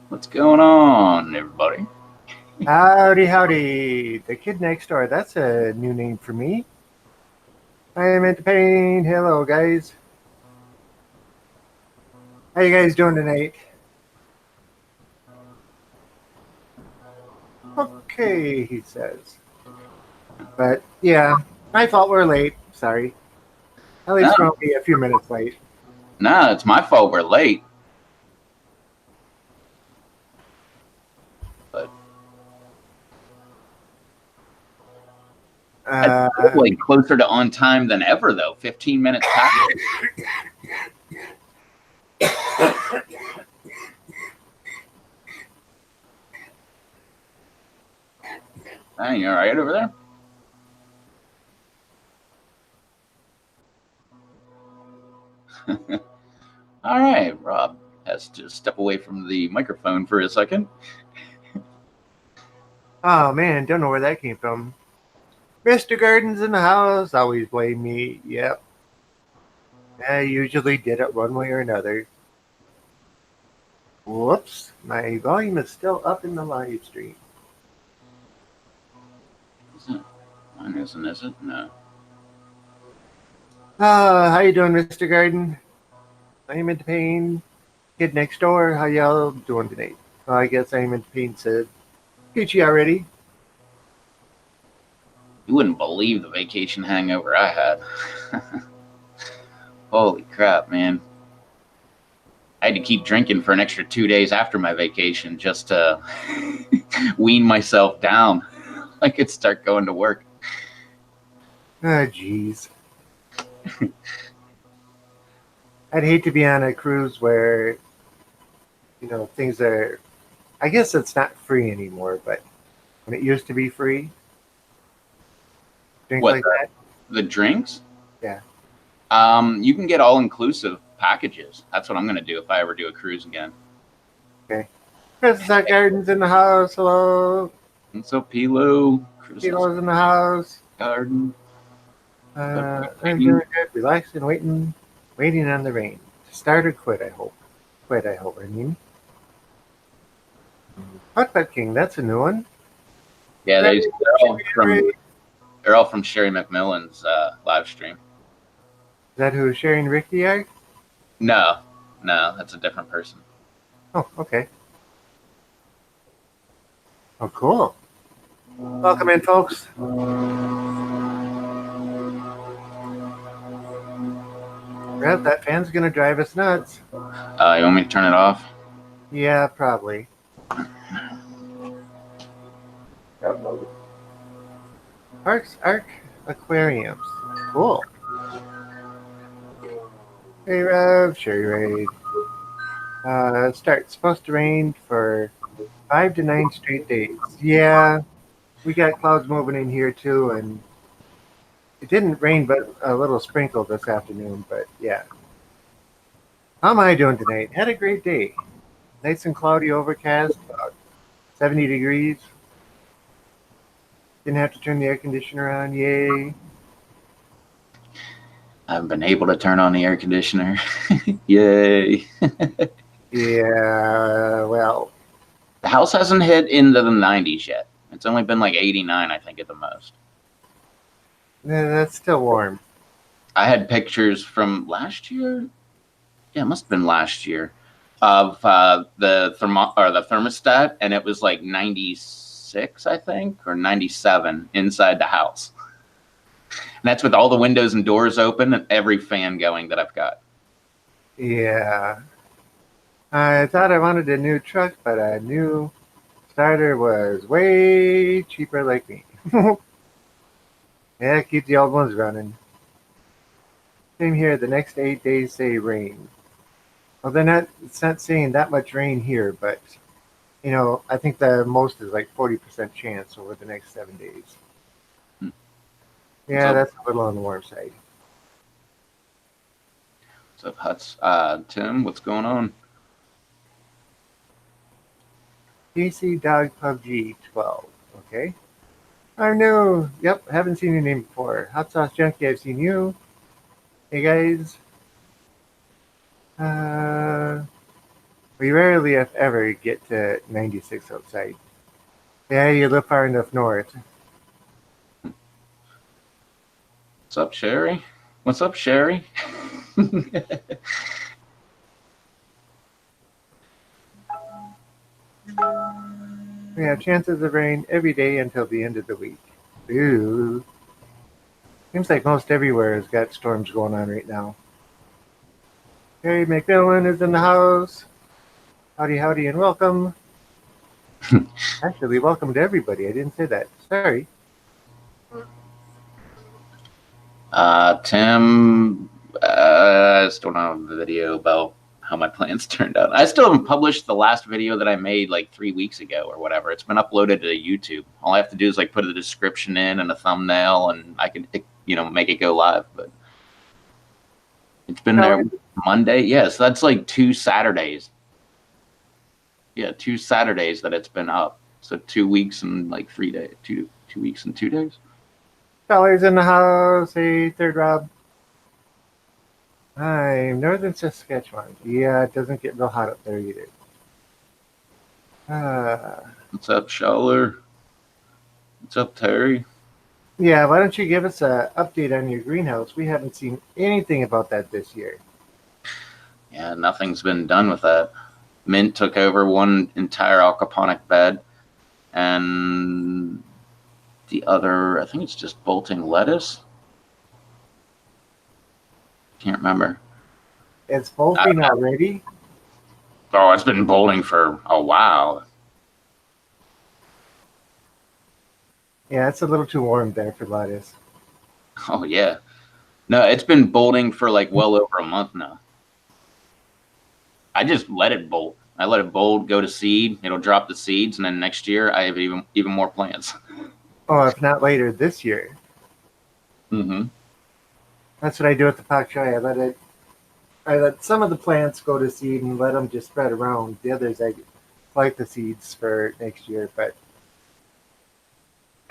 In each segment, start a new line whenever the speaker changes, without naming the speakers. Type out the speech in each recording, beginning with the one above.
What's going on, everybody?
Howdy, howdy. The kid next door. That's a new name for me. I am into pain. Hello, guys. How you guys doing tonight? Okay, he says. But yeah, my fault we're late. Sorry. At
No,
least we're only a few minutes late.
no, it's my fault we're late. But I
Uh,
feel like closer to on time than ever, though. 15 minutes past. Hey, you all right over there? All right, Rob has to step away from the microphone for a second.
oh man, don't know where that came from. Mr. Garden's in the house. Always blame me. Yep. I usually did it one way or another. Whoops. My volume is still up in the live stream.
Is it? Mine isn't, is it? No.
How you doing, Mr. Garden? I'm into pain. Kid next door, how y'all doing tonight? Well, I guess I'm into pain said. Peachy already.
You wouldn't believe the vacation hangover I had. Holy crap, man. I had to keep drinking for an extra 2 days after my vacation just to wean myself down. I could start going to work.
Ah, jeez. I'd hate to be on a cruise where, things are. I guess it's not free anymore, but when it used to be free, things
What,
like that.
the drinks?
Yeah.
You can get all-inclusive packages. That's what I'm going to do if I ever do a cruise again.
Okay. Christmas at Gardens in the house. Hello.
And so Pilo,
Kilo's in the house.
Garden.
I'm doing good. Relaxing, waiting on the rain. Start or quit, I hope. Quit, I hope. I mean. Hot King, that's a new one.
Yeah, they're all from Sherry McMillan's live stream.
Is that who Sharing Ricky are?
No, that's a different person.
Oh, okay. Oh, cool. Welcome in, folks. Yep, that fan's gonna drive us nuts.
You want me to turn it off?
Yeah, probably. Parks Arc Aquariums. Cool. Hey, Rev, Sherry Raid. Start. Supposed to rain for 5 to 9 straight days. Yeah, we got clouds moving in here too, and it didn't rain, but a little sprinkle this afternoon. But yeah, how am I doing tonight? Had a great day. Nice and cloudy, overcast, about 70 degrees. Didn't have to turn the air conditioner on. Yay!
I haven't been able to turn on the air conditioner. Yay!
Yeah, well,
the house hasn't hit into the 90s yet. It's only been like 89, I think, at the most.
that's still warm.
I had pictures from last year. Yeah, it must have been last year of the thermostat, and it was like 96, I think, or 97 inside the house. And that's with all the windows and doors open and every fan going that I've got.
Yeah. I thought I wanted a new truck, but a new starter was way cheaper like me. Yeah, keep the old ones running. Same here, the next 8 days say rain. Well, it's not saying that much rain here, but, I think the most is like 40% chance over the next 7 days. Yeah, that's a little on the warm side.
What's up, Huts? Tim, what's going on?
DC Dog PUBG 12. Okay. I know. Yep, haven't seen your name before. Hot Sauce Junkie, I've seen you. Hey guys. We rarely, if ever, get to 96 outside. Yeah, you live far enough north.
What's up, Sherry? What's up, Sherry?
We have chances of rain every day until the end of the week. Ooh. Seems like most everywhere has got storms going on right now. Harry McMillan is in the house. Howdy, howdy, and welcome. Actually, welcome to everybody. I didn't say that. Sorry.
Tim, I still don't have the video about how my plans turned out. I still haven't published the last video that I made like 3 weeks ago or whatever. It's been uploaded to YouTube. All I have to do is like put a description in and a thumbnail, and I can make it go live. But it's been there Monday. Yes, that's like 2 Saturdays. Yeah, 2 Saturdays that it's been up. So 2 weeks and like 3 days. 2 weeks and 2 days.
Fellas in the house. Hey, Third Rob. I'm Northern Saskatchewan. Yeah, it doesn't get real hot up there either.
What's up, Schaller? What's up, Terry?
Yeah, why don't you give us an update on your greenhouse? We haven't seen anything about that this year.
Yeah, nothing's been done with that. Mint took over one entire aquaponic bed, and the other, I think it's just bolting lettuce. Can't remember.
It's bolting already?
Oh, it's been bolting for a while.
Yeah, it's a little too warm there for lettuce.
Oh, yeah. No, it's been bolting for like well over a month now. I just let it bolt. I let it bolt, go to seed. It'll drop the seeds, and then next year I have even more plants.
Oh, if not later this year.
Mm-hmm.
That's what I do with the pak choi. I let some of the plants go to seed and let them just spread around. The others I collect the seeds for next year. But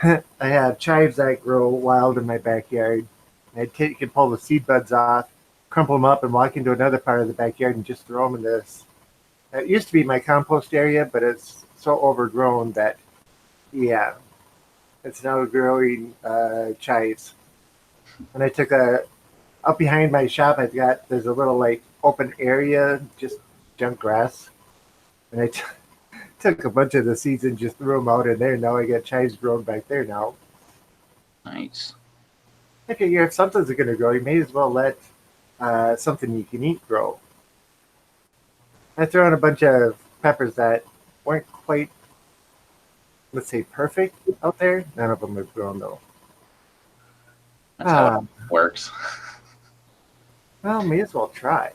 I have chives that grow wild in my backyard. I can pull the seed buds off, crumple them up, and walk into another part of the backyard and just throw them in this. It used to be my compost area, but it's so overgrown that, yeah, it's now growing chives. And I took up behind my shop. There's a little like open area, just junk grass, and I took a bunch of the seeds and just threw them out in there. Now I got chives growing back there now.
Nice.
I figure if something's going to grow, you may as well let something you can eat grow. I threw in a bunch of peppers that weren't quite, let's say, perfect out there. None of them have grown though.
That's how it works.
Well, may as well try.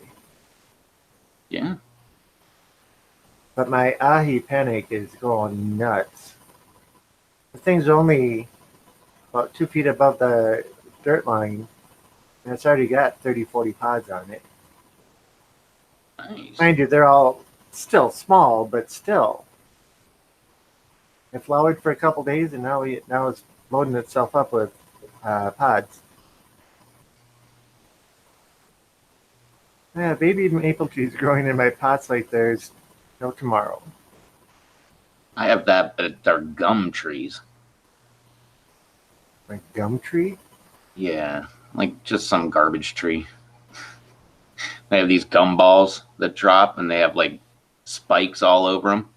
Yeah.
But my ahi panic is going nuts. The thing's only about 2 feet above the dirt line, and it's already got 30, 40 pods on it.
Nice.
Mind you, they're all still small, but still. It flowered for a couple days, and now it's loading itself up with pods. Yeah, baby maple trees growing in my pots like there's no tomorrow.
I have that, but they're gum trees.
Like gum tree?
Yeah, like just some garbage tree. They have these gum balls that drop, and they have like spikes all over them.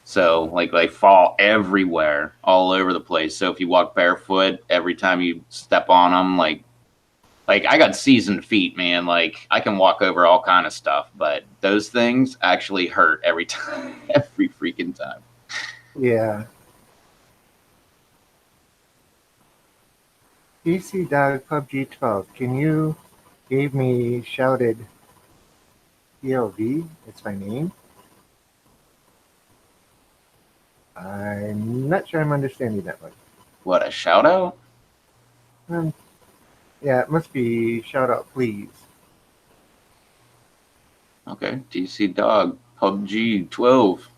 So like they fall everywhere, all over the place. So if you walk barefoot, every time you step on them, like I got seasoned feet, man. Like I can walk over all kind of stuff, but those things actually hurt every time, every freaking time.
Yeah. DC Dog PUBG 12. Can you give me shouted PLV? It's my name. I'm not sure I'm understanding that one.
What, a shout out?
Yeah, it must be shout out, please.
Okay, DC Dog PUBG 12.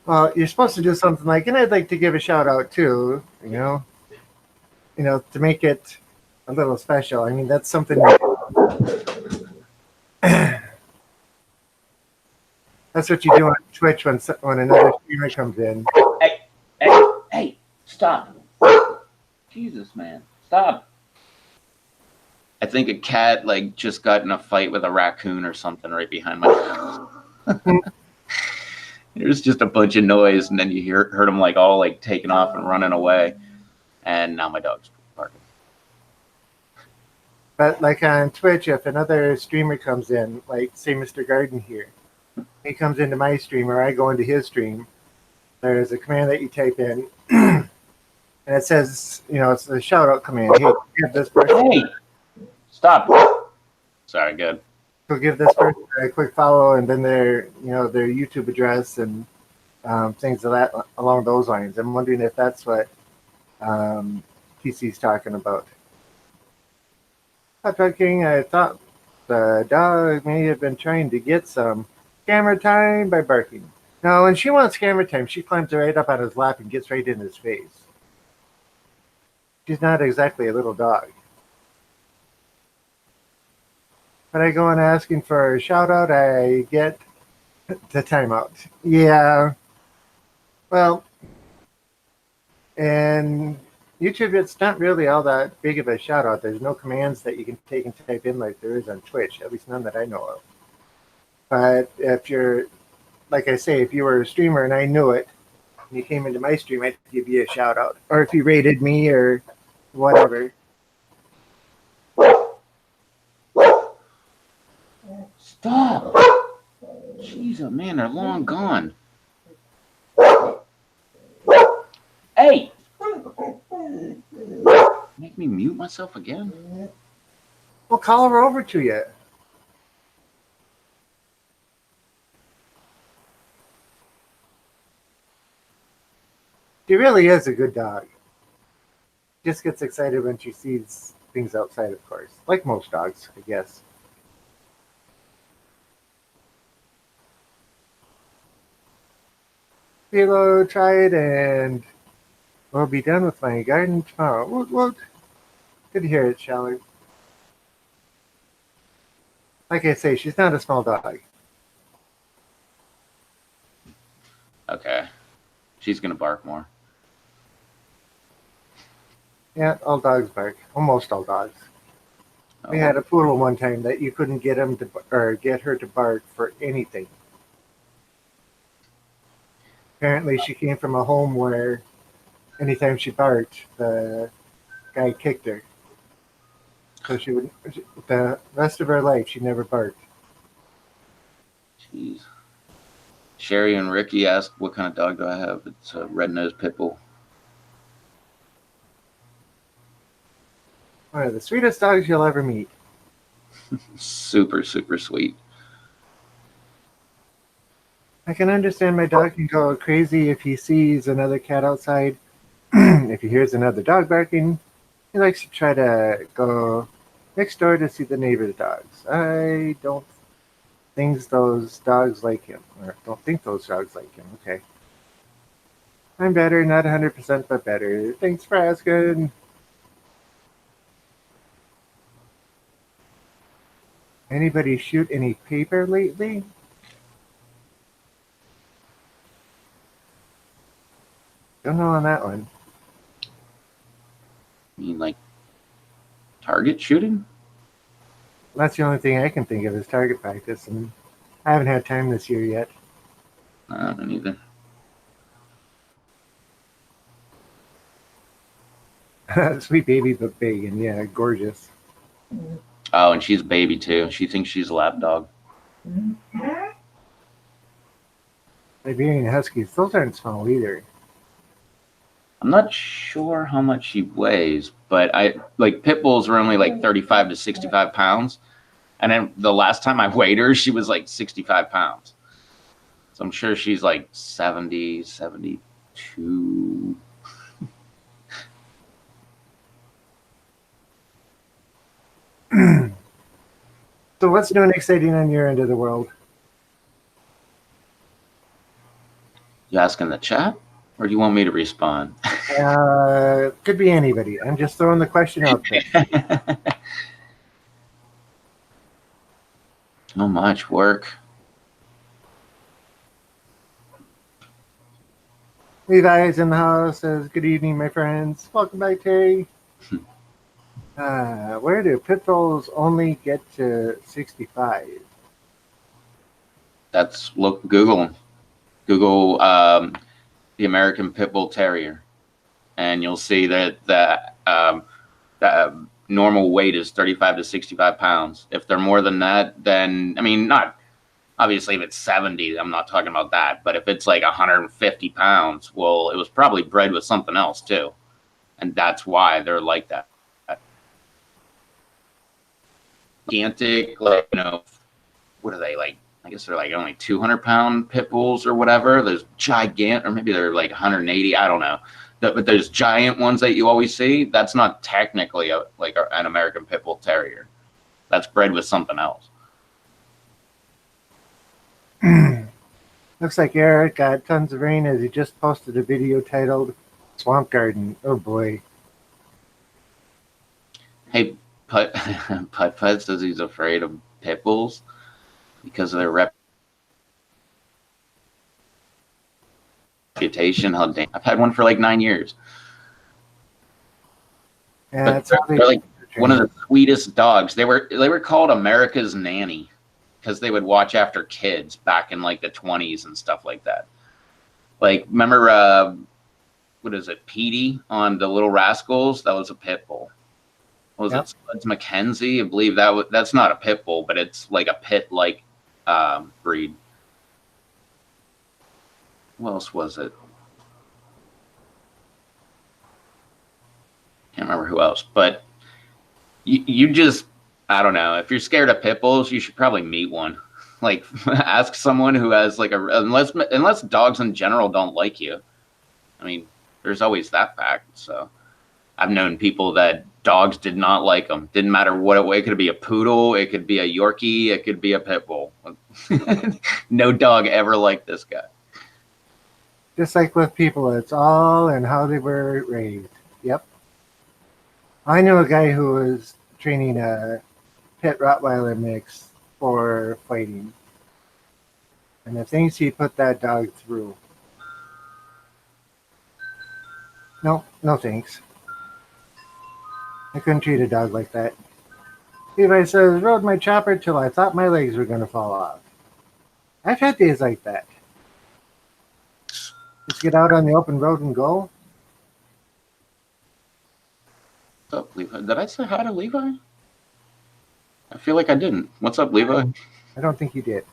Well, you're supposed to do something like, and I'd like to give a shout out too, to make it a little special. I mean, that's something. That's what you do on Twitch when another streamer comes in.
Hey, stop. Jesus, man. Stop. I think a cat like just got in a fight with a raccoon or something right behind my There's just a bunch of noise, and then you heard them like all like taking off and running away. And now my dog's barking.
But like on Twitch, if another streamer comes in, like say Mr. Garden here, he comes into my stream or I go into his stream, there's a command that you type in, and it says, it's a shout out command. Hey, give this person.
Hey, stop. Sorry, good.
So give this person a quick follow, and then their YouTube address and things of that along those lines. I'm wondering if that's what TC's talking about. Hot Dog King, I thought the dog may have been trying to get some camera time by barking. No, when she wants camera time, she climbs right up on his lap and gets right in his face. She's not exactly a little dog. When I go in asking for a shout out, I get the timeout. Yeah. Well, and YouTube, it's not really all that big of a shout out. There's no commands that you can take and type in like there is on Twitch, at least none that I know of. But if you're, like I say, if you were a streamer and I knew it, and you came into my stream, I'd give you a shout out. Or if you rated me or whatever.
Stop. Jeez, man, they're long gone. Hey! Make me mute myself again?
Well, call her over to you. She really is a good dog. Just gets excited when she sees things outside, of course. Like most dogs, I guess. Philo tried, and we'll be done with my garden tomorrow. Woot. Good to hear it, Shallard. Like I say, she's not a small dog.
Okay. She's going to bark more.
Yeah, all dogs bark. Almost all dogs. We had a poodle one time that you couldn't get him to, or get her to bark for anything. Apparently, she came from a home where anytime she barked, the guy kicked her. So the rest of her life, she never barked.
Jeez. Sherry and Ricky asked, what kind of dog do I have? It's a red-nosed pit bull.
One of the sweetest dogs you'll ever meet.
Super, super sweet.
I can understand my dog can go crazy if he sees another cat outside. If he hears another dog barking, he likes to try to go next door to see the neighbor's dogs. I don't think those dogs like him. Or don't think those dogs like him. Okay. I'm better, not 100%, but better. Thanks for asking. Anybody shoot any paper lately? Don't know on that one.
You mean like target shooting?
That's the only thing I can think of is target practice, and I haven't had time this year yet.
I don't either.
Sweet baby, but big, and yeah, gorgeous.
Oh, and she's a baby too. She thinks she's a lap dog.
Siberian Huskies, those aren't small either.
I'm not sure how much she weighs, but pit bulls are only like 35 to 65 pounds. And then the last time I weighed her, she was like 65 pounds. So I'm sure she's like 70, 72.
So what's new and exciting on your end of the world?
You asking the chat? Or do you want me to respond?
Could be anybody. I'm just throwing the question out there.
Not much work.
Levi's in the house says, "Good evening, my friends. Welcome back, Terry." Where do pit bulls only get to 65?
That's look Google the American Pit Bull Terrier, and you'll see that the normal weight is 35 to 65 pounds. If they're more than that, then I mean, not obviously if it's 70, I'm not talking about that. But if it's like 150 pounds, well, it was probably bred with something else too, and that's why they're like that. Gigantic, like what are they like? I guess they're like only 200-pound pit bulls or whatever. There's giant, or maybe they're like 180. I don't know. But there's giant ones that you always see. That's not technically an American Pit Bull Terrier. That's bred with something else.
Looks like Eric got tons of rain as he just posted a video titled "Swamp Garden." Oh boy.
Hey, Putt Putt says he's afraid of pit bulls because of their reputation. I've had one for like 9 years.
Yeah,
they're like one of the sweetest dogs. They were called America's nanny because they would watch after kids back in like the 20s and stuff like that. Like, remember what is it, Petey on the Little Rascals? That was a pit bull. What was it, Spuds Mackenzie? I believe that's not a pit bull, but it's like a pit like breed. What else was it? Can't remember who else, but you just, I don't know. If you're scared of pit bulls, you should probably meet one. Like, ask someone who has like unless dogs in general don't like you. I mean, there's always that fact. So I've known people that dogs did not like them. Didn't matter what it could be a poodle, it could be a Yorkie, it could be a pit bull. No dog ever liked this guy.
Just like with people, it's all in how they were raised. Yep. I knew a guy who was training a pit Rottweiler mix for fighting. And the things he put that dog through. No thanks. I couldn't treat a dog like that. Levi says, "Rode my chopper till I thought my legs were going to fall off." I've had days like that. Just get out on the open road and go.
What's up, Levi? Did I say hi to Levi? I feel like I didn't. What's up, Levi?
I don't think you did.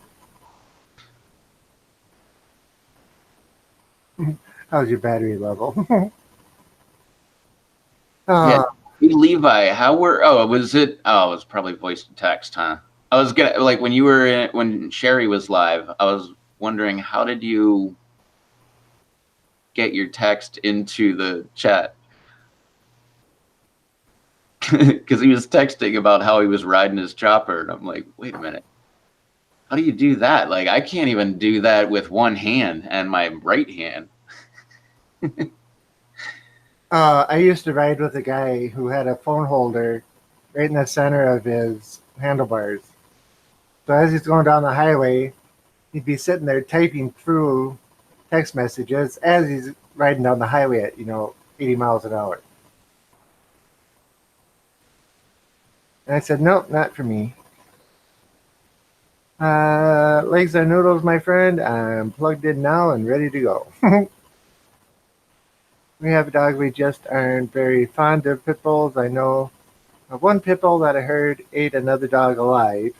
How's your battery level?
Yeah. Hey, Levi, how were? Oh, was it? Oh, it was probably voice to text, huh? I was gonna like when Sherry was live. I was wondering, how did you get your text into the chat? Because he was texting about how he was riding his chopper, and I'm like, wait a minute, how do you do that? Like, I can't even do that with one hand and my right hand.
I used to ride with a guy who had a phone holder right in the center of his handlebars. So as he's going down the highway, he'd be sitting there typing through text messages as he's riding down the highway at 80 miles an hour. And I said, "Nope, not for me." Legs are noodles, my friend. I'm plugged in now and ready to go. We have a dog. We just aren't very fond of pit bulls. I know of one pit bull that I heard ate another dog alive.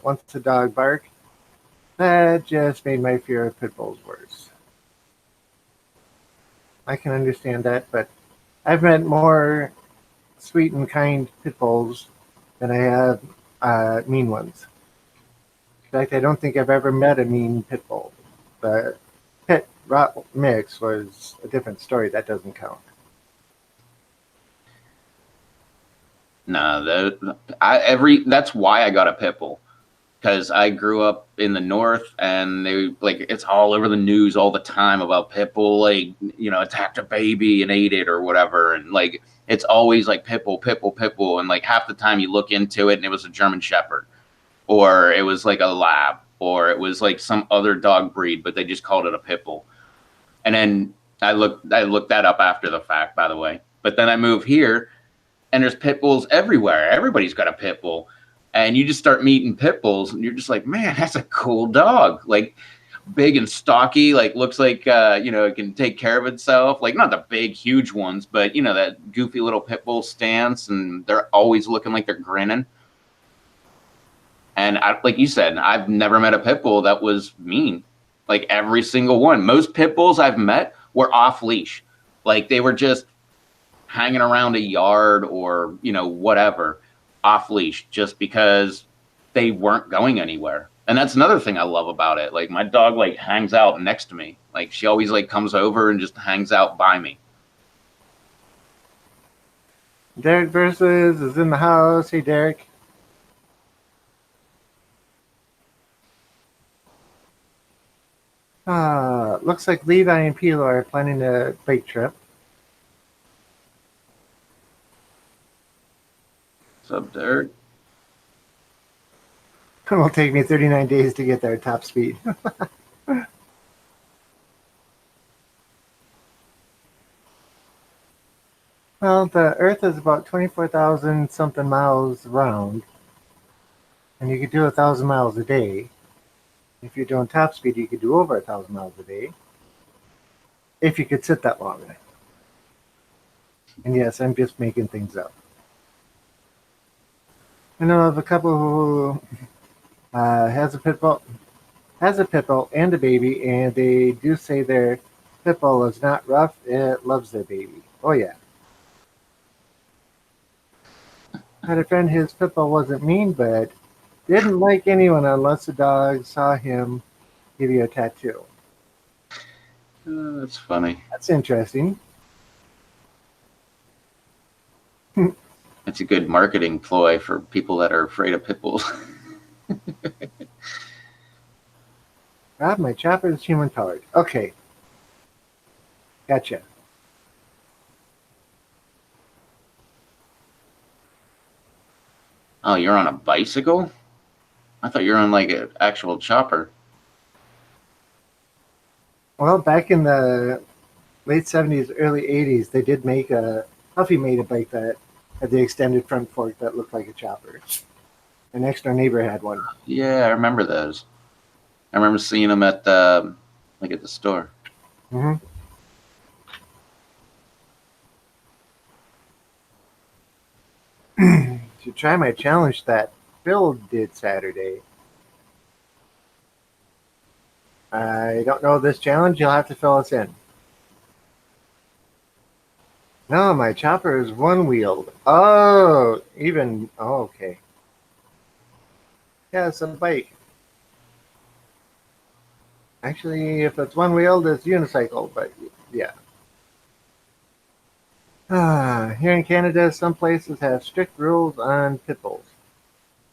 Once the dog barked, that just made my fear of pit bulls worse. I can understand that, but I've met more sweet and kind pit bulls than I have mean ones. In fact, I don't think I've ever met a mean pit bull. The pit rot mix was a different story. That doesn't count.
No, that's why I got a pit bull, because I grew up in the north, and it's all over the news all the time about pit bull attacked a baby and ate it or whatever, and like it's always like pit bull, pit bull, pit bull, and like half the time you look into it and it was a German Shepherd, or it was like a lab, or it was like some other dog breed, but they just called it a pit bull. And then I looked that up after the fact, by the way. But then I move here, and there's pit bulls everywhere. Everybody's got a pit bull, and you just start meeting pit bulls, and you're just like, man, that's a cool dog. Like big and stocky, like looks like it can take care of itself. Like not the big, huge ones, but that goofy little pit bull stance, and they're always looking like they're grinning. And like you said, I've never met a pit bull that was mean. Like every single one. Most pit bulls I've met were off leash. Like they were just hanging around a yard or, whatever, off leash, just because they weren't going anywhere. And that's another thing I love about it. Like my dog like hangs out next to me. Like she always like comes over and just hangs out by me.
Derek versus is in the house. Hey, Derek. Looks like Levi and Pilo are planning a bike trip.
What's up, Derek?
It will take me 39 days to get there at top speed. Well, the Earth is about 24,000 something miles round, and you could do 1,000 miles a day. If you're doing top speed, you could do over 1,000 miles a day. If you could sit that long. And yes, I'm just making things up. I know of a couple who has a pit bull and a baby, and they do say their pit bull is not rough; it loves their baby. Oh yeah. I had a friend, his pit bull wasn't mean, but didn't like anyone unless the dog saw him give you a tattoo.
That's funny.
That's interesting.
It's a good marketing ploy for people that are afraid of pit bulls.
Rob, my chopper is human powered. Okay. Gotcha.
Oh, you're on a bicycle? I thought you were on like an actual chopper.
Well, back in the late 70s, early 80s, they did make Huffy made a bike that had the extended front fork that looked like a chopper. An next door neighbor had one.
Yeah, I remember those. I remember seeing them at the store.
Mm-hmm. To try my challenge that Phil did Saturday. I don't know this challenge. You'll have to fill us in. No, my chopper is one-wheeled. Oh, okay. Yeah, it's a bike. Actually, if it's one-wheeled, it's unicycle, but yeah. Here in Canada, some places have strict rules on pit bulls.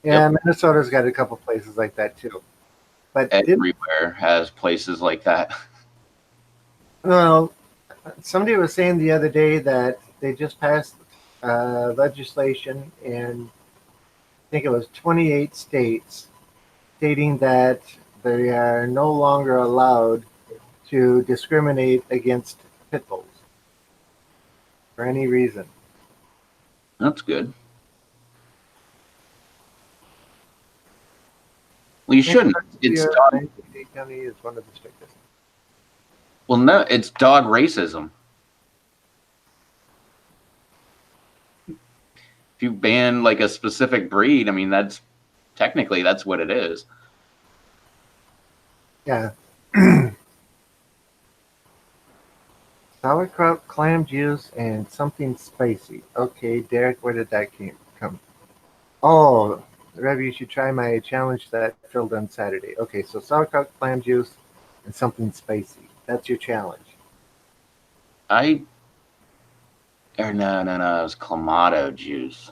Yeah, yep. Minnesota's got a couple places like that too. But
everywhere has places like that.
Well, somebody was saying the other day that they just passed legislation in, I think it was 28 states, stating that they are no longer allowed to discriminate against pit bulls for any reason.
That's good. Well, you shouldn't. It's dog.
County is one of the strictest.
Well, no, it's dog racism. If you ban like a specific breed, I mean, that's what it is.
Yeah. Sauerkraut, clam juice, and something spicy. Okay, Derek, where did that come? Oh, Rev, you should try my challenge that filled on Saturday. Okay, so sauerkraut, clam juice, and something spicy. That's your challenge.
No, it was Clamato juice.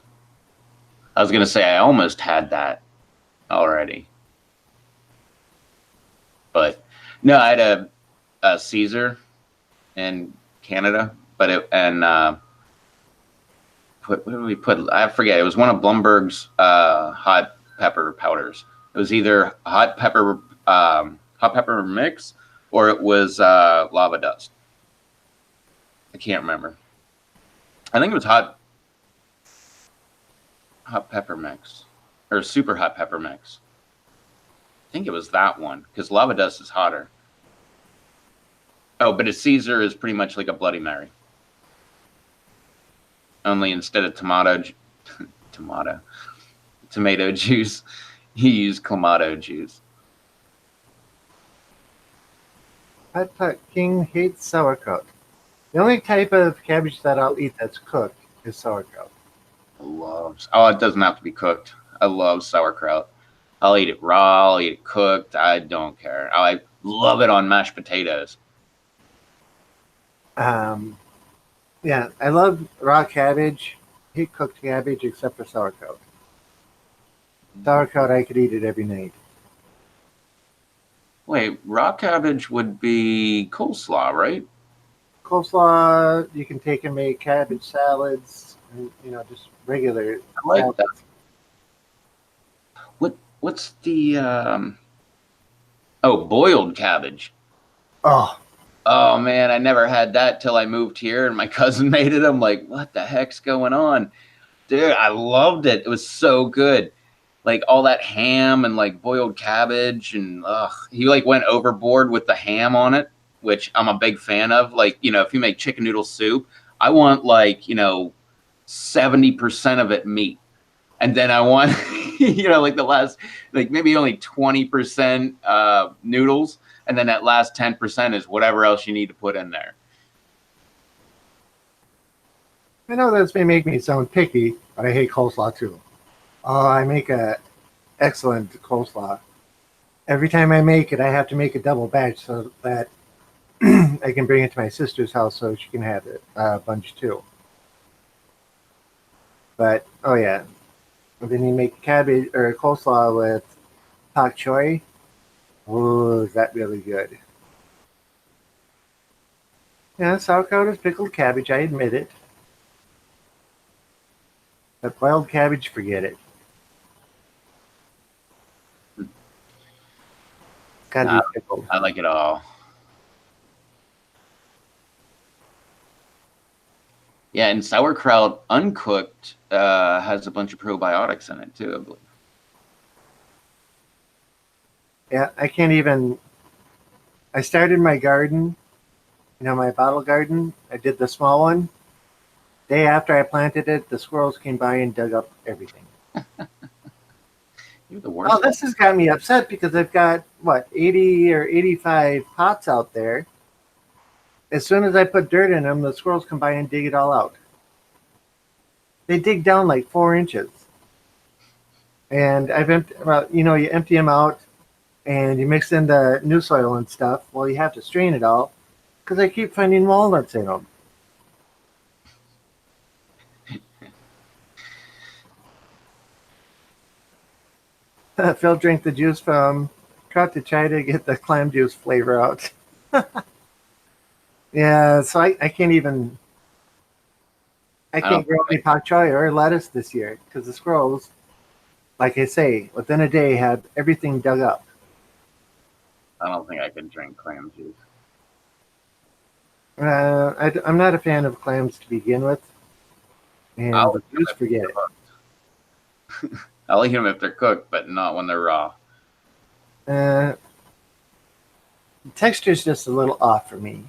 I was going to say I almost had that already. But no, I had a Caesar in Canada, but what did we put? I forget. It was one of Blumberg's hot pepper powders. It was either hot pepper mix or it was lava dust. I can't remember. I think it was hot pepper mix or super hot pepper mix. I think it was that one because lava dust is hotter. Oh, but a Caesar is pretty much like a Bloody Mary. Only instead of tomato juice, you use clamato juice.
Hot Pot King hates sauerkraut. The only type of cabbage that I'll eat that's cooked is sauerkraut.
Oh, it doesn't have to be cooked. I love sauerkraut. I'll eat it raw. I'll eat it cooked. I don't care. I love it on mashed potatoes.
Um, yeah, I love raw cabbage. I hate cooked cabbage except for sauerkraut. Sauerkraut, I could eat it every night.
Wait, raw cabbage would be coleslaw, right?
Coleslaw, you can take and make cabbage salads, and, just regular
I like
salads.
that. What's the oh, boiled cabbage.
Oh,
Oh man, I never had that till I moved here and my cousin made it. I'm like, what the heck's going on? Dude, I loved it. It was so good. Like all that ham and like boiled cabbage and he like went overboard with the ham on it, which I'm a big fan of. Like, if you make chicken noodle soup, I want like, 70% of it meat. And then I want, like the last, like maybe only 20% noodles. And then that last 10% is whatever else you need to put in there.
I know this may make me sound picky, but I hate coleslaw too. Oh, I make a excellent coleslaw. Every time I make it, I have to make a double batch so that I can bring it to my sister's house so she can have it a bunch too. But oh yeah, and then you make cabbage or coleslaw with pak choy. Oh, is that really good? Yeah, sauerkraut is pickled cabbage. I admit it. But boiled cabbage, forget it. Gotta
Nah,
be pickled.
I like it all. Yeah, and sauerkraut uncooked has a bunch of probiotics in it too, I believe.
Yeah, I can't even. I started my garden, my bottle garden. I did the small one. Day after I planted it, the squirrels came by and dug up everything.
You're the worst.
Oh, this has got me upset because I've got, 80 or 85 pots out there. As soon as I put dirt in them, the squirrels come by and dig it all out. They dig down like 4 inches. And you empty them out and you mix in the new soil and stuff. Well, you have to strain it all because I keep finding walnuts in them. Phil drank the juice from trout to try to get the clam juice flavor out. Yeah, so I can't even. I can't grow any pak choi or lettuce this year because the squirrels, like I say, within a day had everything dug up.
I don't think I can drink clam juice.
I'm not a fan of clams to begin with, and the juice, forget it.
I'll eat them if they're cooked, but not when they're raw.
The texture's just a little off for me.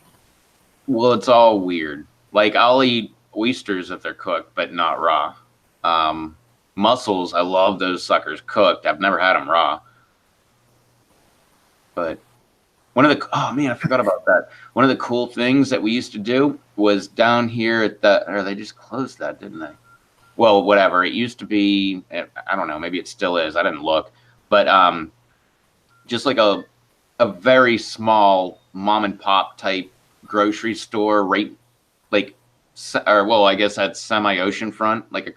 Well, it's all weird. Like I'll eat oysters if they're cooked, but not raw. Mussels, I love those suckers cooked. I've never had them raw. But oh man, I forgot about that. One of the cool things that we used to do was down here or they just closed that, didn't they? Well, whatever. It used to be, I don't know, maybe it still is. I didn't look. But just like a very small mom and pop type grocery store, right? Like, I guess that's semi-oceanfront.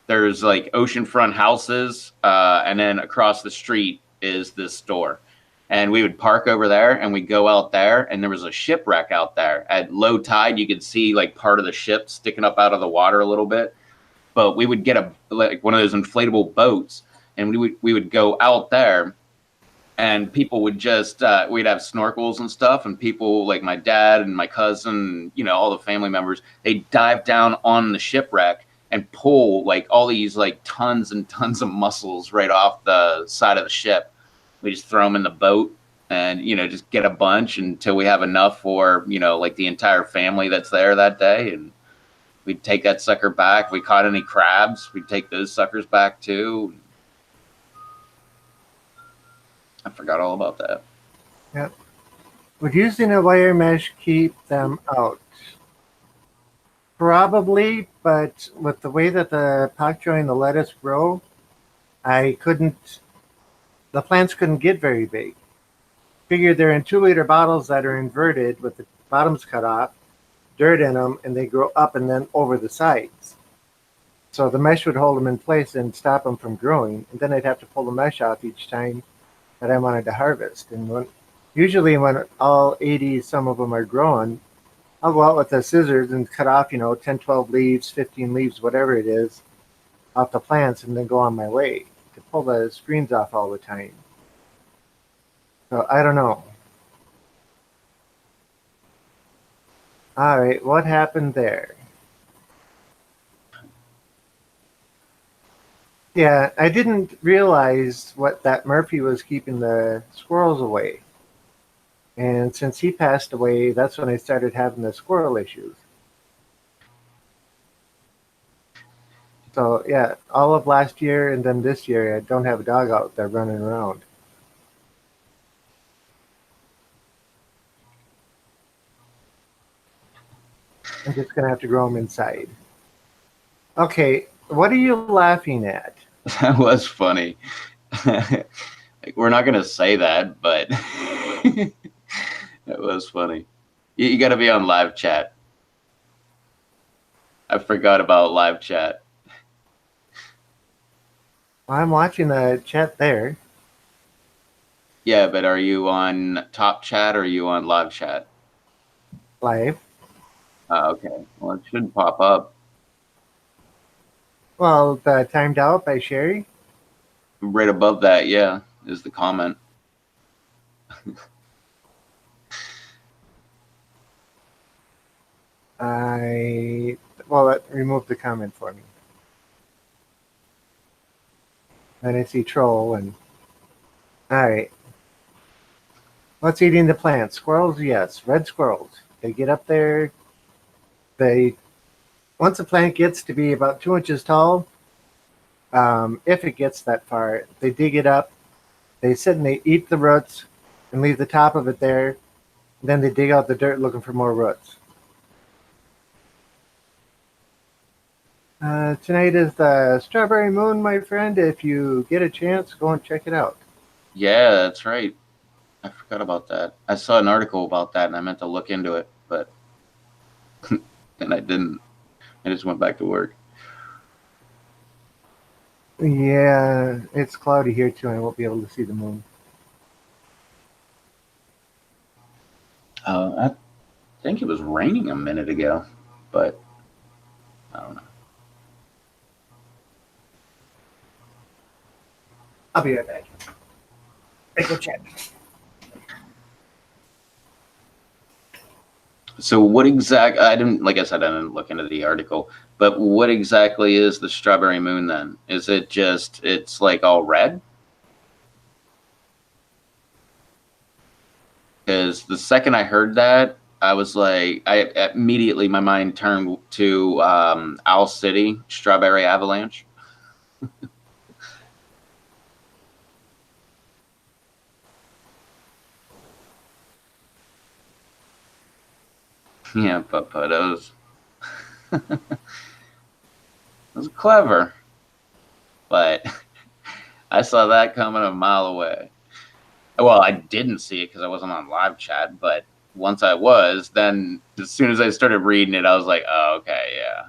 There's like oceanfront houses, and then across the street is this store. And we would park over there and we'd go out there, and there was a shipwreck out there. At low tide, you could see like part of the ship sticking up out of the water a little bit. But we would get one of those inflatable boats, and we would go out there and people would just we'd have snorkels and stuff, and people like my dad and my cousin, all the family members, they dive down on the shipwreck and pull like all these like tons and tons of mussels right off the side of the ship. We just throw them in the boat and just get a bunch until we have enough for like the entire family that's there that day, and we'd take that sucker back. If we caught any crabs, we'd take those suckers back too. I forgot all about that.
Yep. Would using a wire mesh keep them out? Probably, but with the way that the pak choi and the lettuce grow, I couldn't. The plants couldn't get very big. Figure they're in 2 liter bottles that are inverted with the bottoms cut off, dirt in them, and they grow up and then over the sides. So the mesh would hold them in place and stop them from growing, and then I'd have to pull the mesh off each time that I wanted to harvest. And usually when all 80, some of them are growing, I'll go out with the scissors and cut off, 10, 12 leaves, 15 leaves, whatever it is, off the plants, and then go on my way to pull the screens off all the time. So I don't know. All right, what happened there? Yeah, I didn't realize what that Murphy was keeping the squirrels away. And since he passed away, that's when I started having the squirrel issues. So yeah, all of last year and then this year, I don't have a dog out there running around. I'm just gonna have to grow them inside. Okay, what are you laughing at?
That was funny. Like, we're not gonna say that, but it was funny. You got to be on live chat. I forgot about live chat.
Well, I'm watching the chat there.
Yeah, but are you on top chat or are you on live chat?
Live.
Okay. Well, it should pop up
Well, the timed out by Sherry.
right above that. Yeah, is the comment.
Remove the comment for me. Then I see troll and all right. What's eating the plants? Squirrels, yes. Red squirrels. They get up there. They once a plant gets to be about 2 inches tall, if it gets that far, they dig it up. They sit and they eat the roots and leave the top of it there. Then they dig out the dirt looking for more roots. Tonight is the strawberry moon, my friend. If you get a chance, go and check it out.
Yeah, that's right. I forgot about that. I saw an article about that and I meant to look into it, but then I didn't. I just went back to work.
Yeah, it's cloudy here too. I won't be able to see the moon.
I think it was raining a minute ago, but I don't know.
I'll be right back. I go check.
So what exact? I didn't, like I said, I didn't look into the article. But what exactly is the strawberry moon then? Is it just it's like all red? Because the second I heard that, I was like, I immediately my mind turned to Owl City Strawberry Avalanche. Yeah, but it was clever, but I saw that coming a mile away. Well, I didn't see it because I wasn't on live chat, but once I was, then as soon as I started reading it, I was like, oh, okay, yeah.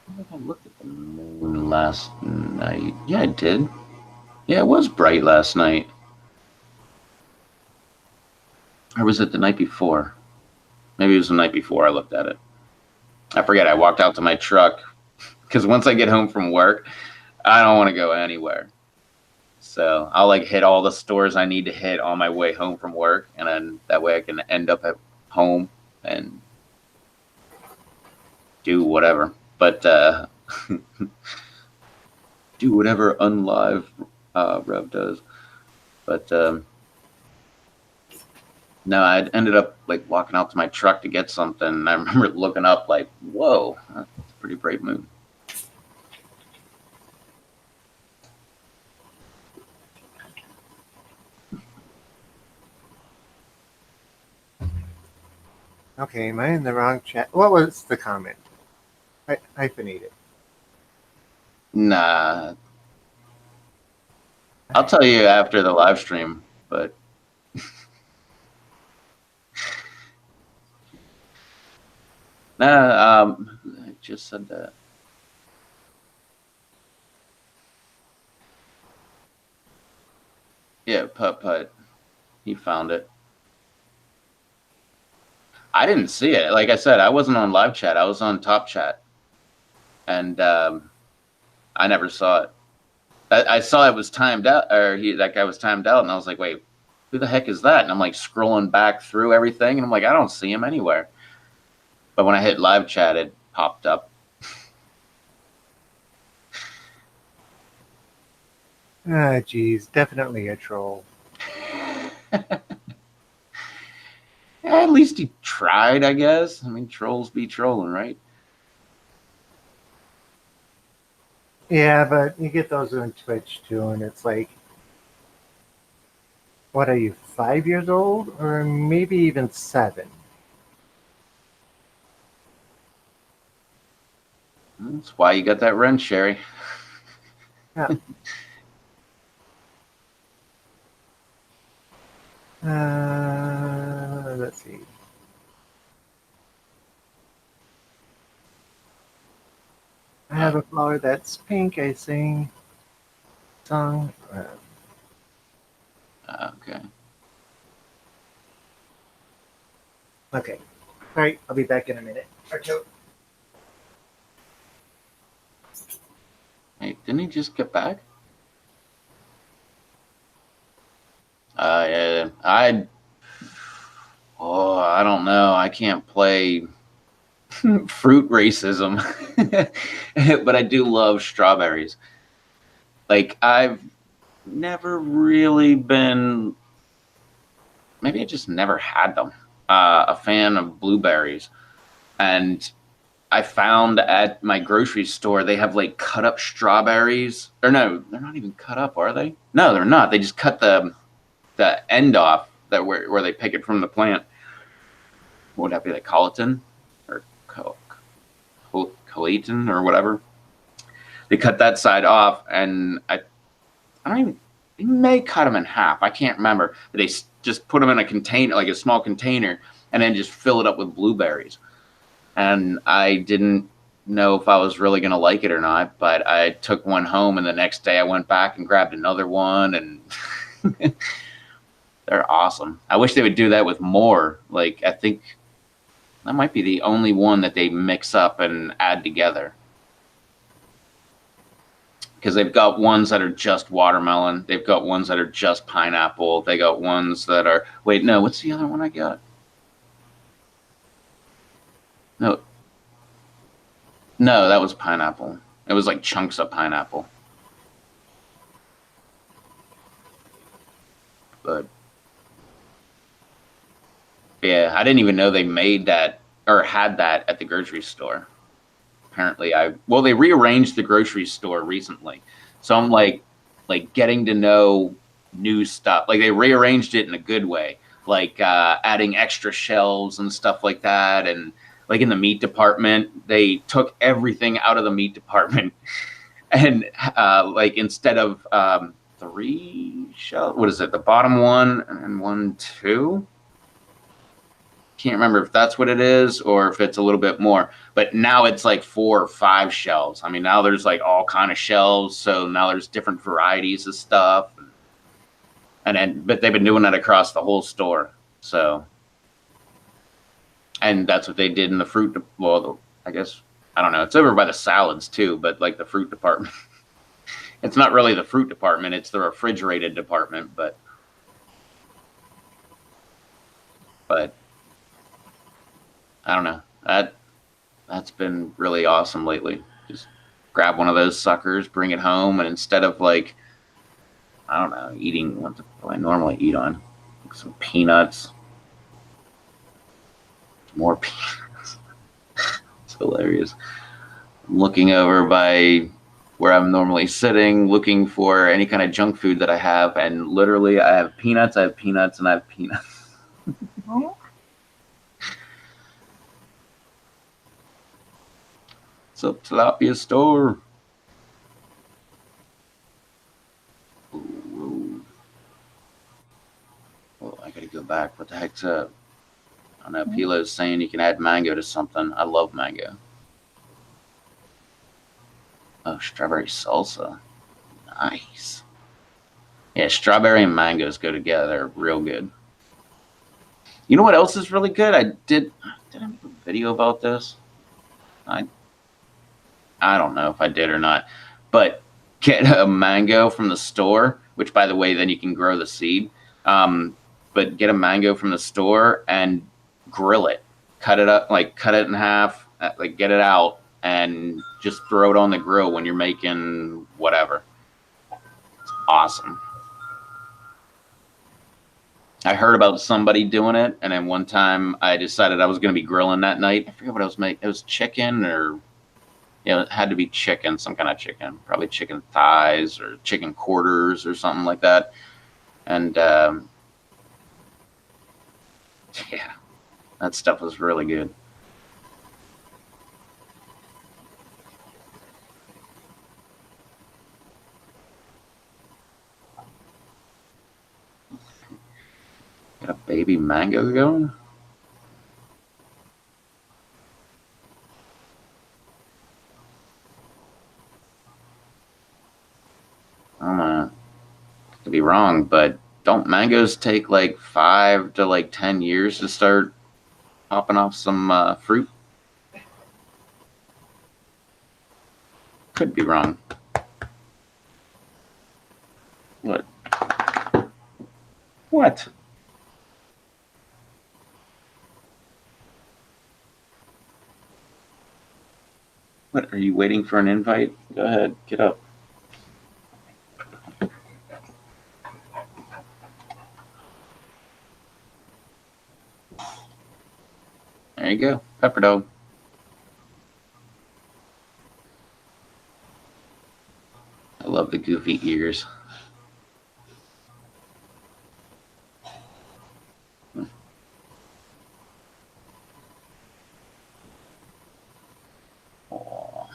I think I looked at the moon last night. Yeah, I did. Yeah, it was bright last night. Or was it the night before? Maybe it was the night before I looked at it. I forget. I walked out to my truck because once I get home from work, I don't want to go anywhere. So I'll like hit all the stores I need to hit on my way home from work, and then that way I can end up at home and do whatever. But do whatever unlive Rev does. But no, I ended up like walking out to my truck to get something, and I remember looking up like, "Whoa, that's a pretty bright moon."
Okay, am I in the wrong chat? What was the comment? I hyphenated.
Nah, I'll tell you after the live stream, but nah, I just said that. Yeah, Putt. He found it. I didn't see it. Like I said, I wasn't on live chat. I was on top chat, and I never saw it. I saw it was timed out, or that guy was timed out, and I was like, wait, who the heck is that? And I'm like scrolling back through everything, and I'm like, I don't see him anywhere. But when I hit live chat, it popped up.
Ah, geez, definitely a troll.
At least he tried, I guess. I mean, trolls be trolling, right?
Yeah, but you get those on Twitch too, and it's like, what are you, 5 years old? Or maybe even 7?
That's why you got that rent, Sherry.
Yeah. Let's see. I have a flower that's pink. I sing song.
Okay.
Okay. All right. I'll be back in a minute or two.
Hey, didn't he just get back? Yeah. I don't know. I can't play fruit racism, but I do love strawberries. Like I've never really been. Maybe I just never had them. A fan of blueberries, and I found at my grocery store they have like cut up strawberries. Or no, they're not even cut up, are they? No, they're not. They just cut the end off that where they pick it from the plant. What would that be, like collagen or collagen or whatever? They cut that side off, and I don't even. They may cut them in half. I can't remember. But they just put them in a container, like a small container, and then just fill it up with blueberries. And I didn't know if I was really going to like it or not, but I took one home, and the next day I went back and grabbed another one, and they're awesome. I wish they would do that with more. Like, I think that might be the only one that they mix up and add together. Because they've got ones that are just watermelon. They've got ones that are just pineapple. They got ones that are... Wait, no, what's the other one I got? No, that was pineapple. It was like chunks of pineapple. But yeah, I didn't even know they made that or had that at the grocery store. Apparently, they rearranged the grocery store recently, so I'm like getting to know new stuff. Like they rearranged it in a good way, like adding extra shelves and stuff like that. And like in the meat department, they took everything out of the meat department, and like instead of 3 shelves, what is it? The bottom one and 1, 2. Can't remember if that's what it is or if it's a little bit more, but now it's like 4 or 5 shelves. I mean, now there's like all kind of shelves, so now there's different varieties of stuff, but they've been doing that across the whole store. So, and that's what they did in the fruit. Well, I guess I don't know. It's over by the salads too, but like the fruit department. It's not really the fruit department. It's the refrigerated department, but I don't know. That's been really awesome lately. Just grab one of those suckers, bring it home, and instead of like, I don't know, eating what I normally eat on, like some peanuts, more peanuts. It's hilarious. I'm looking over by where I'm normally sitting, looking for any kind of junk food that I have, and literally I have peanuts, and I have peanuts. It's a tilapia store. Ooh. Oh, I gotta go back. What the heck's up? I know Pilo's saying you can add mango to something. I love mango. Oh, strawberry salsa. Nice. Yeah, strawberry and mangoes go together real good. You know what else is really good? Did I make a video about this? I don't know if I did or not, but get a mango from the store, which by the way, then you can grow the seed. But get a mango from the store and grill it, cut it up, like cut it in half, like get it out and just throw it on the grill when you're making whatever. It's awesome. I heard about somebody doing it, and then one time I decided I was going to be grilling that night. I forget what I was making. It was chicken or it had to be chicken, some kind of chicken, probably chicken thighs or chicken quarters or something like that. And yeah, that stuff was really good. Got a baby mango going? I don't know. Could be wrong, but don't mangoes take like 5 to like 10 years to start popping off some fruit? Could be wrong. What? What? What, are you waiting for an invite? Go ahead, get up. There you go, pepper dog. I love the goofy ears. Oh,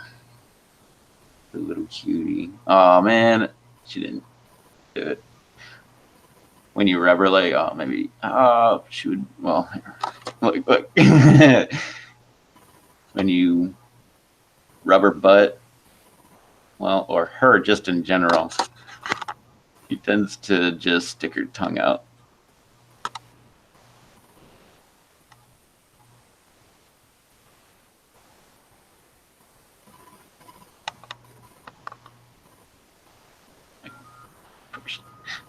the little cutie. Oh man, she didn't do it. When you rub her leg, oh maybe, oh she would. Well, look. When you rub her butt, well, or her just in general, she tends to just stick her tongue out.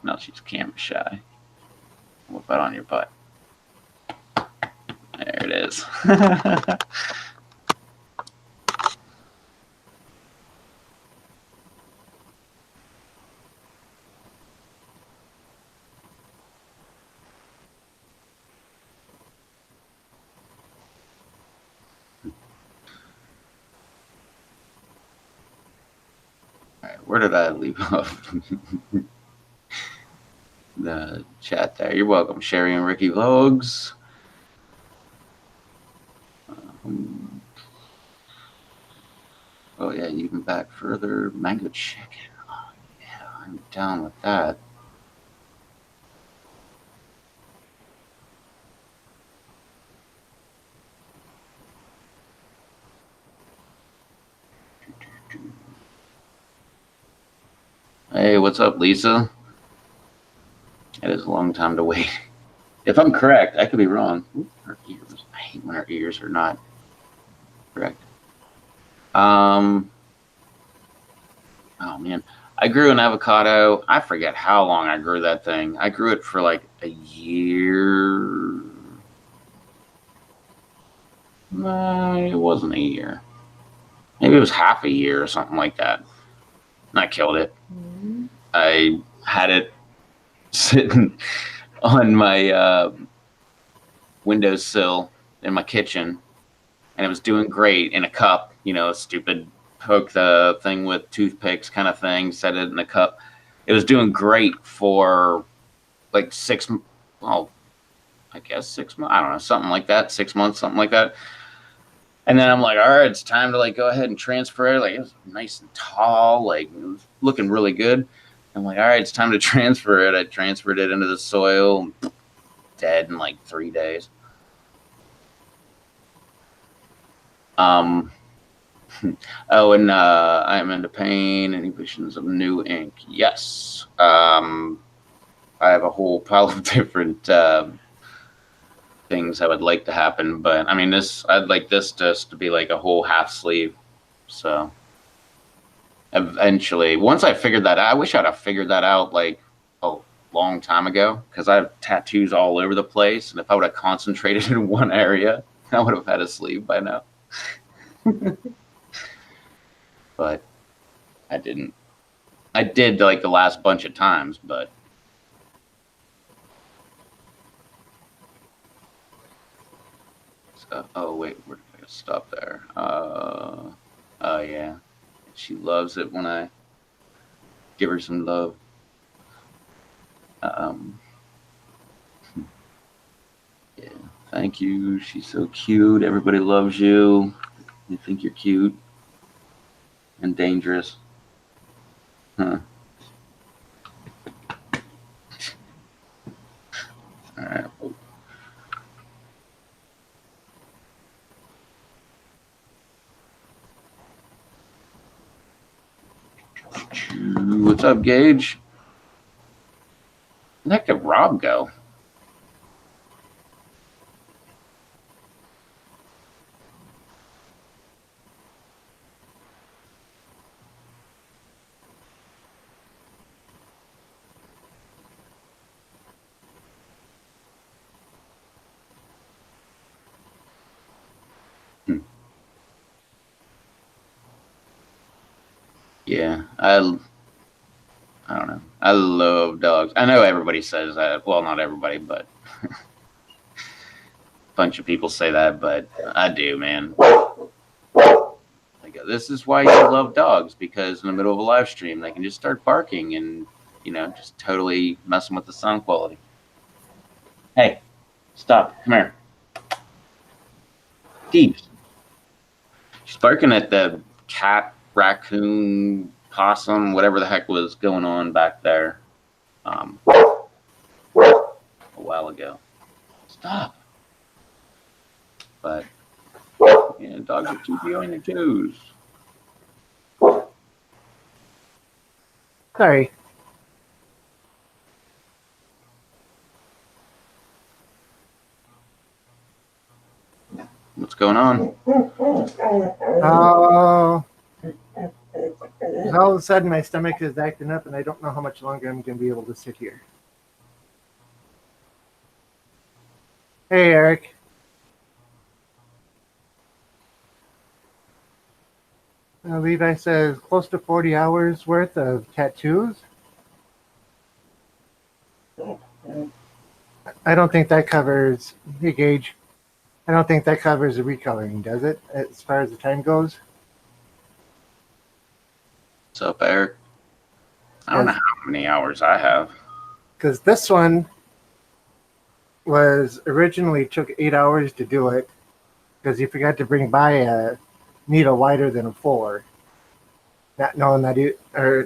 Now she's camera shy. What about on your butt? There it is. All right, where did I leave off? The chat there. You're welcome, Sherry and Ricky Vlogs. Oh yeah, even back further, mango chicken. Oh, yeah, I'm down with that. Hey, what's up, Lisa? It is a long time to wait. If I'm correct, I could be wrong. Ooh, her ears. I hate when her ears are not correct. Um, oh man, I grew an avocado. I forget how long I grew that thing. I grew it for like a year. No, it wasn't a year. Maybe it was half a year or something like that. And I killed it. I had it sitting on my windowsill in my kitchen, and it was doing great in a cup. You know, stupid poke the thing with toothpicks kind of thing. Set it in a cup. It was doing great for like well, I guess 6 months. I don't know, something like that. 6 months, something like that. And then I'm like, all right, it's time to like go ahead and transfer it. Like it was nice and tall, like it was looking really good. I'm like, all right, it's time to transfer it. I transferred it into the soil, dead in like 3 days. Um, oh, and I'm into pain and visions of new ink. Yes. I have a whole pile of different things I would like to happen, but I mean, I'd like this just to be like a whole half sleeve. So eventually, once I figured that out, I wish I'd have figured that out like a long time ago, because I have tattoos all over the place, and if I would have concentrated in one area, I would have had a sleeve by now. But I didn't. I did like the last bunch of times, but oh wait, where did I stop there? Oh yeah, she loves it when I give her some love. Um, yeah, thank you. She's so cute. Everybody loves you. They think you're cute and dangerous. Huh. All right. What's up, Gage? Where the heck did Rob go? Yeah, I don't know. I love dogs. I know everybody says that. Well, not everybody, but a bunch of people say that. But I do, man. Like, this is why you love dogs, because in the middle of a live stream, they can just start barking and just totally messing with the sound quality. Hey, stop! Come here, Steve. She's barking at the cat, raccoon, possum, whatever the heck was going on back there a while ago. Stop. But yeah, dogs are too on their toes.
Sorry.
What's going on?
Oh, all of a sudden my stomach is acting up, and I don't know how much longer I'm going to be able to sit here. Hey, Eric. Levi says close to 40 hours worth of tattoos. I don't think that covers, hey Gage, I don't think that covers the recoloring, does it, as far as the time goes?
What's up, Eric? I don't know how many hours I have.
Because this one was originally took 8 hours to do it, because he forgot to bring by a needle wider than a 4, not knowing that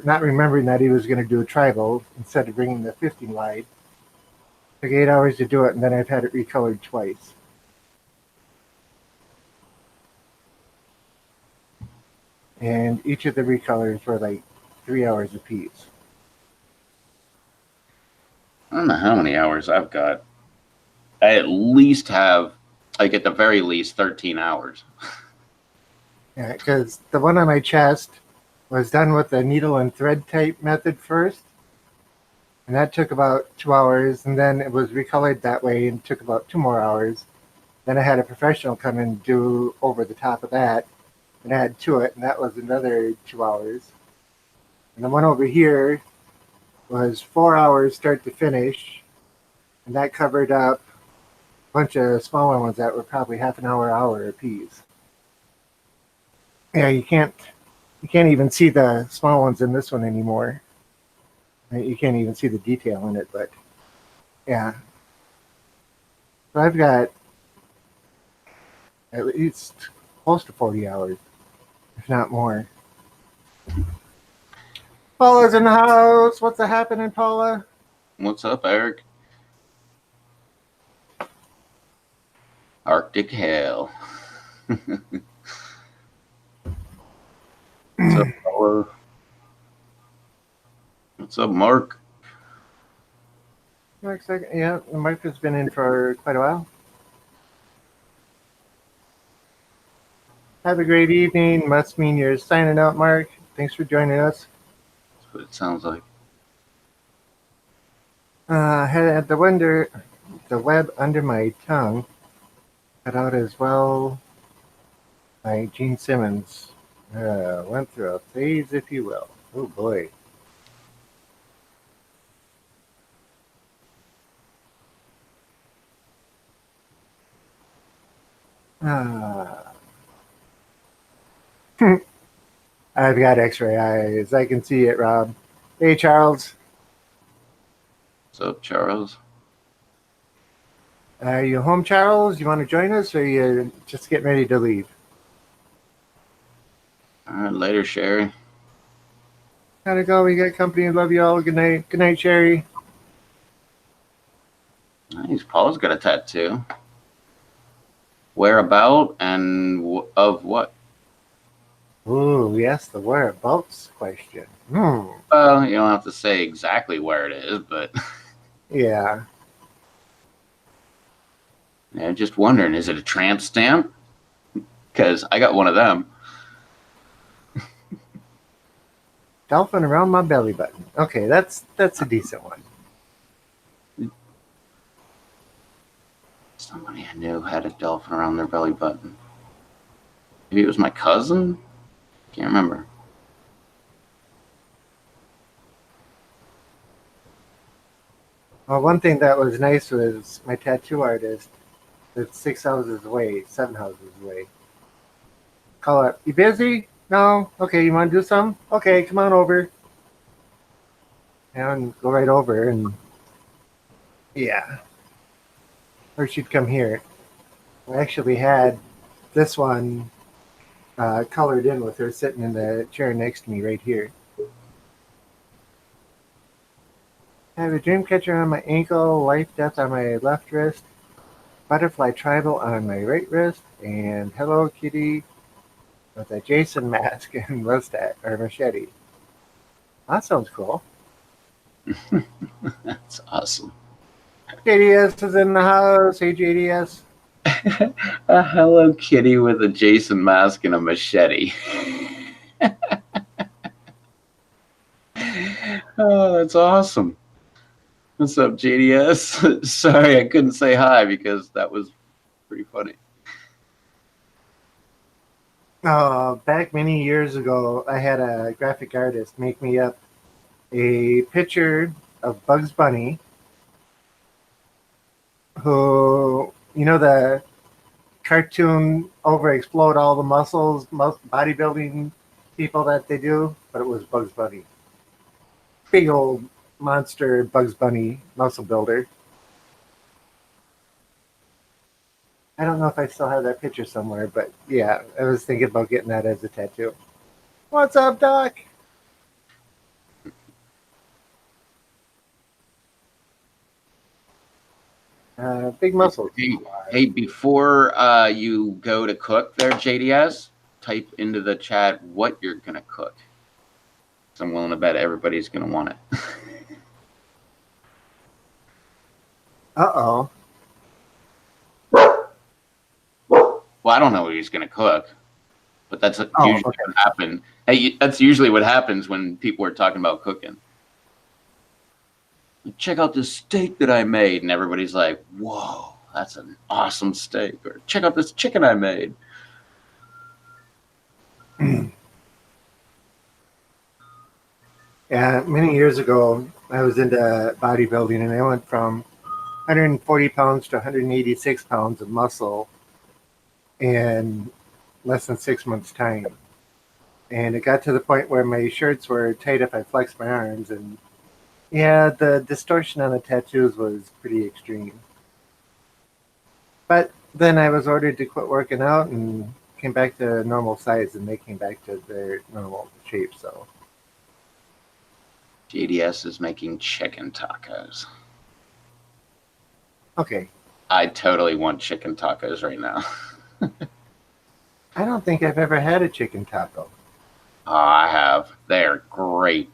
not remembering that he was going to do a tribal instead of bringing the 15 wide. Took 8 hours to do it, and then I've had it recolored twice. And each of the recolors were like 3 hours apiece.
I don't know how many hours I've got. I at least have, like, at the very least, 13 hours.
Yeah, because the one on my chest was done with the needle and thread type method first, and that took about 2 hours, and then it was recolored that way and took about 2 more hours. Then I had a professional come and do over the top of that and add to it, and that was another 2 hours. And the one over here was 4 hours start to finish, and that covered up a bunch of smaller ones that were probably half an hour apiece. Yeah, you can't even see the small ones in this one anymore. You can't even see the detail in it, but yeah. So I've got at least close to 40 hours, if not more. Paula's in the house. What's happening, Paula?
What's up, Eric? Arctic Hell. What's up, Paula? What's up, Mark?
Mark's like, yeah, Mark has been in for quite a while. Have a great evening. Must mean you're signing out, Mark. Thanks for joining us.
That's what it sounds like.
Had the web under my tongue, cut out as well by Gene Simmons. Went through a phase, if you will. Oh boy. Ah. I've got X-ray eyes. I can see it, Rob. Hey, Charles.
What's up, Charles?
Are you home, Charles? You want to join us, or are you just getting ready to leave?
All right, later, Sherry.
Gotta go. We got company. Love you all. Good night. Good night, Sherry.
Nice. Paula's got a tattoo. Where about and of what?
Ooh, yes, the whereabouts question.
Well, you don't have to say exactly where it is, but
Yeah.
yeah, just wondering, is it a tramp stamp? Because I got one of them.
Dolphin around my belly button. Okay, that's a decent one.
Somebody I knew had a dolphin around their belly button. Maybe it was my cousin? Can't remember.
Well, one thing that was nice was my tattoo artist that's 6 houses away, 7 houses away. Call up. You busy? No? Okay, you want to do some? Okay, come on over. And go right over and yeah. Or she'd come here. We actually had this one colored in with her sitting in the chair next to me right here. I have a dream catcher on my ankle, life death on my left wrist, butterfly tribal on my right wrist, and Hello Kitty with a Jason mask and mustache or machete. That sounds cool.
That's awesome.
JDS is in the house. Hey, JDS.
A Hello Kitty with a Jason mask and a machete. Oh, that's awesome. What's up, JDS? Sorry, I couldn't say hi because that was pretty funny.
Back many years ago, I had a graphic artist make me up a picture of Bugs Bunny, who, the cartoon over explode all the muscles, bodybuilding people that they do, but it was Bugs Bunny. Big old monster Bugs Bunny muscle builder. I don't know if I still have that picture somewhere, but yeah, I was thinking about getting that as a tattoo. What's up, Doc? Big muscles.
Hey, before you go to cook there, JDS, type into the chat what you're going to cook. So I'm willing to bet everybody's going to want it.
Uh-oh.
Well, I don't know what he's going to cook. But that's
Oh,
usually
okay.
what happened. Hey, that's usually what happens when people are talking about cooking. Check out this steak that I made, and everybody's like, "Whoa, that's an awesome steak!" Or check out this chicken I made.
Yeah, many years ago, I was into bodybuilding, and I went from 140 pounds to 186 pounds of muscle in less than 6 months' time. And it got to the point where my shirts were tight if I flexed my arms, and yeah, the distortion on the tattoos was pretty extreme. But then I was ordered to quit working out and came back to normal size, and they came back to their normal shape. So
GDS is making chicken tacos.
okay,
I totally want chicken tacos right now.
I don't think I've ever had a chicken taco.
Oh, I have. They're great.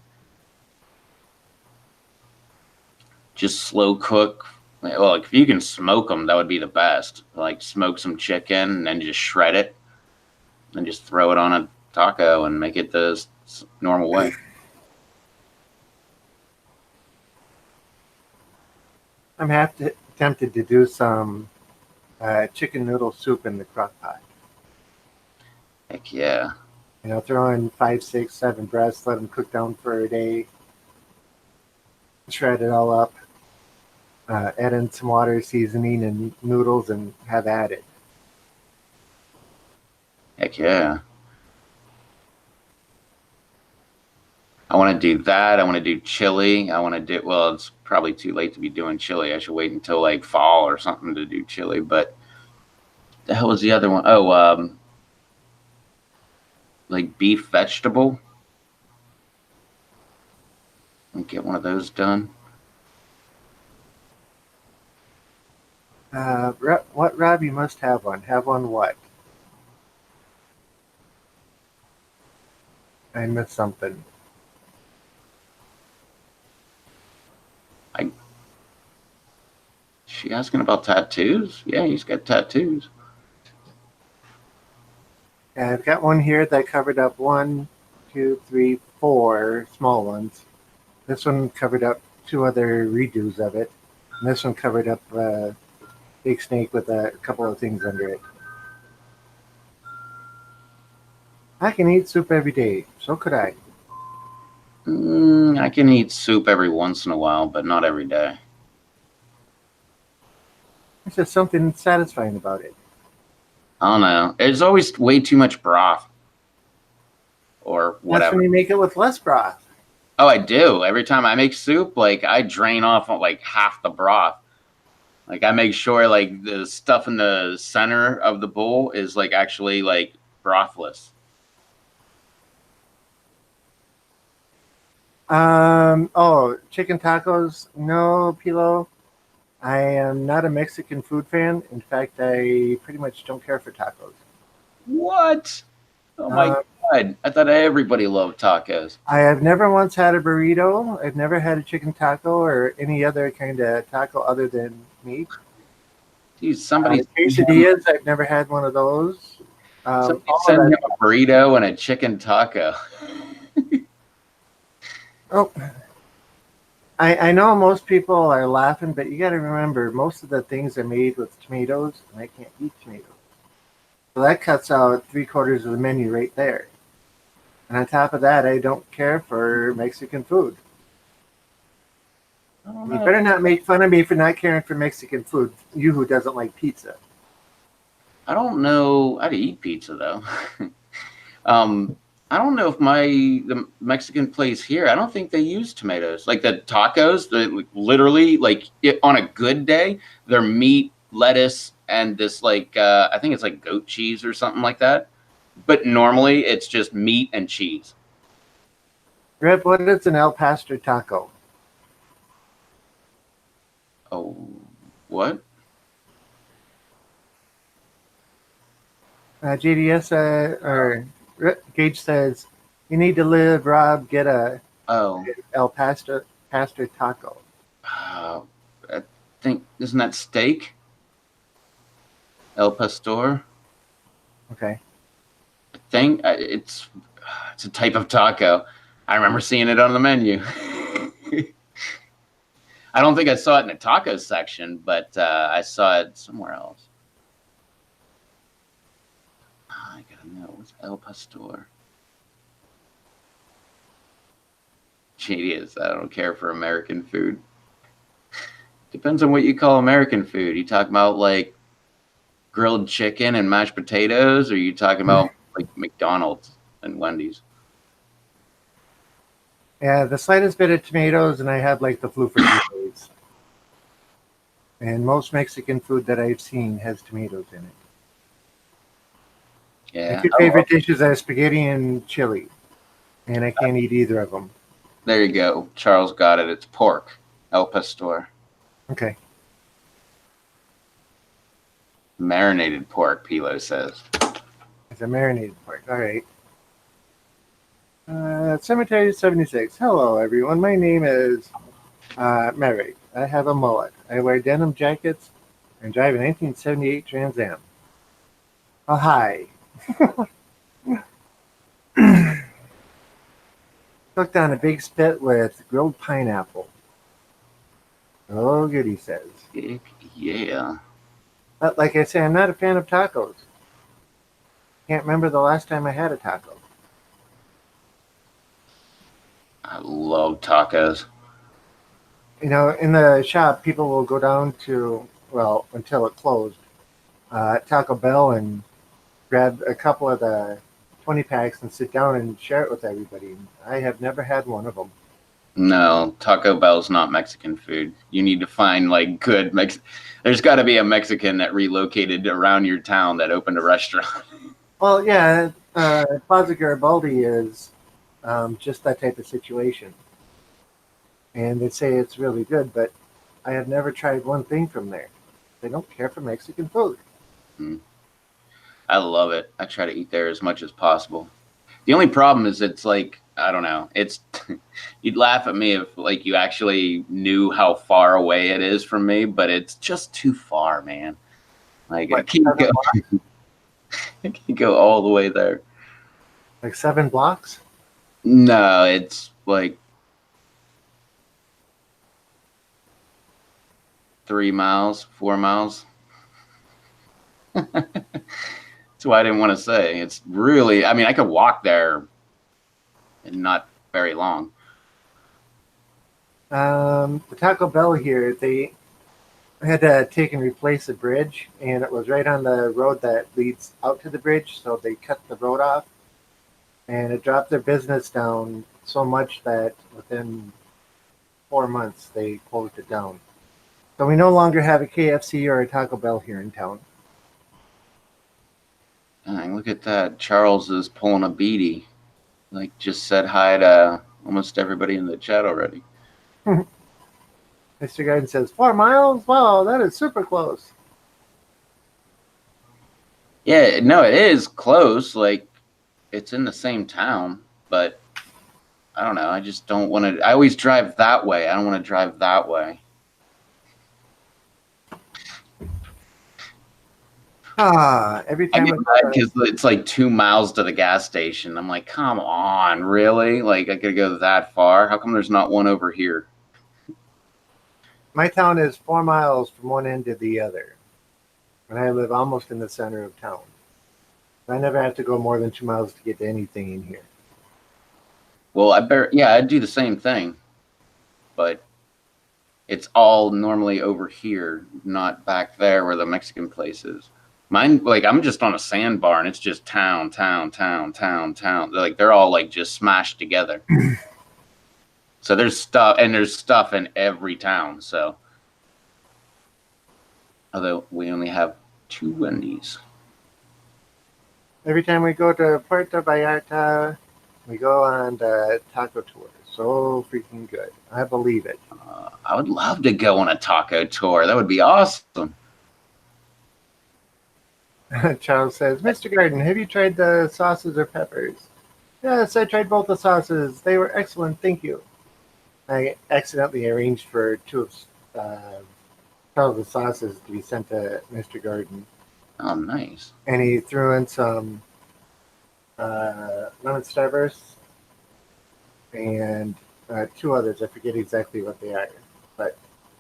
Just slow cook. Well, like, if you can smoke them, that would be the best. Like smoke some chicken and then just shred it and just throw it on a taco and make it the normal way.
I'm tempted to do some chicken noodle soup in the crock pot.
Heck yeah.
You know, throw in five, six, seven breasts, let them cook down for a day, shred it all up, add in some water, seasoning, and noodles, and have at it.
Heck yeah. I want to do that. I want to do chili. I want to do, well, it's probably too late to be doing chili. I should wait until like fall or something to do chili. But the hell was the other one? Oh, like beef vegetable. And get one of those done.
What, Rob? You must have one. Have one what? I missed something.
I She asking about tattoos? Yeah, he's got tattoos.
I've got one here that covered up one, two, three, four small ones. This one covered up two other redos of it. And this one covered up Big Snake with a couple of things under it. I can eat soup every day. So could I.
I can eat soup every once in a while, but not every day.
There's just something satisfying about it.
I don't know. There's always way too much broth or
That's
whatever.
when you make it with less broth.
Oh, I do. Every time I make soup, like I drain off like half the broth. Like I make sure like the stuff in the center of the bowl is like actually like brothless.
Chicken tacos? No, Pilo. I am not a Mexican food fan. In fact, I pretty much don't care for tacos.
What? Oh my
Uh,
God. I thought everybody loved tacos.
I have never once had a burrito. I've never had a chicken taco or any other kind of taco other than meat.
Dude, somebody
Quesadillas, I've never had one of those. All of
send him
that.
a burrito and a chicken taco.
Oh, I know most people are laughing, but you got to remember most of the things are made with tomatoes, and I can't eat tomatoes. So that cuts out three-quarters of the menu right there. And on top of that, I don't care for Mexican food.
I don't
You
know.
better not make fun of me for not caring for Mexican food, you who doesn't like pizza.
I don't know. I'd eat pizza though. um, I don't know if the Mexican place here. I don't think they use tomatoes. Like the tacos, they literally like on a good day, they're meat, lettuce, and this like I think it's like goat cheese or something like that. But normally it's just meat and cheese.
Rip, what is an El Pastor taco?
Oh, what?
JDS or Gage says, you need to live, Rob. Get a
Oh,
El Pastor taco.
I think isn't that steak? El Pastor.
Okay.
I think it's a type of taco. I remember seeing it on the menu. I don't think I saw it in the taco section, but I saw it somewhere else. I gotta know. What's El Pastor? Genius. I don't care for American food. Depends on what you call American food. You talking about like grilled chicken and mashed potatoes, or are you talking about like McDonald's and Wendy's?
Yeah, the slightest bit of tomatoes, and I have like the flu for 2 days. And most Mexican food that I've seen has tomatoes in it. My
Yeah.
two favorite dishes are spaghetti and chili, and I can't eat either of them.
There you go. Charles got it. It's pork. El Pastor.
Okay.
Marinated pork, Pilo says.
It's a marinated pork. All right. Cemetery 76. Hello, everyone. My name is Merrick. I have a mullet. I wear denim jackets and drive a 1978 Trans Am. Oh, hi. Cooked on a big spit with grilled pineapple. Oh, good, he says.
Yeah.
But like I say, I'm not a fan of tacos. Can't remember the last time I had a taco.
I love tacos.
You know, in the shop, people will go down to, well, until it closed, Taco Bell and grab a couple of the 20 packs and sit down and share it with everybody. I have never had one of them.
No, Taco Bell's not Mexican food. You need to find like good There's got to be a Mexican that relocated around your town that opened a restaurant.
Well, yeah, Plaza Garibaldi is just that type of situation. And they say it's really good, but I have never tried one thing from there. They don't care for Mexican food.
I love it. I try to eat there as much as possible. The only problem is it's like, I don't know. It's you'd laugh at me if like you actually knew how far away it is from me, but it's just too far, man. Like I can't go, I can't go all the way there.
Like 7 blocks?
No, it's like 3 miles, 4 miles. That's why I didn't want to say. It's really, I mean, I could walk there and not very long.
The Taco Bell here, they had to take and replace a bridge, and it was right on the road that leads out to the bridge, so they cut the road off, and it dropped their business down so much that within 4 months they closed it down. So we no longer have a KFC or a Taco Bell here in town.
Dang, look at that. Charles is pulling a beady. Like, just said hi to almost everybody in the chat already.
Mr. Garden says, 4 miles? Wow, that is super close.
Yeah, no, it is close. Like, it's in the same town, but I don't know. I just don't want to. I always drive that way. I don't want to drive that way.
Every
I
time
get mad because it's like 2 miles to the gas station. I'm like, come on, really? Like, I gotta go that far? How come there's not one over here?
my town is 4 miles from one end to the other, and I live almost in the center of town. I never have to go more than 2 miles to get to anything in here.
Well, I'd do the same thing, but it's all normally over here, not back there where the Mexican place is. Mine, like, I'm just on a sandbar and it's just town, town, town, town, town. They're all like just smashed together. So there's stuff in every town. So, although we only have 2 Wendy's.
Every time we go to Puerto Vallarta, we go on the taco tour. So freaking good. I believe it.
I would love to go on a taco tour. That would be awesome.
Charles says, Mr. Garden, have you tried the sauces or peppers? Yes, I tried both the sauces. They were excellent. Thank you. I accidentally arranged for 2 of Charles' sauces to be sent to Mr. Garden.
Oh, nice.
And he threw in some lemon starburst, and two others. I forget exactly what they are, but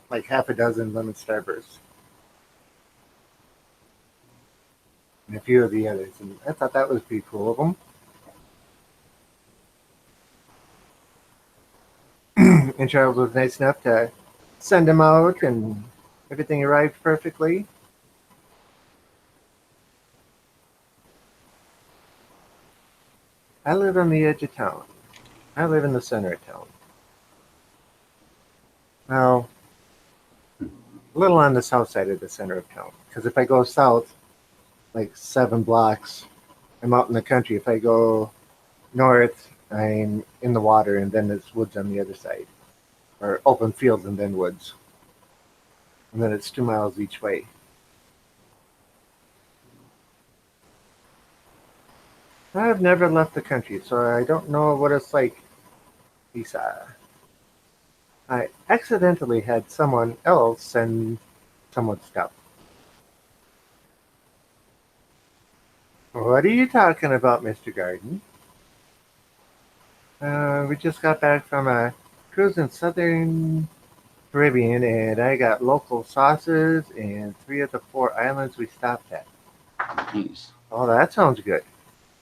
like half a dozen lemon starbursts and a few of the others. And I thought that was pretty cool of them. And Charles was nice enough to send them out, and everything arrived perfectly. I live on the edge of town. I live in the center of town. Now, a little on the south side of the center of town. Because if I go south, like 7 blocks, I'm out in the country. If I go north, I'm in the water, and then there's woods on the other side, or open fields and then woods. And then it's 2 miles each way. I've never left the country, so I don't know what it's like. Lisa. I accidentally had someone else send someone stuff. What are you talking about, Mr. Garden? We just got back from a cruise in southern Caribbean, and I got local sauces in 3 of the 4 islands we stopped at.
Nice.
Oh, that sounds good.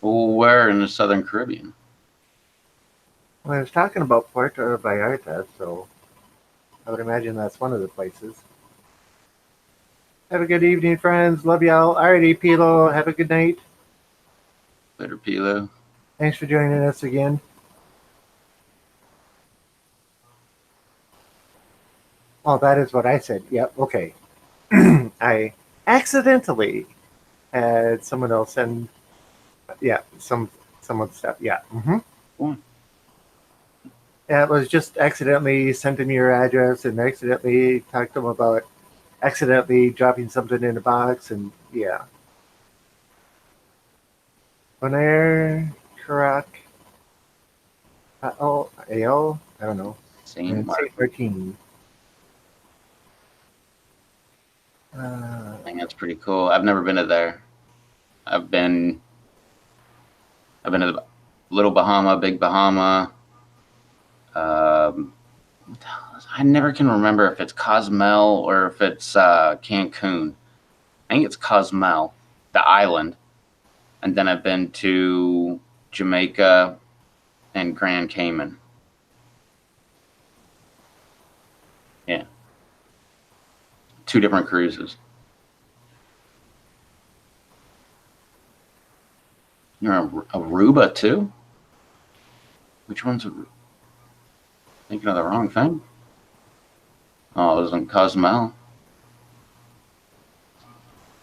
Well, where in the Southern Caribbean?
Well, I was talking about Puerto Vallarta, so I would imagine that's one of the places. Have a good evening, friends. Love y'all. Alrighty, Pilo. Have a good night.
Later, Pilo.
Thanks for joining us again. Oh, that is what I said. Yep. Okay. I accidentally had someone else send, yeah, someone's stuff. Yeah.
Cool.
Yeah, it was just accidentally sent him your address and accidentally talked to him about accidentally dropping something in a box, and yeah. Bonaire, Karak, AO, I don't know,
Saint
and
Martin.
St. Martin.
I think that's pretty cool. I've never been to there. I've been to the Little Bahama, Big Bahama. I never can remember if it's Cozumel or if it's Cancun. I think it's Cozumel, the island. And then I've been to Jamaica and Grand Cayman. Yeah. 2 different cruises. You're Aruba too? Which one's thinking of the wrong thing? Oh, it was in Cozumel.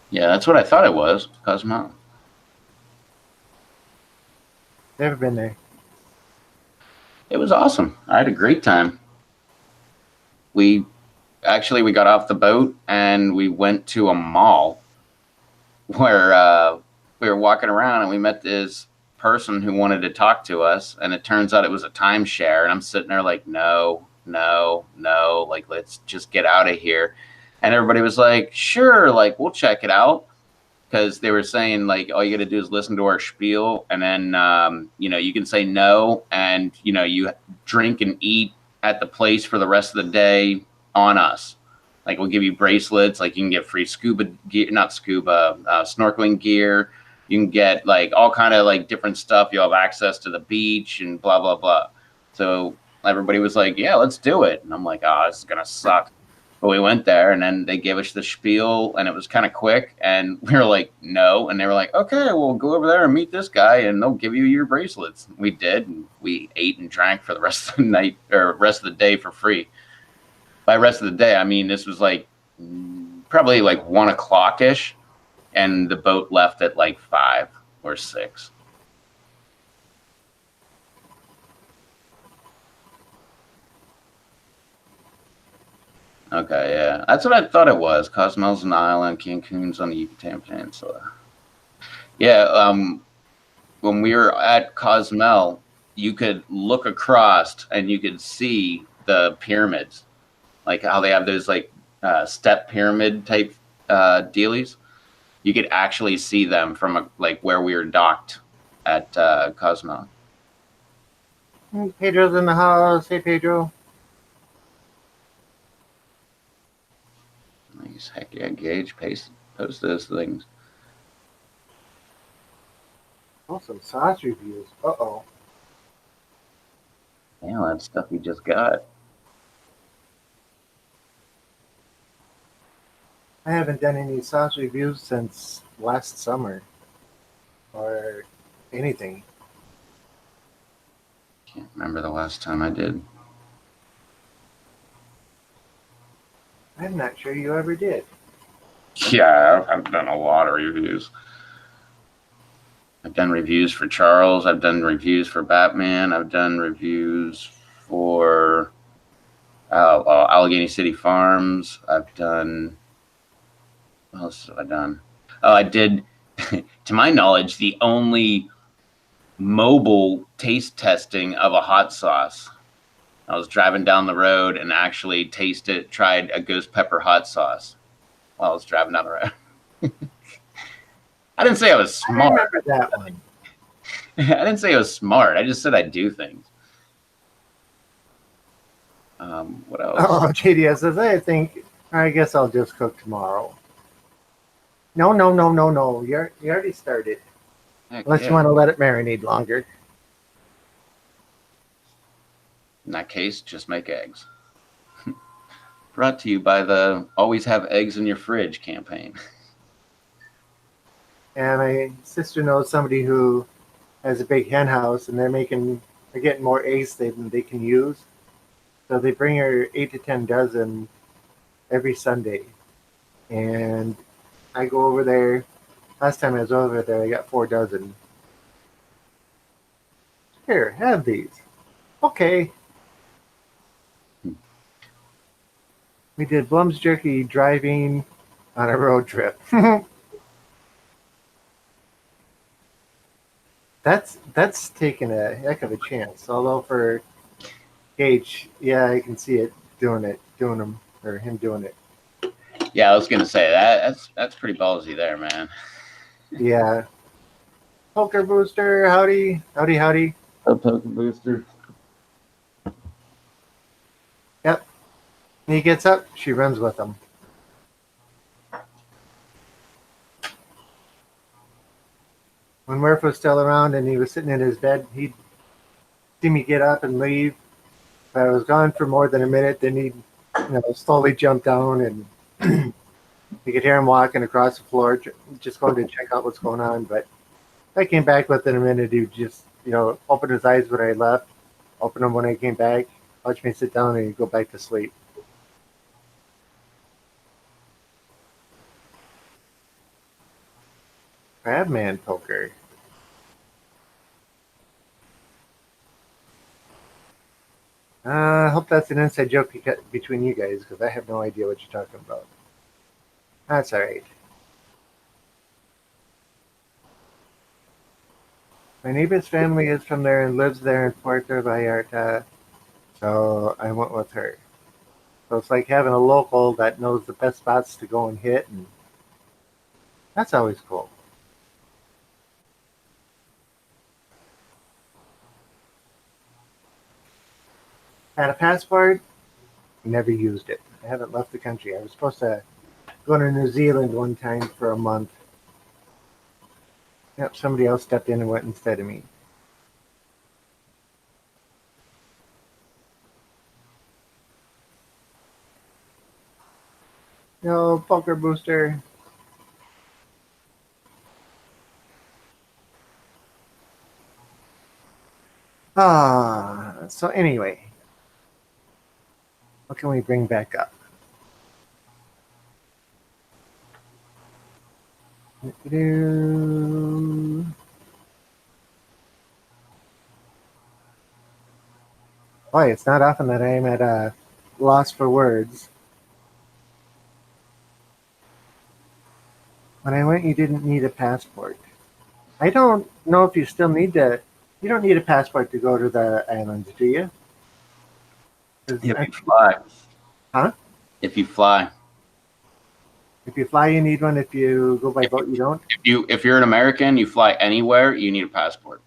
Yeah, that's what I thought it was. Cozumel.
Never been there.
It was awesome. I had a great time. We got off the boat and we went to a mall where we were walking around and we met this person who wanted to talk to us, and it turns out it was a timeshare, and I'm sitting there like, no, like, let's just get out of here. And everybody was like, sure, like, we'll check it out, because they were saying like all you got to do is listen to our spiel, and then you can say no, and you drink and eat at the place for the rest of the day on us. Like, we'll give you bracelets, like you can get free scuba gear, not scuba, snorkeling gear. You can get like all kind of like different stuff. You'll have access to the beach and blah, blah, blah. So everybody was like, yeah, let's do it. And I'm like, oh, this is going to suck. But we went there, and then they gave us the spiel, and it was kind of quick. And we were like, no. And they were like, okay, well, go over there and meet this guy, and they'll give you your bracelets. We did, and we ate and drank for the rest of the night, or rest of the day, for free. By rest of the day, I mean this was like probably like 1 o'clock ish, and the boat left at like 5 or 6. Okay, yeah, that's what I thought it was. Cozumel's an island, Cancun's on the Yucatan Peninsula. Yeah, when we were at Cozumel, you could look across and you could see the pyramids, like how they have those like step pyramid type dealies. You could actually see them from like where we were docked at Cosmo.
Pedro's in the house. Hey, Pedro.
Nice. Heck yeah, Gage, post those things.
Oh, some sauce reviews. Uh-oh.
Yeah, that stuff you just got.
I haven't done any sauce reviews since last summer or anything.
Can't remember the last time I did.
I'm not sure you ever did.
Yeah, I've done a lot of reviews. I've done reviews for Charles. I've done reviews for Batman. I've done reviews for Allegheny City Farms. I've done. What else have I done? Oh, I did. To my knowledge, the only mobile taste testing of a hot sauce. I was driving down the road and actually tried a ghost pepper hot sauce while I was driving down the road. I didn't say I was
I
smart.
remember that one.
I didn't say I was smart. I just said I do things. What else?
Oh, JDS says, I guess I'll just cook tomorrow. No, no, no, no, no. You already started.
Heck
Unless
yeah.
you want to let it marinate longer.
In that case, just make eggs. Brought to you by the Always Have Eggs in Your Fridge campaign.
And my sister knows somebody who has a big hen house, and they're getting more eggs than they can use. So they bring her 8 to 10 dozen every Sunday. And I go over there. Last time I was over there, I got 4 dozen. Here, have these. Okay. We did Blum's Jerky driving on a road trip. That's taking a heck of a chance. Although for Gage, yeah, I can see it doing him doing it.
Yeah, I was gonna say that's pretty ballsy there, man.
Yeah. Poker Booster, howdy, howdy, howdy.
A poker booster.
Yep. He gets up, she runs with him. When Murph was still around and he was sitting in his bed, he'd see me get up and leave. If I was gone for more than a minute, then he'd slowly jump down, and you could hear him walking across the floor, just going to check out what's going on. But if I came back within a minute, he'd just open his eyes when I left, open them when I came back, watch me sit down, and he'd go back to sleep. Crabman poker. I hope that's an inside joke between you guys, because I have no idea what you're talking about. That's all right. My neighbor's family is from there and lives there in Puerto Vallarta, so I went with her. So it's like having a local that knows the best spots to go and hit, and that's always cool. Had a passport, never used it. I haven't left the country. I was supposed to go to New Zealand one time for a month. Yep, somebody else stepped in and went instead of me. No, poker booster. So anyway, what can we bring back up? Boy, it's not often that I am at a loss for words. When I went, you didn't need a passport. I don't know if you still need to. You don't need a passport to go to the islands, do you?
If you fly.
Huh?
If you fly.
If you fly, you need one. If you go by boat, you don't.
If you're an American, you fly anywhere, you need a passport.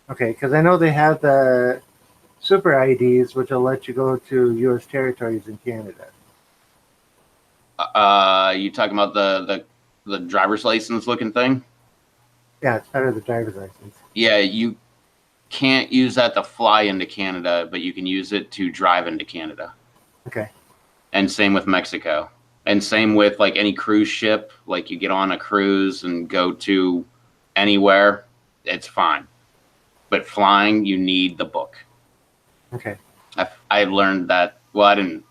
Okay, because I know they have the super IDs, which will let you go to U.S. territories in Canada.
You talking about the driver's license looking thing?
Yeah, it's better the driver's license.
Yeah, you can't use that to fly into Canada, but you can use it to drive into Canada.
Okay.
And same with Mexico. And same with like any cruise ship, like you get on a cruise and go to anywhere, it's fine. But flying, you need the book.
Okay.
I learned that. Well, I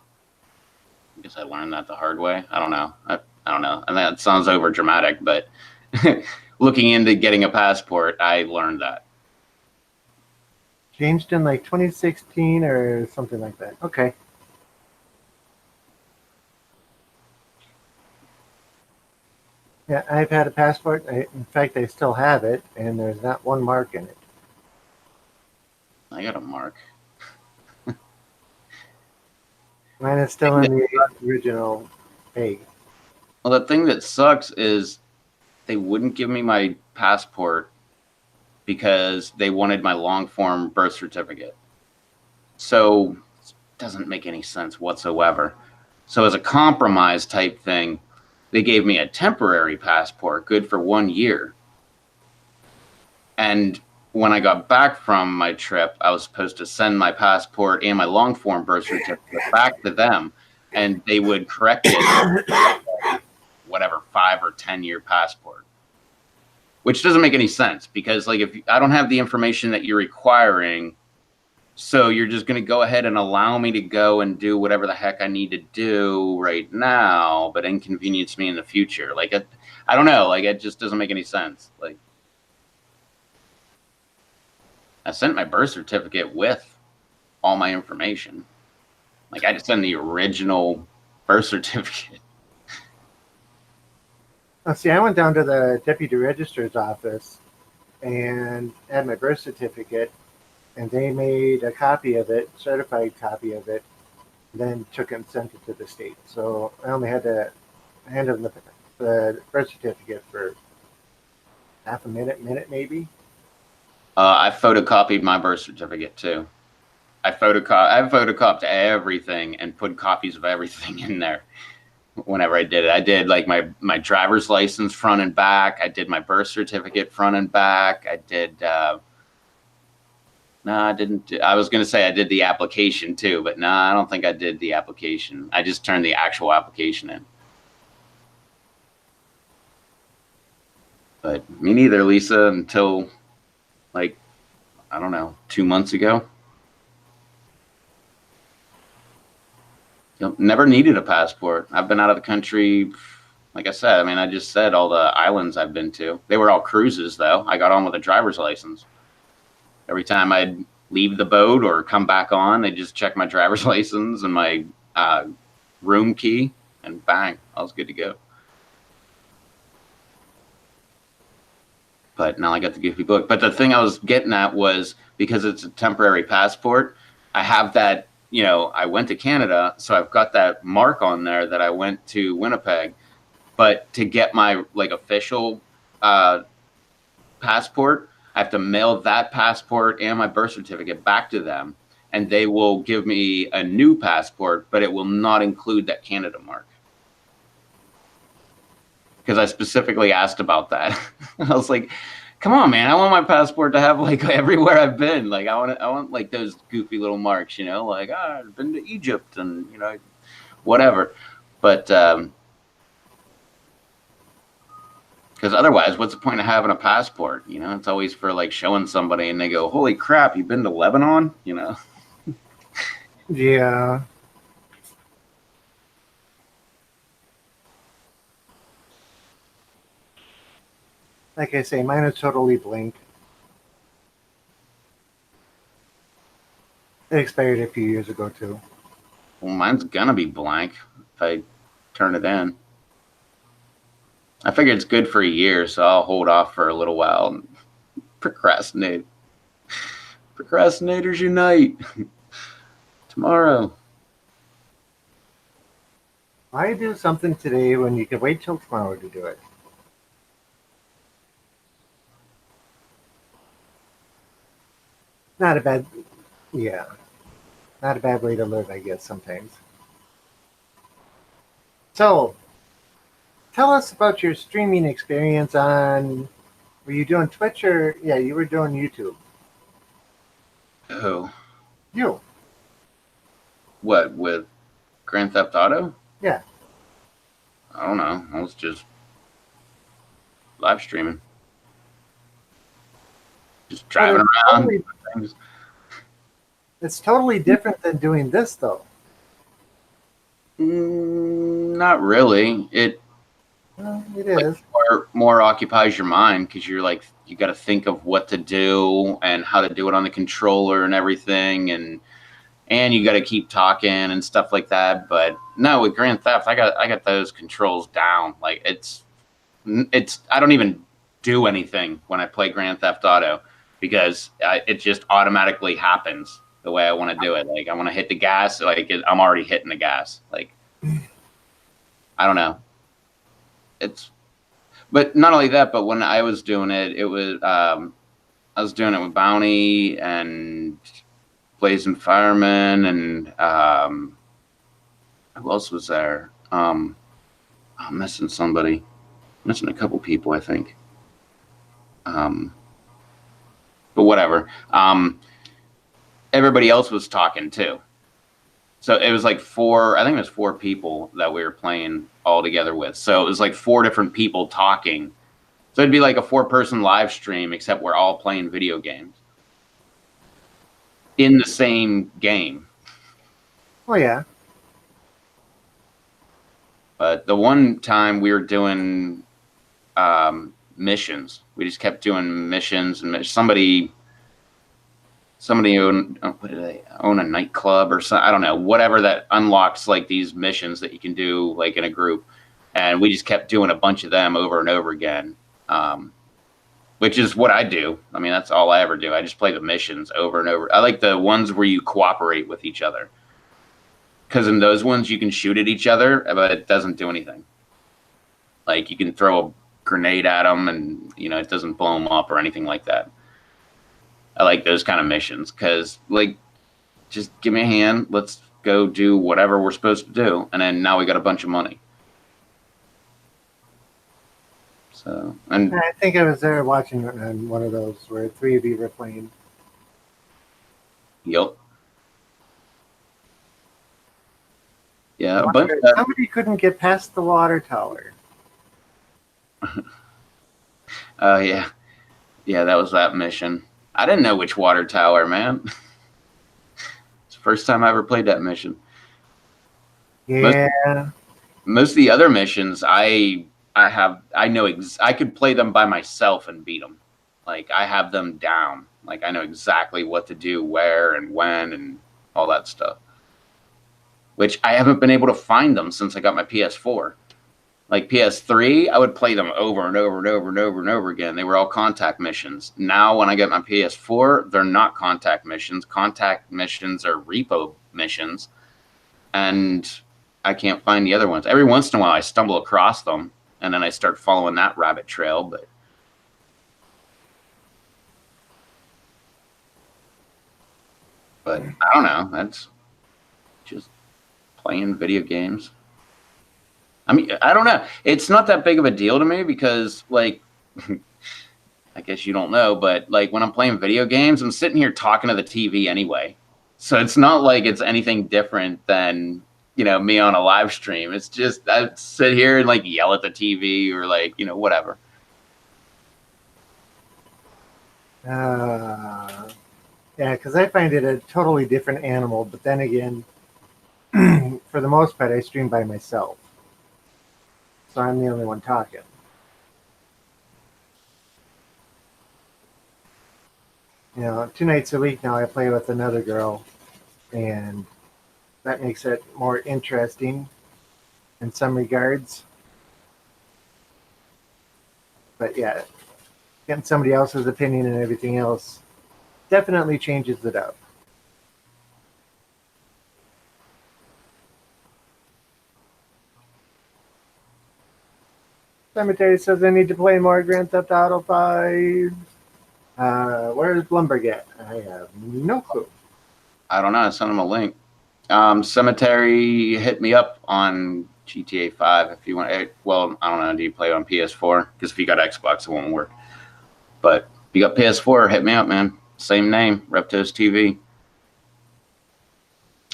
guess I learned that the hard way. I don't know. I don't know. And that sounds over dramatic, but looking into getting a passport, I learned that.
Changed in like 2016 or something like that. Okay. Yeah, I've had a passport. In fact, I still have it, and there's not one mark in it.
I got a mark.
Mine is still in the original page.
Well, the thing that sucks is they wouldn't give me my passport because they wanted my long form birth certificate. So it doesn't make any sense whatsoever. So as a compromise type thing, they gave me a temporary passport, good for 1 year. And when I got back from my trip, I was supposed to send my passport and my long form birth certificate back to them, and they would correct it to whatever 5 or 10 year passport, which doesn't make any sense because like if I don't have the information that you're requiring, so you're just going to go ahead and allow me to go and do whatever the heck I need to do right now, but inconvenience me in the future. Like I don't know, like it just doesn't make any sense. Like I sent my birth certificate with all my information. Like I just sent the original birth certificate.
Let's see, I went down to the deputy registrar's office and had my birth certificate, and they made a copy of it, certified copy of it, then took it and sent it to the state. So I only had to hand them the birth certificate for half a minute maybe.
I photocopied my birth certificate too. I photocopied everything and put copies of everything in there. Whenever I did it, I did like my driver's license front and back. I did my birth certificate front and back. I did. No, I didn't. I was going to say I did the application too, but no, I don't think I did the application. I just turned the actual application in. But me neither, Lisa, until like, I don't know, 2 months ago. Never needed a passport. I've been out of the country, like I said. I mean, I just said all the islands I've been to. They were all cruises, though. I got on with a driver's license. Every time I'd leave the boat or come back on, they just check my driver's license and my room key, and bang, I was good to go. But now I got the goofy book. But the thing I was getting at was because it's a temporary passport, I have that, I went to Canada, so I've got that mark on there that I went to Winnipeg. But to get my like official passport, I have to mail that passport and my birth certificate back to them, and they will give me a new passport, but it will not include that Canada mark. Because I specifically asked about that. I was like, come on, man, I want my passport to have like everywhere I've been. Like I want like those goofy little marks, like I've been to Egypt and whatever. But because otherwise, what's the point of having a passport? It's always for like showing somebody and they go, holy crap, you've been to Lebanon?
Yeah. Like I say, mine is totally blank. It expired a few years ago too.
Well, mine's gonna be blank if I turn it in. I figure it's good for a year, so I'll hold off for a little while and procrastinate. Procrastinators unite tomorrow.
Why do something today when you can wait till tomorrow to do it? Not a bad, yeah, not a bad way to live, I guess, sometimes. So, tell us about your streaming experience on, were you doing Twitch or, yeah, you were doing YouTube.
Oh,
You,
what with Grand Theft Auto?
yeah.
I don't know. I was just live streaming, just
But
driving around. Things.
it's totally different than doing this, though.
Not really. It
Well, it
like
is.
more occupies your mind because you're like you got to think of what to do and how to do it on the controller and everything, and you got to keep talking and stuff like that. But no, with Grand Theft, I got those controls down. Like it's I don't even do anything when I play Grand Theft Auto because it just automatically happens the way I want to do it. Like I want to hit the gas, like I'm already hitting the gas. Like I don't know. It's but not only that, but when I was doing it, it was I was doing it with Bounty and Blazing Fireman and who else was there? I'm missing somebody, missing a couple people, I think. Um, but whatever. Everybody else was talking too. So it was like four, I think it was four people that we were playing all together with. So it was like four different people talking. So it'd be like a 4-person live stream, except we're all playing video games in the same game.
Oh, yeah.
But the one time we were doing missions, we just kept doing missions, and somebody owned, what did they own, a nightclub or something? I don't know, whatever that unlocks like these missions that you can do like in a group, and we just kept doing a bunch of them over and over again. Which is what I do. I mean, that's all I ever do. I just play the missions over and over. I like the ones where you cooperate with each other, because in those ones you can shoot at each other, but it doesn't do anything. Like you can throw a grenade at them, and it doesn't blow them up or anything like that. I like those kind of missions because, like, just give me a hand. Let's go do whatever we're supposed to do, and then now we got a bunch of money. So, and
I think I was there watching on one of those where three of you were playing.
yep, yeah, a bunch of
Somebody couldn't get past the water tower.
yeah, yeah, that was that mission. I didn't know which water tower, man. It's the first time I ever played that mission. Most
Yeah.
most of the other missions, I could play them by myself and beat them. Like I have them down. Like I know exactly what to do, where and when, and all that stuff. Which I haven't been able to find them since I got my PS4. Like PS3, I would play them over and over and over and over and over again. They were all contact missions. Now, when I get my PS4, they're not contact missions. Contact missions are repo missions, and I can't find the other ones. Every once in a while, I stumble across them, and then I start following that rabbit trail. But I don't know. That's just playing video games. I mean, I don't know. It's not that big of a deal to me because, like, I guess you don't know, but like when I'm playing video games, I'm sitting here talking to the TV anyway. So it's not like it's anything different than, me on a live stream. It's just I sit here and like yell at the TV or like, whatever.
Uh, yeah, because I find it a totally different animal. But then again, for the most part, I stream by myself. So I'm the only one talking. 2 nights a week now I play with another girl, and that makes it more interesting in some regards. But yeah, getting somebody else's opinion and everything else definitely changes it up. Cemetery says I need to play more Grand Theft Auto 5. Where's Blumberg at? I have no clue.
I don't know. I sent him a link. Cemetery hit me up on GTA 5 if you want. Well, I don't know. Do you play it on PS4? Because if you got Xbox, it won't work. But if you got PS4, hit me up, man. Same name, Reptos TV.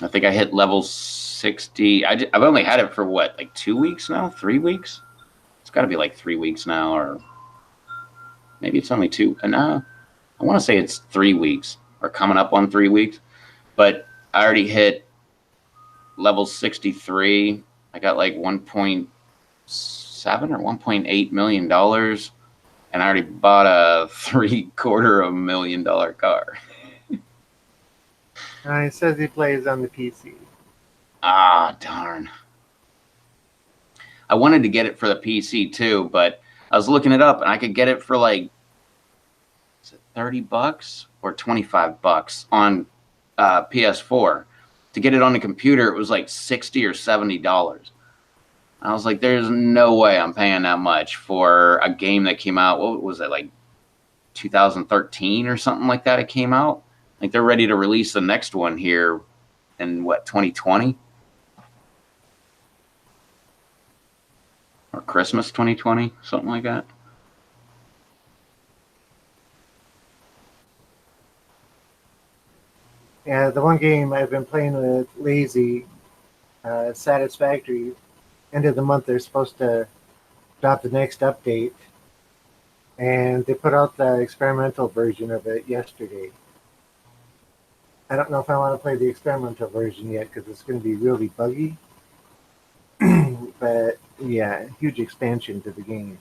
I think I hit level 60. I've only had it for what, like 2 weeks now? 3 weeks? It's got to be like 3 weeks now, or maybe it's only two. No, I want to say it's 3 weeks or coming up on 3 weeks. But I already hit level 63. I got like 1.7 or 1.8 million dollars, and I already bought a $750,000 car.
He says he plays on the PC.
Ah, darn. I wanted to get it for the PC too, but I was looking it up and I could get it for like, is it $30 or $25 on PS4. To get it on the computer, it was like $60 or $70. I was like, there's no way I'm paying that much for a game that came out. What was it, like 2013 or something like that? It came out. Like they're ready to release the next one here in what, 2020 or Christmas 2020, something like that.
Yeah, the one game I've been playing with Lazy, Satisfactory. End of the month, they're supposed to drop the next update, and they put out the experimental version of it yesterday. I don't know if I want to play the experimental version yet because it's going to be really buggy. But yeah, huge expansion to the game.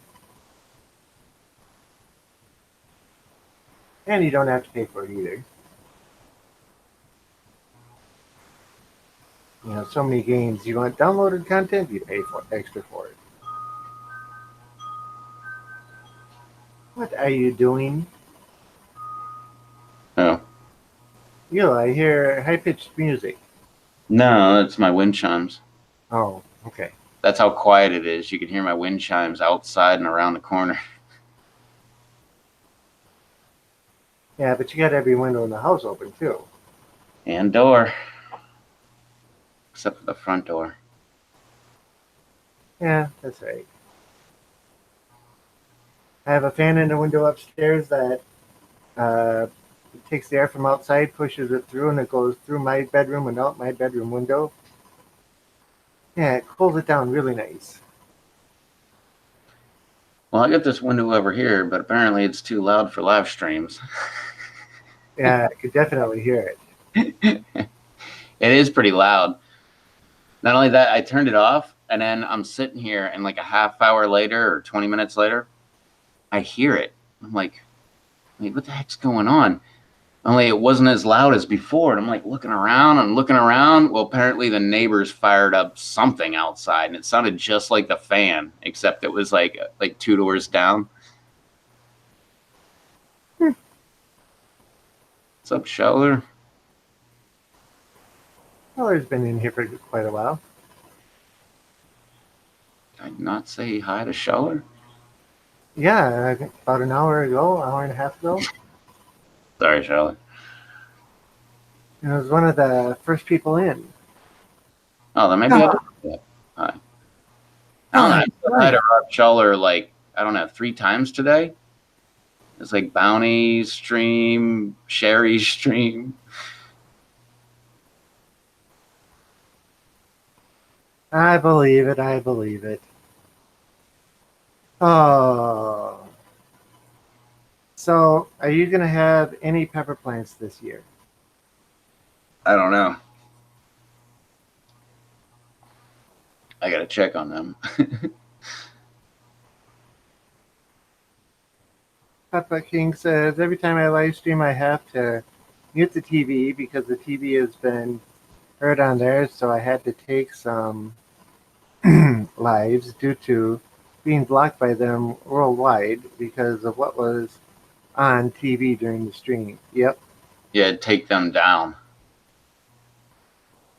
And you don't have to pay for it either. You know, so many games, you want downloaded content, you pay for extra for it. What are you doing?
Oh.
You, I hear high-pitched music.
No, that's my wind chimes.
Oh, okay.
That's how quiet it is. You can hear my wind chimes outside and around the corner.
Yeah, but you got every window in the house open, too.
And door. Except for the front door.
Yeah, that's right. I have a fan in the window upstairs that takes the air from outside, pushes it through, and it goes through my bedroom and out my bedroom window. Yeah, it cools it down really nice.
Well, I got this window over here, but apparently it's too loud for live streams.
Yeah, I could definitely hear
it. It is pretty loud. Not only that, I turned it off, and then I'm sitting here, and like a half hour later or 20 minutes later, I hear it. I'm like, wait, what the heck's going on? Only it wasn't as loud as before. And I'm like looking around and looking around. Well, apparently the neighbors fired up something outside, and it sounded just like the fan, except it was like 2 doors down. What's up, Scheller?
Scheller's been in here for quite a while.
Did I not say hi to Scheller?
Yeah, about an hour and a half ago.
Sorry, Scheller.
It was one of the first people in.
Oh, then maybe I did. Yeah. Hi. I don't know. I said hi to Rob Scheller like, I don't know, 3 times today. It's like Bounty stream, Sherry stream.
I believe it. I believe it. Oh. So, are you going to have any pepper plants this year?
I don't know. I got to check on them.
Papa King says, every time I live stream, I have to mute the TV because the TV has been heard on there. So I had to take some lives due to being blocked by them worldwide because of what was on TV during the stream. Yep.
Yeah, take them down.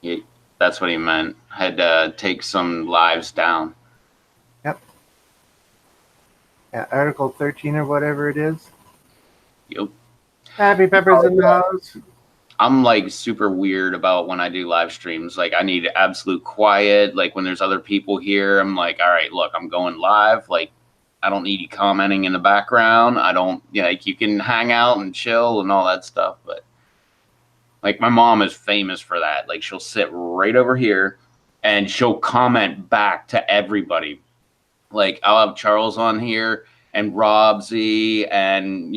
Yeah, that's what he meant. Had to take some lives down.
Yep. Article 13 or whatever it is.
Yep.
Happy Pepper's in the house.
I'm like super weird about when I do live streams. Like I need absolute quiet. Like when there's other people here, I'm like, all right, look, I'm going live. Like I don't need you commenting in the background. I don't, like you can hang out and chill and all that stuff. But like my mom is famous for that. Like she'll sit right over here and she'll comment back to everybody. Like I'll have Charles on here and Rob Z and,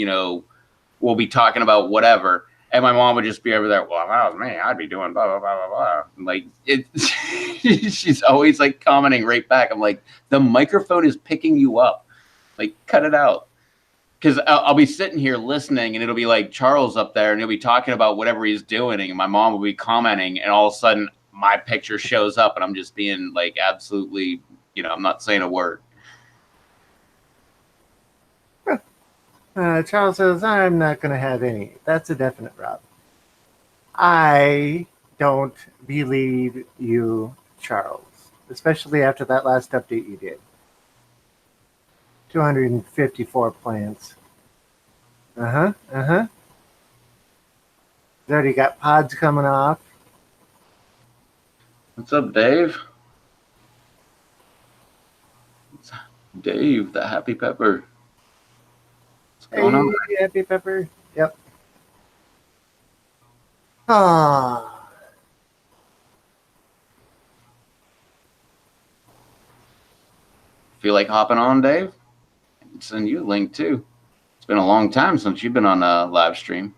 we'll be talking about whatever. And my mom would just be over there. Well, if that was me, I'd be doing blah blah blah blah blah. Like it, she's always like commenting right back. I'm like, the microphone is picking you up. Like, cut it out. Because I'll be sitting here listening, and it'll be like Charles up there, and he'll be talking about whatever he's doing, and my mom will be commenting, and all of a sudden my picture shows up, and I'm just being like absolutely, I'm not saying a word.
Charles says, I'm not going to have any. That's a definite, Rob. I don't believe you, Charles, especially after that last update you did. 254 plants. He's already got pods coming off.
What's up, Dave? Dave, the Happy Pepper. What's going on?
Happy Pepper. Yep. Ah.
Feel like hopping on, Dave? I can send you a link too. It's been a long time since you've been on a live stream.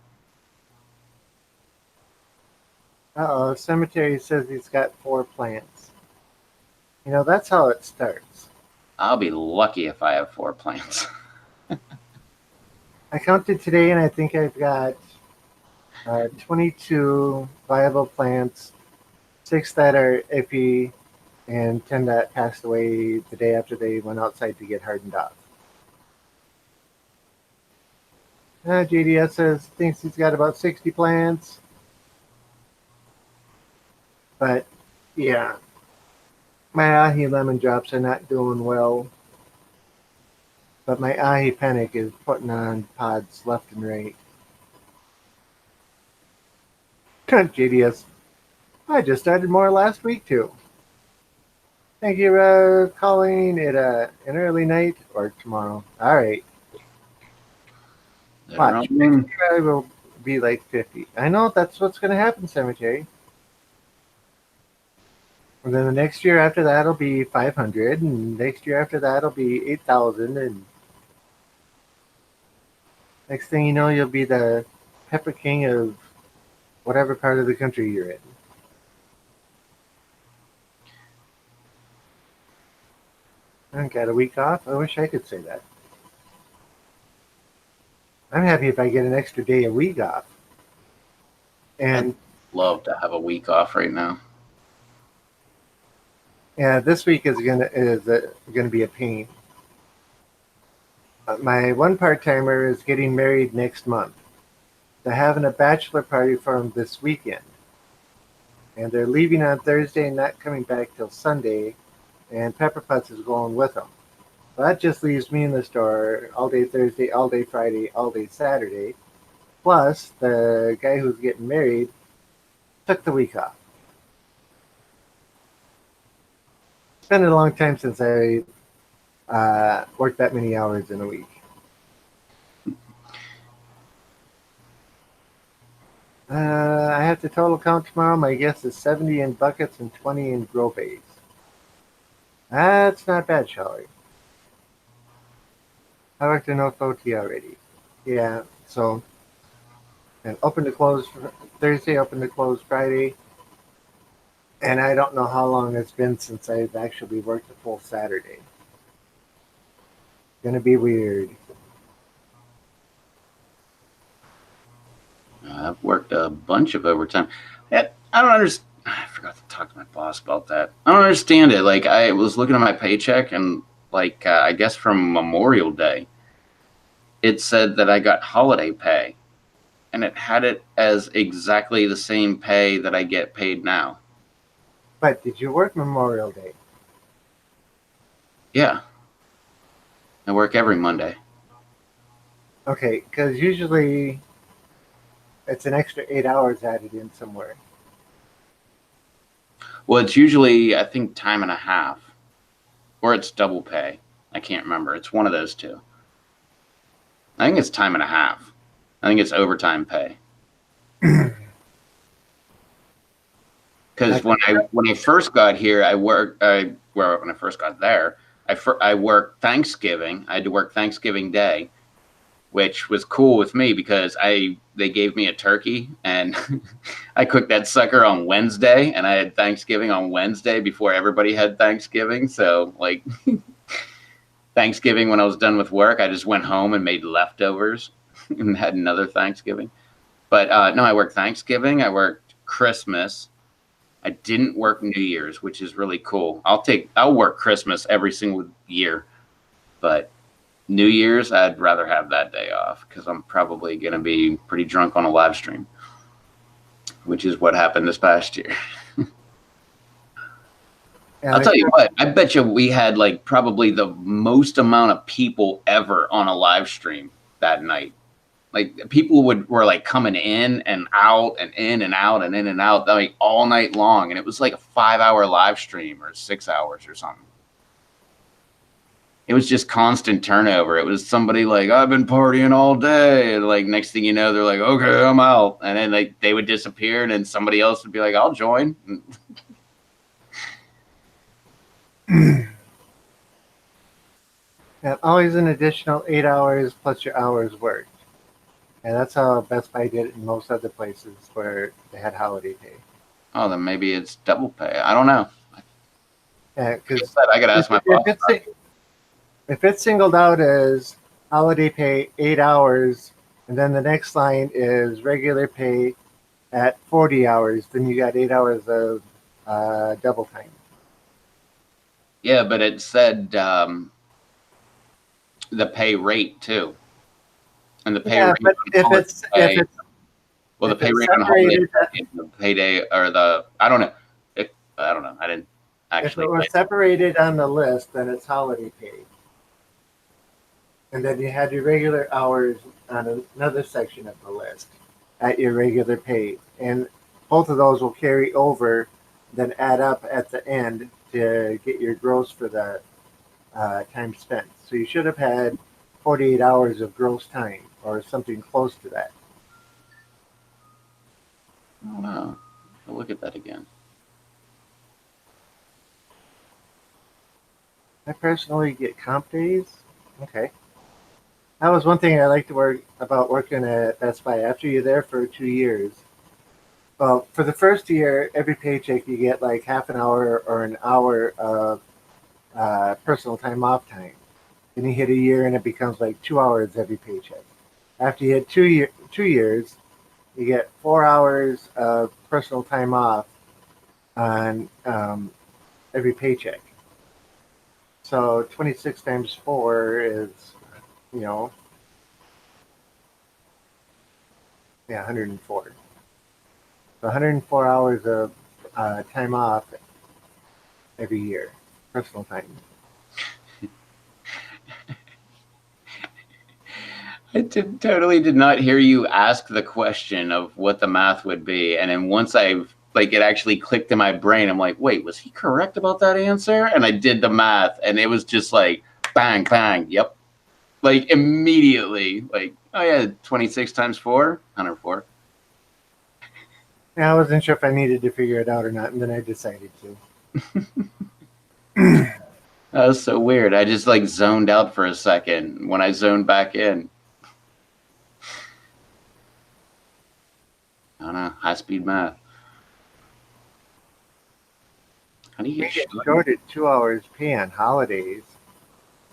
Uh-oh, Cemetery says he's got 4 plants. That's how it starts.
I'll be lucky if I have 4 plants.
I counted today, and I think I've got 22 viable plants, 6 that are iffy, and 10 that passed away the day after they went outside to get hardened off. JDS says thinks he's got about 60 plants. But, yeah, my ahi lemon drops are not doing well. But my ahi panic is putting on pods left and right. JDS, I just started more last week too. Thank you for calling it an early night or tomorrow. All right. Watch. Next year I will be like 50. I know that's what's going to happen, Cemetery. And then the next year after that will be 500, and next year after that will be 8,000, and next thing you know, you'll be the Pepper King of whatever part of the country you're in. I got a week off. I wish I could say that. I'm happy if I get an extra day a week off. And
I'd love to have a week off right now.
Yeah, this week is gonna be a pain. My one part-timer is getting married next month. They're having a bachelor party for him this weekend. And they're leaving on Thursday and not coming back till Sunday, and Pepper Potts is going with them. So that just leaves me in the store all day Thursday, all day Friday, all day Saturday. Plus, the guy who's getting married took the week off. It's been a long time since I worked that many hours in a week. I have the total count tomorrow. My guess is 70 in buckets and 20 in grow bays. That's not bad, Charlie. I worked enough OT already. Yeah, so and open to close Thursday, open to close Friday. And I don't know how long it's been since I've actually worked a full Saturday. Gonna be weird.
I've worked a bunch of overtime. I don't understand. I forgot to talk to my boss about that. I don't understand it. Like I was looking at my paycheck, and like I guess from Memorial Day, it said that I got holiday pay, and it had it as exactly the same pay that I get paid now.
But did you work Memorial Day?
Yeah. I work every Monday.
Okay, because usually it's an extra 8 hours added in somewhere.
Well, it's usually, I think, time and a half, or it's double pay. I can't remember. It's one of those two. I think it's time and a half. I think it's overtime pay. Because
Okay.
when I first got here, when I first got there, I worked Thanksgiving. I had to work Thanksgiving Day, which was cool with me because they gave me a turkey and I cooked that sucker on Wednesday, and I had Thanksgiving on Wednesday before everybody had Thanksgiving. So like Thanksgiving, when I was done with work, I just went home and made leftovers and had another Thanksgiving. But no, I worked Thanksgiving. I worked Christmas. I didn't work New Year's, which is really cool. I'll work Christmas every single year, but New Year's, I'd rather have that day off because I'm probably going to be pretty drunk on a live stream, which is what happened this past year.
And
I'll
they
tell you what, I bet you we had like probably the most amount of people ever on a live stream that night. Like people were like coming in and out and in and out and in and out like all night long, and it was like a 5 hour live stream or 6 hours or something. It was just constant turnover. It was somebody like, I've been partying all day, and like next thing you know, they're like, okay, I'm out, and then like they would disappear, and then somebody else would be like, I'll join.
and always an additional 8 hours plus your hours worked. And that's how Best Buy did it in most other places where they had holiday pay.
Oh, then maybe it's double pay. I don't know.
Yeah,
Like I
because
said, I gotta ask my
if
boss.
it's singled out as holiday pay 8 hours, and then the next line is regular pay at 40 hours, then you got 8 hours of double time.
Yeah, but it said the pay rate too, and the pay
Yeah,
rate
but
on holiday pay. Well, the
if
pay
it's
rate on holiday
separated,
pay is the payday or the I don't know. I don't know. I didn't
if it
actually.
was separated on the list, then it's holiday pay. And then you had your regular hours on another section of the list at your regular pay. And both of those will carry over, then add up at the end to get your gross for the time spent. So you should have had 48 hours of gross time or something close to that.
I don't know. I'll look at that again.
I personally get comp days. Okay. That was one thing I liked to work about working at Best Buy. After you're there for 2 years, well, for the first year, every paycheck you get like half an hour or an hour of personal time off time. Then you hit a year and it becomes like 2 hours every paycheck. After you hit 2 years, you get 4 hours of personal time off on every paycheck. So 26 times 4 is, you know, yeah, 104. So 104 hours of time off every year, personal time.
Totally did not hear you ask the question of what the math would be, and then once it actually clicked in my brain, I'm like, wait, was he correct about that answer? And I did the math, and it was just like, bang, bang, yep, like immediately, like, oh yeah, 26 times 4, 104.
Yeah, I wasn't sure if I needed to figure it out or not, and then I decided to.
That was so weird. I just like zoned out for a second. When I zoned back in, I don't know, high speed math. How do you
We
get
get
shorted?
shorted 2 hours pay on holidays.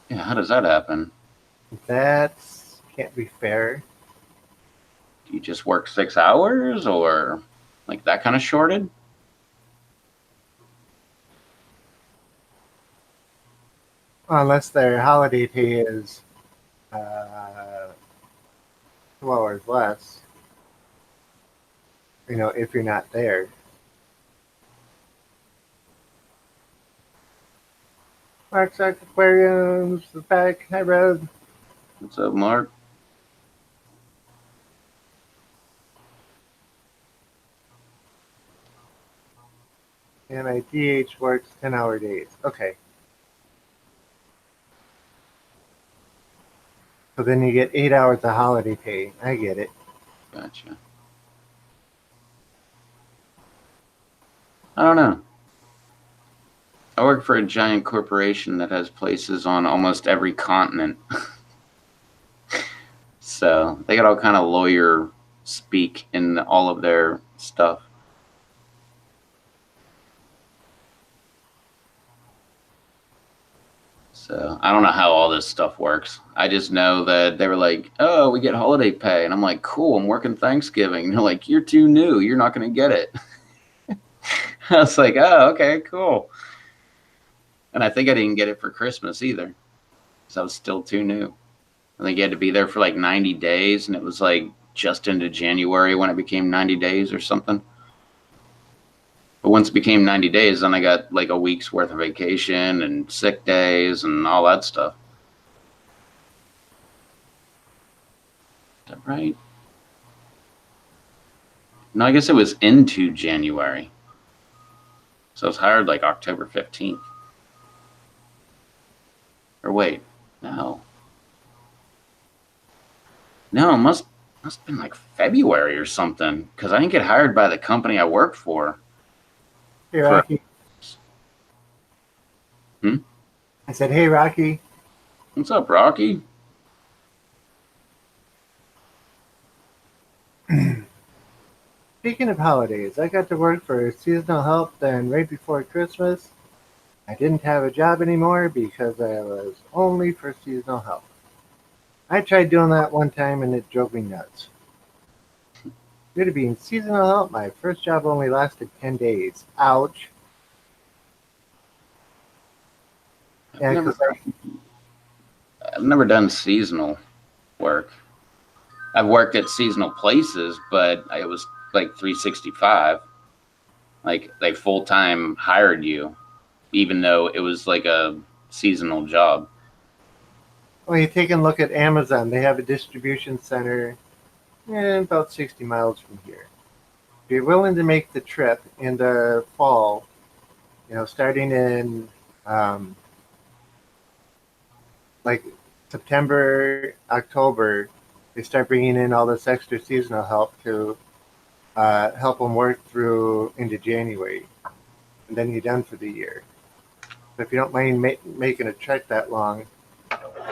Yeah, how does that happen?
That can't be fair.
Do you just work 6 hours or like that kind of shorted?
Unless their holiday pay is uh, 2 hours less, if you're not there. Mark's Aquariums, the back. Hi, Red.
What's up, Mark?
And I DH works 10-hour days. Okay. So then you get 8 hours of holiday pay. I get it.
Gotcha. I don't know. I work for a giant corporation that has places on almost every continent. So they got all kind of lawyer speak in all of their stuff. So I don't know how all this stuff works. I just know that they were like, "Oh, we get holiday pay," and I'm like, "Cool, I'm working Thanksgiving." And they're like, "You're too new. You're not going to get it." I was like, "Oh, okay, cool." And I think I didn't get it for Christmas either, because I was still too new. I think you had to be there for like 90 days, and it was like just into January when it became 90 days or something. But once it became 90 days, then I got like a week's worth of vacation and sick days and all that stuff. Is that right? No, I guess it was into January. So I was hired like October 15th. Or wait, no. No, it must have been like February or something, because I didn't get hired by the company I worked for.
Hey, Rocky.
Hmm?
I said, hey, Rocky.
What's up, Rocky?
Speaking of holidays, I got to work for seasonal help. Then right before Christmas, I didn't have a job anymore because I was only for seasonal help. I tried doing that one time and it drove me nuts. Due to being seasonal help, my first job only lasted 10 days. Ouch. Yeah, because
I've never done seasonal work. I've worked at seasonal places, but it was like 365. Like they full time hired you, even though it was like a seasonal job.
when you take a look at Amazon, they have a distribution center about 60 miles from here. If you're willing to make the trip in the fall, starting in um, like September, October, they start bringing in all this extra seasonal help to help them work through into January, and then you're done for the year. So if you don't mind making a trek that long,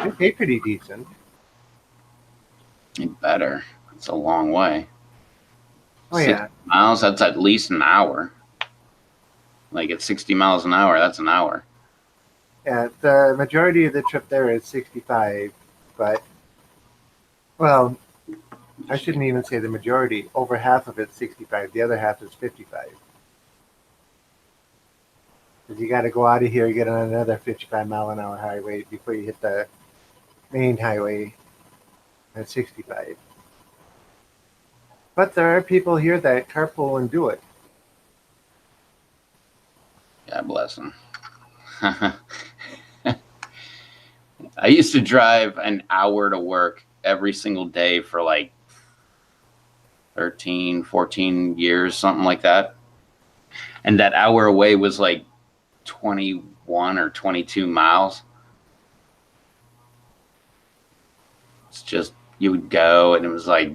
they pay pretty decent.
It better. It's a long way.
Oh
60
yeah,
miles, that's at least an hour. Like at 60 miles an hour, that's an hour.
yeah. The majority of the trip there is 65, but well, I shouldn't even say the majority. Over half of it's 65. The other half is 55. Because you got to go out of here, get on another 55-mile-an-hour highway before you hit the main highway at 65. But there are people here that carpool and do it.
God bless them. I used to drive an hour to work every single day for like 13, 14 years, something like that. And that hour away was like 21 or 22 miles. It's just, you would go and it was like,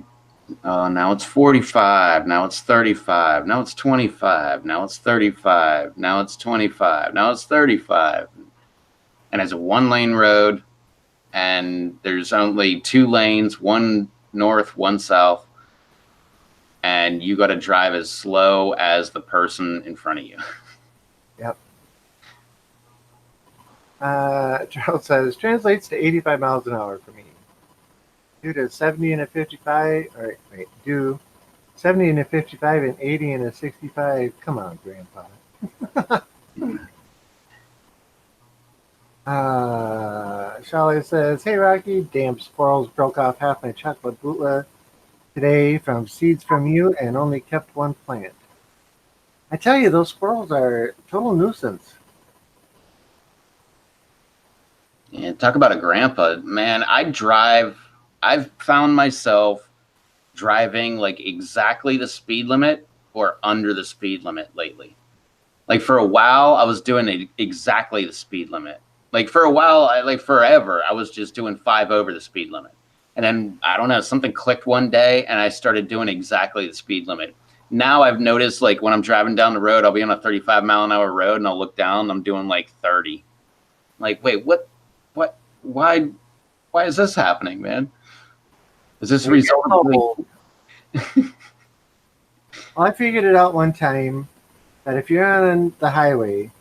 oh, now it's 45, now it's 35, now it's 25, now it's 35, now it's 25, now it's 35. And it's a one lane road, and there's only two lanes, one north, one south, and you got to drive as slow as the person in front of you.
Yep. Charles says, translates to 85 miles an hour for me. Do to 70 and a 55, or wait, do 70 and a 55 and 80 and a 65. Come on, Grandpa. Charlotte says, hey, Rocky, damn squirrels broke off half my chocolate bootla today from seeds from you and only kept one plant. I tell you, those squirrels are a total nuisance.
Yeah, talk about a grandpa, man. I've found myself driving like exactly the speed limit or under the speed limit lately. Like for a while, I was doing exactly the speed limit. Like for a while, like forever, I was just doing five over the speed limit. And then I don't know, something clicked one day and I started doing exactly the speed limit. Now I've noticed like when I'm driving down the road, I'll be on a 35-mile-an-hour road and I'll look down and I'm doing like 30. Like, wait, what, why is this happening, man? Is this a
When you get
result of like,
low, I figured it out one time that if you're on the highway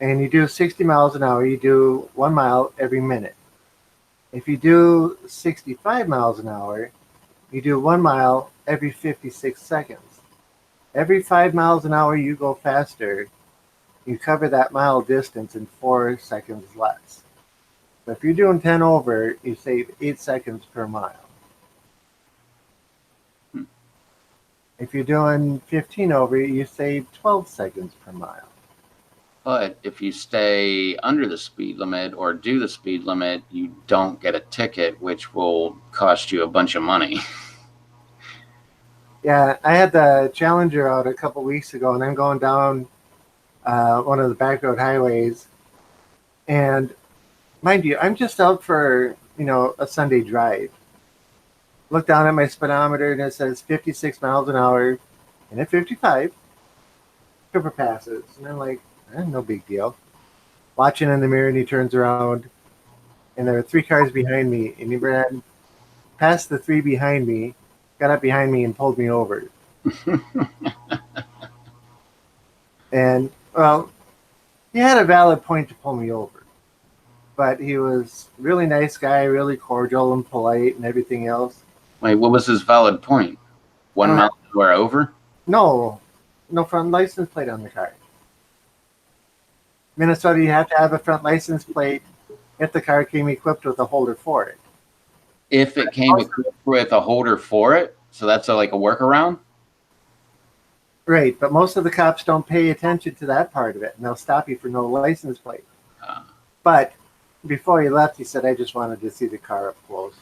and you do 60 miles an hour, you do 1 mile every minute. If you do 65 miles an hour, you do 1 mile every 56 seconds. Every 5 miles an hour you go faster, you cover that mile distance in 4 seconds less. So if you're doing 10 over, you save 8 seconds per mile. If you're doing 15 over, you save 12 seconds per mile.
but if you stay under the speed limit or do the speed limit, you don't get a ticket, which will cost you a bunch of money.
Yeah, I had the Challenger out a couple weeks ago, and I'm going down one of the back road highways. And mind you, I'm just out for a Sunday drive. Look down at my speedometer, and it says 56 miles an hour, and at 55, Cooper passes, and I'm like, no big deal. Watching in the mirror, and he turns around, and there are three cars behind me, and he ran past the three behind me, got up behind me, and pulled me over. And well, he had a valid point to pull me over, but he was really nice guy, really cordial and polite, and everything else.
Wait, what was his valid point?
I
One
don't have
mile an hour over?
no, no front license plate on the car. Minnesota, you have to have a front license plate if the car came equipped with a holder for it.
If it came equipped with a holder for it, so that's like a workaround.
Right, but most of the cops don't pay attention to that part of it, and they'll stop you for no license plate.
Uh,
But before he left, he said, "I just wanted to see the car up close."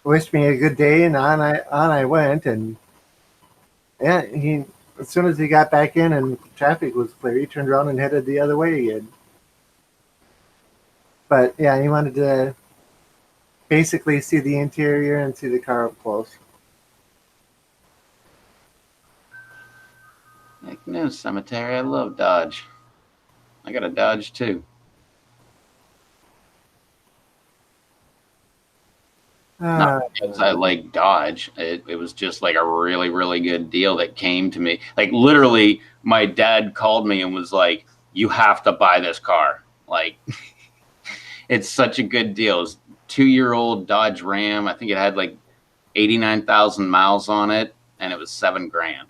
Wished me a good day, and on I went. And yeah, he as soon as he got back in and traffic was clear, he turned around and headed the other way again. But yeah, he wanted to basically see the interior and see the car up close.
Heck no, cemetery. I love Dodge. I got a Dodge too. Not
Uh,
because I like Dodge. It was just like a really, really good deal that came to me. Like literally, my dad called me and was like, "You have to buy this car." Like it's such a good deal. It's 2-year-old Dodge Ram. I think it had like 89,000 miles on it, and it was $7,000.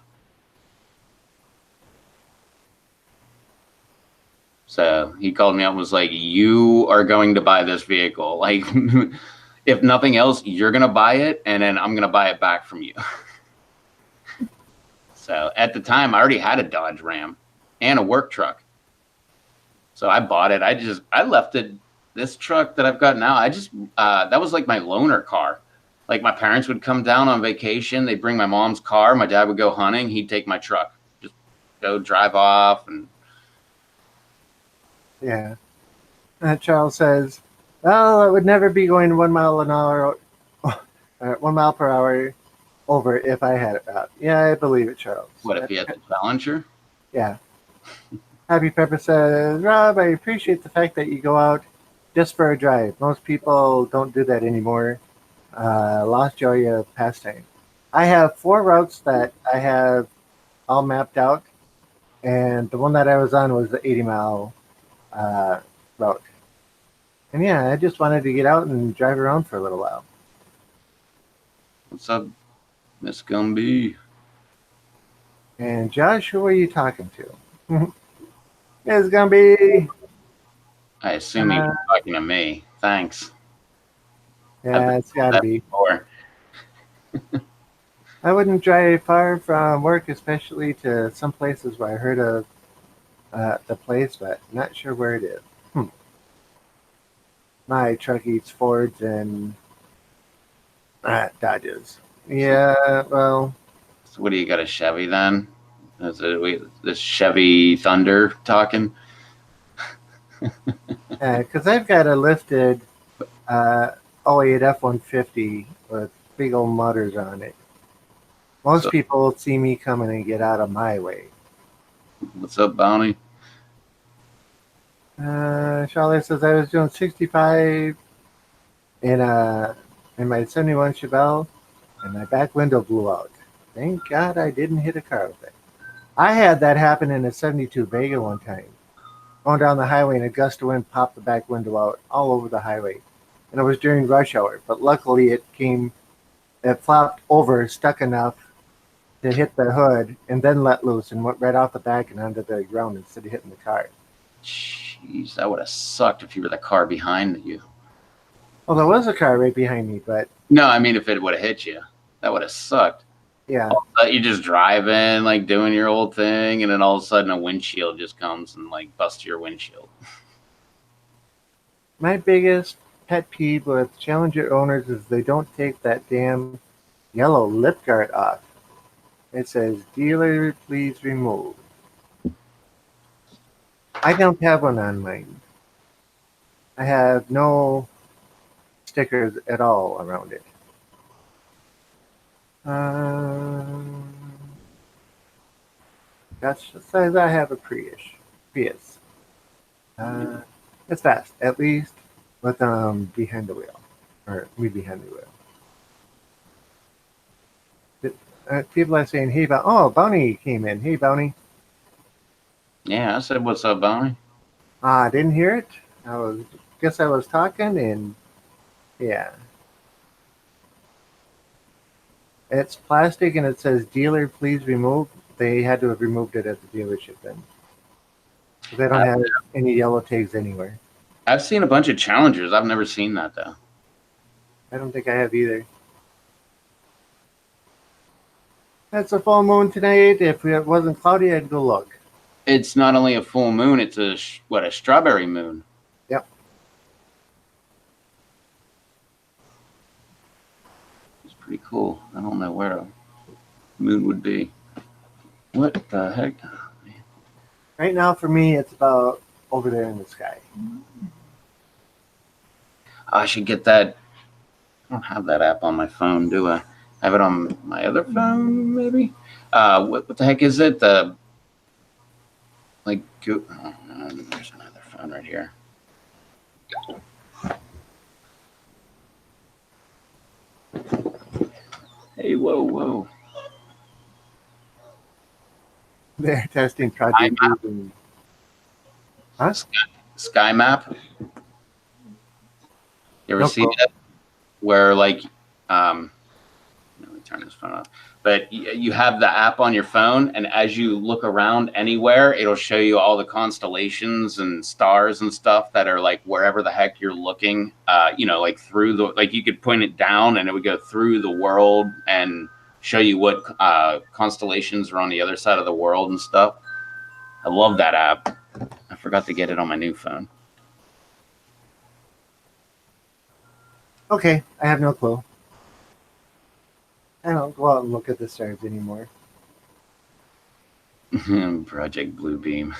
So he called me up and was like, "You are going to buy this vehicle. Like, if nothing else, you're going to buy it, and then I'm going to buy it back from you." So at the time, I already had a Dodge Ram and a work truck. So I bought it. I left it. This truck that I've got now, that was like my loaner car. Like my parents would come down on vacation. They'd bring my mom's car. My dad would go hunting. He'd take my truck, just go drive off. And
yeah. Charles says, "Well, I would never be going 1 mile an hour, 1 mile per hour over if I had it out." Yeah, I believe it, Charles.
what if he had the Challenger?
Yeah. Happy Pepper says, "Rob, I appreciate the fact that you go out just for a drive. Most people don't do that anymore. Lost joy of pastime." I have 4 routes that I have all mapped out, and the one that I was on was the 80-mile route. And yeah, I just wanted to get out and drive around for a little while.
What's up, Miss Gumby?
And Josh, who are you talking to? It's gonna be.
I assume he was talking to me. Thanks. I've
Yeah,
been
it's
told
gotta
that
be.
before.
I wouldn't drive far from work, especially to some places where I heard of the place, but not sure where it is. Hmm. My truck eats Fords and Dodges.
So,
Yeah, well,
so what do you got, a Chevy then? Is it this Chevy Thunder talking?
because I've got a lifted uh, '08 F-150 with big old mutters on it. Most
So
people see me coming and get out of my way.
what's up, Bounty?
Charlotte says I was doing 65 in in my 71 Chevelle, and my back window blew out. Thank God I didn't hit a car with it. I had that happen in a 72 Vega one time. Going down the highway, and a gust of wind popped the back window out all over the highway. And it was during rush hour, but luckily it flopped over, stuck enough to hit the hood, and then let loose and went right off the back and onto the ground instead of hitting the car.
Jeez, that would have sucked if you were the car behind you.
Well, there was a car right behind me, but
No, I mean if it would have hit you, that would have sucked.
yeah,
You just driving, like doing your old thing, and then all of a sudden a windshield just comes and like busts your windshield.
my biggest pet peeve with Challenger owners is they don't take that damn yellow lip guard off. It says, dealer, please remove. I don't have one on mine. I have no stickers at all around it. Um, that's just says I have a Prius. Uh, it's fast, at least with behind the wheel, or me behind the wheel. People are saying, "Hey, oh, Bounty came in. Hey, Bounty."
Yeah, I said, "What's up, Bounty?"
I didn't hear it. Guess I was talking, and yeah, it's plastic, and it says "dealer, please remove." They had to have removed it at the dealership then. They don't have any yellow tags anywhere.
I've seen a bunch of Challengers. I've never seen that though.
I don't think I have either. It's a full moon tonight. If it wasn't cloudy, I'd go look.
It's not only a full moon; it's a strawberry moon.
Yep.
It's pretty cool. I don't know where a moon would be. What the heck?
Right now, for me, it's about over there in the sky.
I should get that. I don't have that app on my phone, do I? I have it on my other phone, maybe. What the heck is it? The like, oh, there's another phone right here. Hey, whoa, whoa.
They're testing Project Blue. Huh?
Sky Map. You ever
No
see
clue.
that? Where like, let me turn this phone off. But you have the app on your phone, and as you look around anywhere, it'll show you all the constellations and stars and stuff that are like wherever the heck you're looking. Like through the, like you could point it down, and it would go through the world and show you what constellations are on the other side of the world and stuff. I love that app. I forgot to get it on my new phone.
Okay, I have no clue. I don't go out and look at the stars anymore.
Project Bluebeam.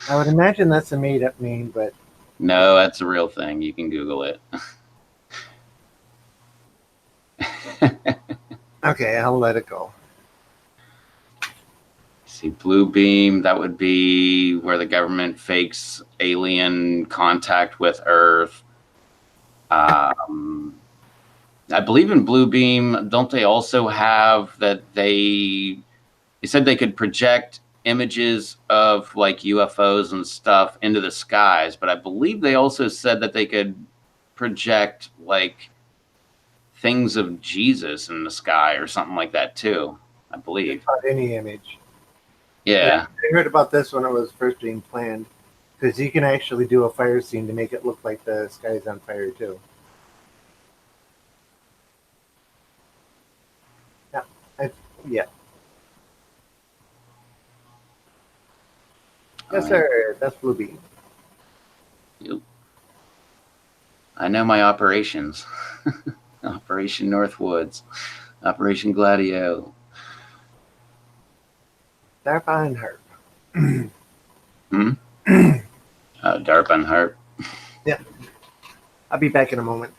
I would imagine that's a made-up name, but
No, that's a real thing. You can Google it.
okay, I'll let it go.
See, Bluebeam, that would be where the government fakes alien contact with Earth. I believe in Bluebeam, don't they also have that they said they could project images of like UFOs and stuff into the skies, but I believe they also said that they could project like things of Jesus in the sky or something like that too, I believe.
About any image.
Yeah.
I heard about this when it was first being planned, because you can actually do a fire scene to make it look like the sky's on fire too. Yeah, yeah. Yes, sir. That's Blue Bean.
Yep. I know my operations. Operation Northwoods, Operation Gladio.
DARPA and Herb.
Hmm? DARPA and Harp.
Yeah. I'll be back in a moment.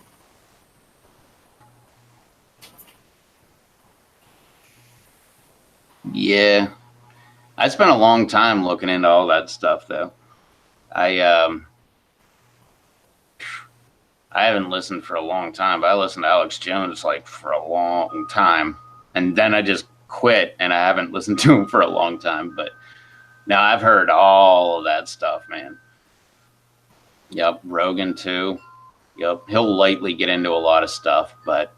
Yeah. I spent a long time looking into all that stuff, though. I haven't listened for a long time, but I listened to Alex Jones like for a long time, and then I just quit, and I haven't listened to him for a long time. But now I've heard all of that stuff, man. Yep, Rogan too. Yep, he'll lightly get into a lot of stuff, but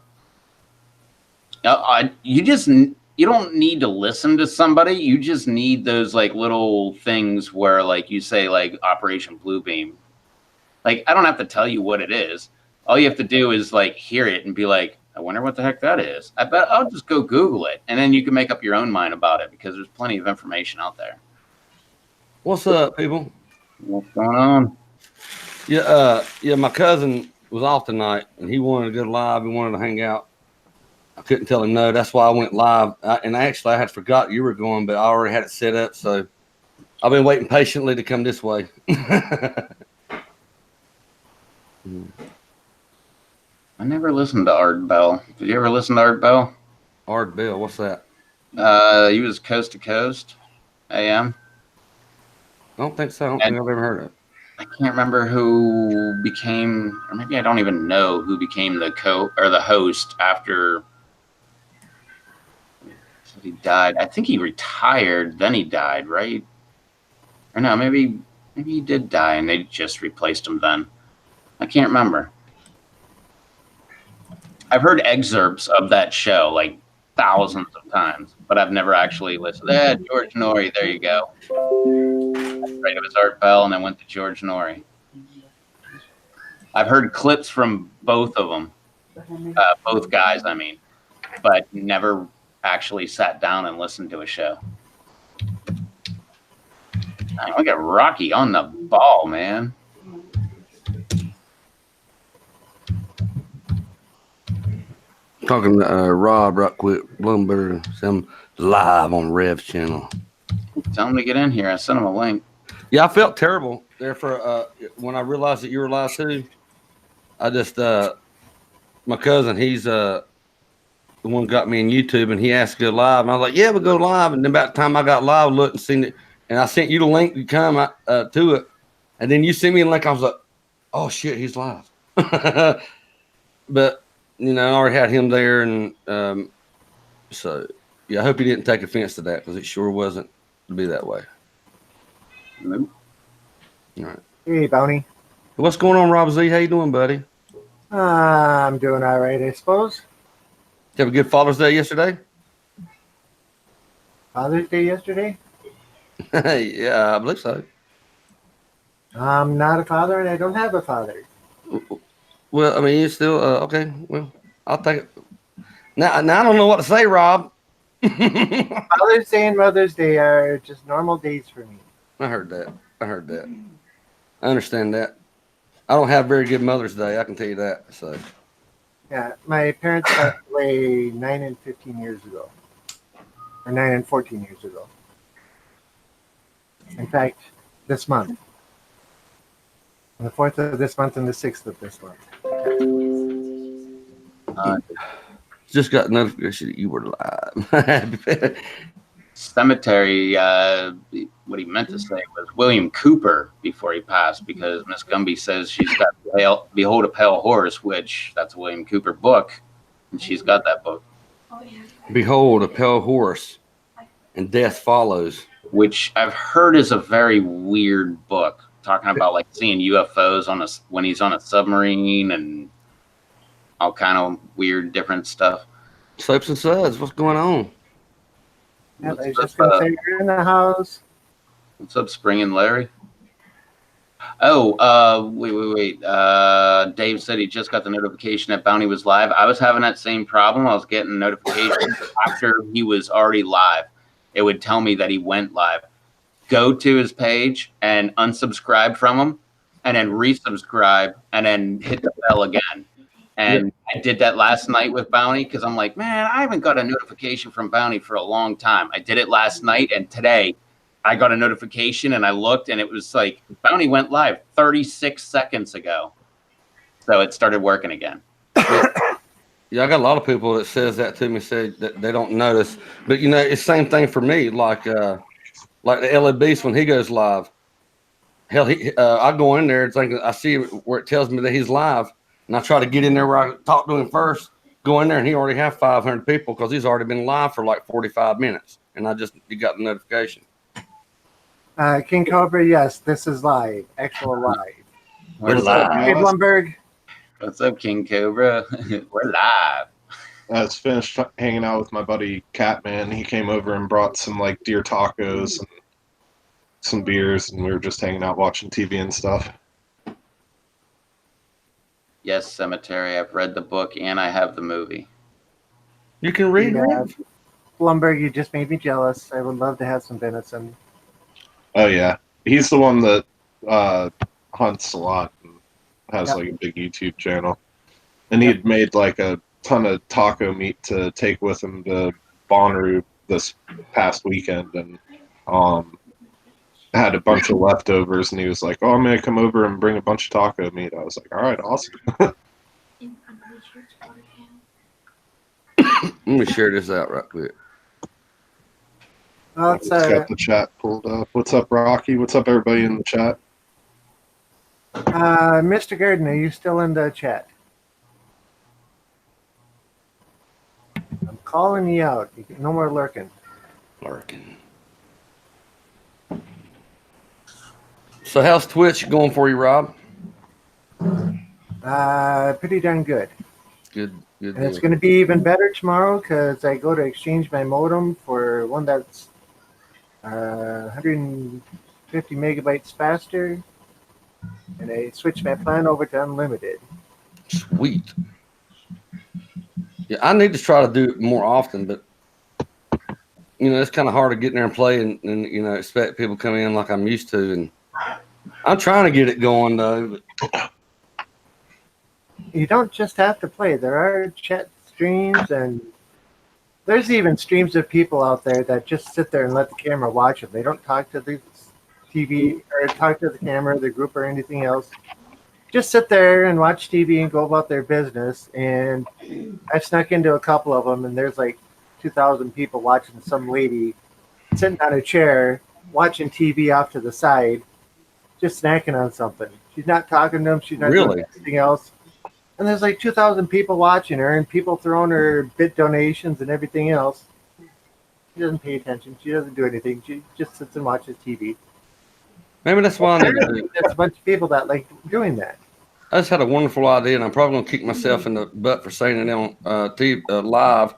you don't need to listen to somebody. You just need those like little things where like you say like Operation Bluebeam. Like I don't have to tell you what it is. All you have to do is like hear it and be like, I wonder what the heck that is. I bet I'll just go Google it, and then you can make up your own mind about it because there's plenty of information out there.
What's up, people?
What's going on?
Yeah, my cousin was off tonight, and he wanted to go live. He wanted to hang out. I couldn't tell him no. That's why I went live. And actually, I had forgot you were going, but I already had it set up. So I've been waiting patiently to come this way.
I never listened to Art Bell. Did you ever listen to Art Bell?
Art Bell, what's that?
He was Coast to Coast AM.
I don't think so. I don't think I've ever heard of it.
I can't remember who became, or maybe I don't even know who became the host after he died. I think he retired, then he died, right? Or no, maybe he did die and they just replaced him then. I can't remember. I've heard excerpts of that show like thousands of times, but I've never actually listened. George Norrie, there you go. Right, it was Art Bell, and then went to George Norrie. I've heard clips from both of them, both guys, I mean, but never actually sat down and listened to a show. Look at Rocky on the ball, man.
Talking to Rob right quick, Bloomberg, some live on Rev's channel.
Tell him to get in here. I sent him a link.
Yeah, I felt terrible there for when I realized that you were live too. I just my cousin, he's the one who got me in YouTube, and he asked to go live, and I was like, yeah, we'll go live. And then about the time I got live, looked and seen it, and I sent you the link to come to it, and then you sent me a link. I was like, oh shit, he's live. But you know, I already had him there, and so yeah, I hope he didn't take offense to that because it sure wasn't to be that way.
Nope.
All right.
Hey, Bounty.
What's going on, Rob Z? How you doing, buddy?
I'm doing all right, I suppose.
Did you have a good Father's Day yesterday?
Father's Day yesterday?
Yeah, I believe so.
I'm not a father, and I don't have a father.
Well, I mean, you still okay. Well, I'll take it. Now I don't know what to say, Rob.
Father's Day and Mother's Day are just normal days for me.
I heard that. I understand that. I don't have very good Mother's Day. I can tell you that. So.
Yeah, my parents passed away 9 and 15 years ago, or 9 and 14 years ago. In fact, this month. On the 4th of this month and the 6th of this month.
Just got notification that you were live.
Cemetery, what he meant to say was William Cooper before he passed, because Miss Gumby says she's got Behold a Pale Horse, which that's a William Cooper book, and she's got that book.
Behold a Pale Horse, and Death Follows.
Which I've heard is a very weird book, talking about like seeing UFOs when he's on a submarine and all kind of weird different stuff.
Soaps and Suds, what's going on?
Yeah, I was just going to say, you're in the house.
What's up, Spring and Larry? Oh, wait. Dave said he just got the notification that Bounty was live. I was having that same problem. I was getting notifications after he was already live. It would tell me that he went live. go to his page and unsubscribe from him, and then resubscribe, and then hit the bell again. And I did that last night with Bounty because I'm like, man, I haven't got a notification from Bounty for a long time. I did it last night, and today I got a notification, and I looked, and it was like Bounty went live 36 seconds ago. So it started working again.
Yeah, I got a lot of people that says that to me, say that they don't notice. But you know, it's the same thing for me. Like the LA Beast when he goes live. Hell, I go in there and think I see where it tells me that he's live, and I try to get in there where I talk to him first. Go in there, and he already have 500 people because he's already been live for like 45 minutes, and you got the notification.
King Cobra, yes, this is live, actual live.
We're live.
Hey, Blumberg.
What's up, King Cobra? We're live.
I was finished hanging out with my buddy Catman. He came over and brought some like deer tacos and some beers, and we were just hanging out watching TV and stuff.
Yes, Cemetery. I've read the book and I have the movie.
You can read.
Yeah. Blumberg, you just made me jealous. I would love to have some venison.
Oh yeah, he's the one that hunts a lot and has like a big YouTube channel. And he had made like a ton of taco meat to take with him to Bonnaroo this past weekend, and had a bunch of leftovers. And he was like, "Oh, I'm gonna come over and bring a bunch of taco meat." I was like, "All right, awesome."
Let me share this out right quick.
Well,
It's got the chat pulled up. What's up, Rocky? What's up, everybody in the chat?
Mr. Garden, are you still in the chat? I'm calling you out. No more lurking.
So how's Twitch going for you, Rob?
Pretty darn good.
Good.
And it's going to be even better tomorrow because I go to exchange my modem for one that's 150 megabytes faster, and I switch my plan over to unlimited.
Sweet. Yeah, I need to try to do it more often, but you know, it's kind of hard to get in there and play and you know, expect people come in like I'm used to. And I'm trying to get it going though. But
You don't just have to play. There are chat streams, and there's even streams of people out there that just sit there and let the camera watch them. They don't talk to the TV or talk to the camera, the group, or anything else. Just sit there and watch TV and go about their business. And I snuck into a couple of them, and there's like 2,000 people watching some lady sitting on a chair watching TV off to the side, just snacking on something. She's not talking to them. She's not doing anything else. And there's like 2,000 people watching her, and people throwing her bit donations and everything else. She doesn't pay attention. She doesn't do anything. She just sits and watches TV.
maybe that's why I need to do it.
There's a bunch of people that like doing that.
I just had a wonderful idea, and I'm probably gonna kick myself in the butt for saying it on TV, live.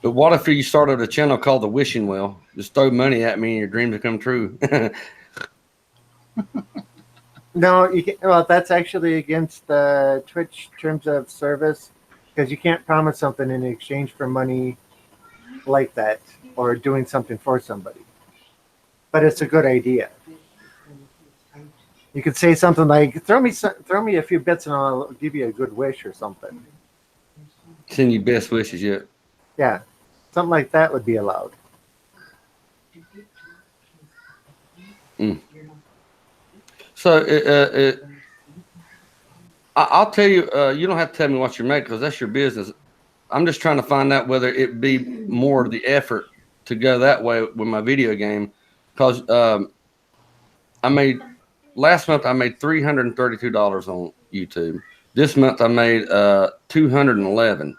But what if you started a channel called The Wishing Well? Just throw money at me, and your dreams will come true.
No, you can't, well, that's actually against the Twitch terms of service because you can't promise something in exchange for money like that or doing something for somebody. But it's a good idea. You could say something like, "Throw me a few bits and I'll give you a good wish" or something.
Send you best wishes yet.
Yeah, something like that would be allowed.
So I'll tell you, you don't have to tell me what you're making because that's your business. I'm just trying to find out whether it be more of the effort to go that way with my video game. Because last month I made $332 on YouTube. This month I made $211,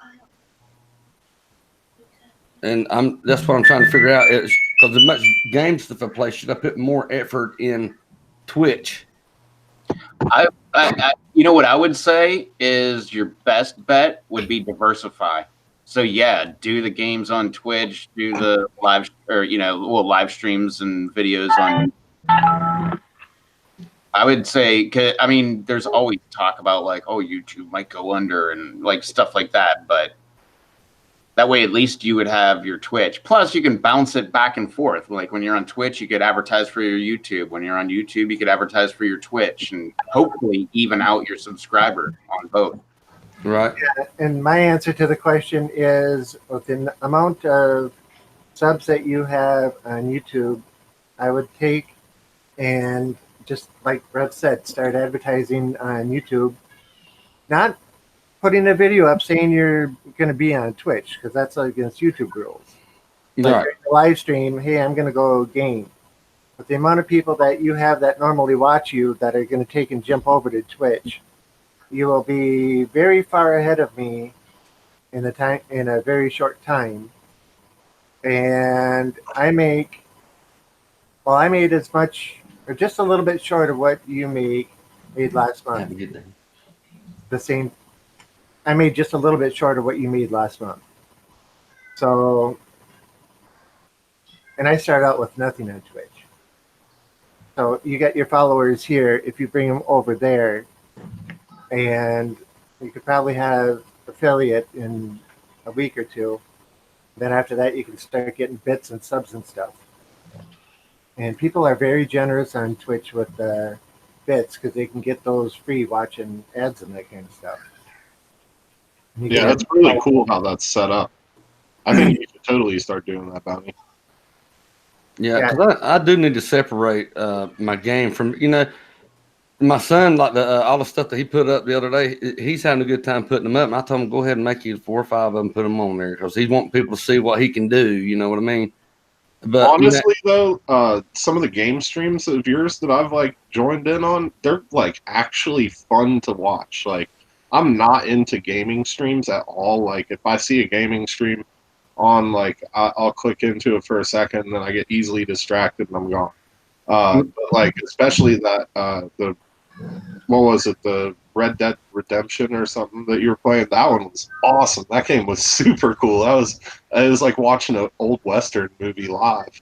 and that's what I'm trying to figure out is because as much game stuff I play, should I put more effort in Twitch?
You know what I would say is your best bet would be diversify. So yeah, do the games on Twitch, do the live or live streams and videos on. I would say, I mean, there's always talk about like, oh, YouTube might go under and like stuff like that, but That way, at least you would have your Twitch. Plus, you can bounce it back and forth. Like when you're on Twitch, you could advertise for your YouTube. When you're on YouTube, you could advertise for your Twitch, and hopefully even out your subscriber on both.
Right.
And my answer to the question is, with the amount of subs that you have on YouTube, I would take and just like Brett said, start advertising on YouTube. Not putting a video up saying you're going to be on Twitch, because that's against YouTube rules. But
Right.
during the live stream, hey, I'm going to go game. But the amount of people that you have that normally watch you that are going to take and jump over to Twitch, you will be very far ahead of me in a very short time. And I made as much or just a little bit short of what you made last
Have a
month.
good day.
The same. I made just a little bit short of what you made last month. So, and I started out with nothing on Twitch. So you got your followers here. If you bring them over there, and you could probably have affiliate in a week or two. Then after that, you can start getting bits and subs and stuff. And people are very generous on Twitch with the bits because they can get those free watching ads and that kind of stuff. And you
Yeah,
can
that's really cool how that's set up. I think you should totally start doing that, Bounty.
Yeah, because I do need to separate my game from, my son, like all the stuff that he put up the other day, he's having a good time putting them up. And I told him, go ahead and make you 4 or 5 of them, put them on there because he's wanting people to see what he can do. You know what I mean? But
honestly, though, some of the game streams of yours that I've like joined in on, they're like actually fun to watch. Like, I'm not into gaming streams at all. Like, if I see a gaming stream on, like, I'll click into it for a second, and then I get easily distracted and I'm gone. But like, especially that the what was it, the Red Dead Redemption or something that you were playing? That one was awesome. That game was super cool. It was like watching an old Western movie live.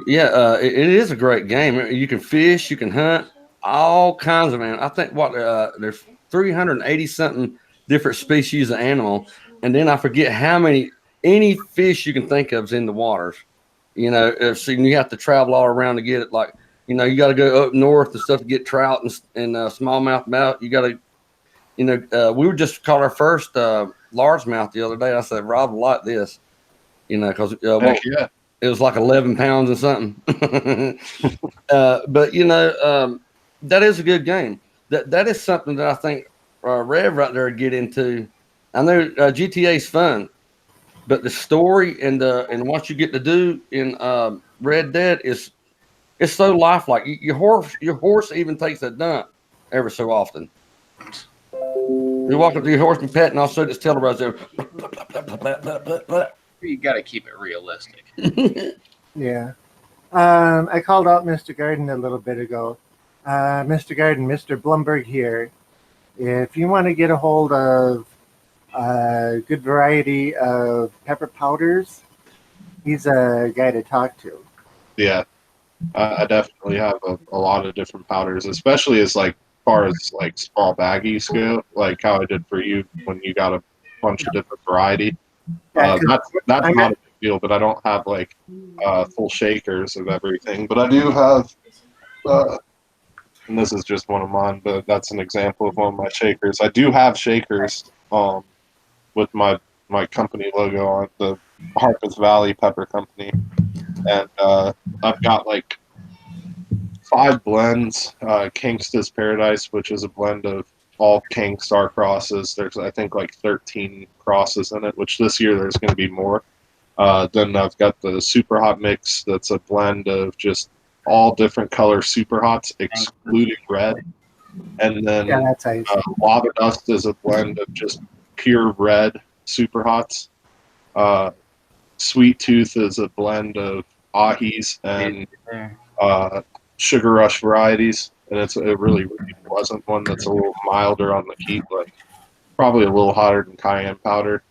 yeah, it is a great game. You can fish, you can hunt, all kinds of animals. I think there's 380 something different species of animal, and then I forget how many any fish you can think of is in the waters. So you have to travel all around to get it. Like, you got to go up north and stuff to get trout and smallmouth mouth. You got to, we were just caught our first largemouth the other day. I said, Rob will like this, because
Yeah.
it was like 11 pounds or something. But that is a good game. That is something that I think Rev right there would get into. I know GTA's fun, but the story and what you get to do in Red Dead is so lifelike. Your horse even takes a dump every so often. You walk up to your horse and pet, and all of a sudden it's televised there.
You got to keep it realistic.
Yeah. I called out Mr. Garden a little bit ago. Mr. Garden, Mr. Blumberg here. If you want to get a hold of a good variety of pepper powders, he's a guy to talk to.
Yeah. I definitely have a lot of different powders, especially as like far as like small baggies go, like how I did for you when you got a bunch of different variety. That's not a big deal, but I don't have like full shakers of everything. But I do have, and this is just one of mine, but that's an example of one of my shakers. I do have shakers with my company logo on, the Harpeth Valley Pepper Company. And I've got like 5 blends. Kingsta's Paradise, which is a blend of all King Star crosses. There's, I think, like 13 crosses in it, which this year there's going to be more. Then I've got the Super Hot Mix. That's a blend of just all different color Super Hots, excluding red. And then
that's nice.
Lava Dust is a blend of just pure red Super Hots. Sweet Tooth is a blend of ahis and Sugar Rush varieties, and it's a really, really pleasant one that's a little milder on the heat, like probably a little hotter than cayenne powder.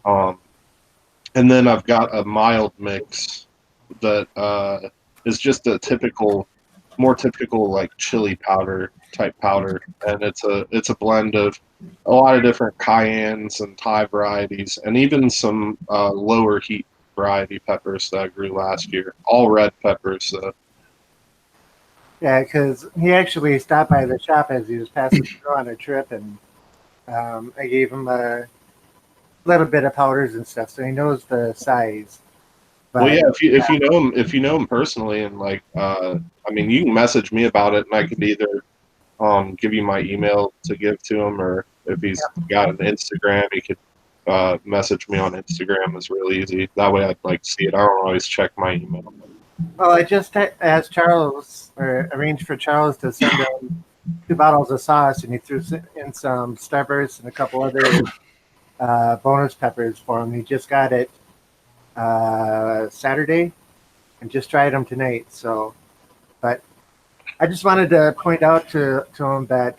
And then I've got a mild mix that is just a typical more typical like chili powder type powder, and it's a blend of a lot of different cayennes and Thai varieties, and even some lower heat variety peppers that I grew last year. All red peppers.
Yeah, because he actually stopped by the shop as he was passing through on a trip, and I gave him a little bit of powders and stuff, so he knows the size.
Well,
But
yeah, if you know him personally, and like, I mean, you can message me about it, and I could either give you my email to give to him, or if he's got an Instagram, he could message me on Instagram. It's real easy. That way, I'd like see it. I don't always check my email.
well, I just asked Charles or arranged for Charles to send him 2 bottles of sauce, and he threw in some Starburst and a couple other bonus peppers for him. He just got it Saturday and just tried them tonight. So, but I just wanted to point out to him that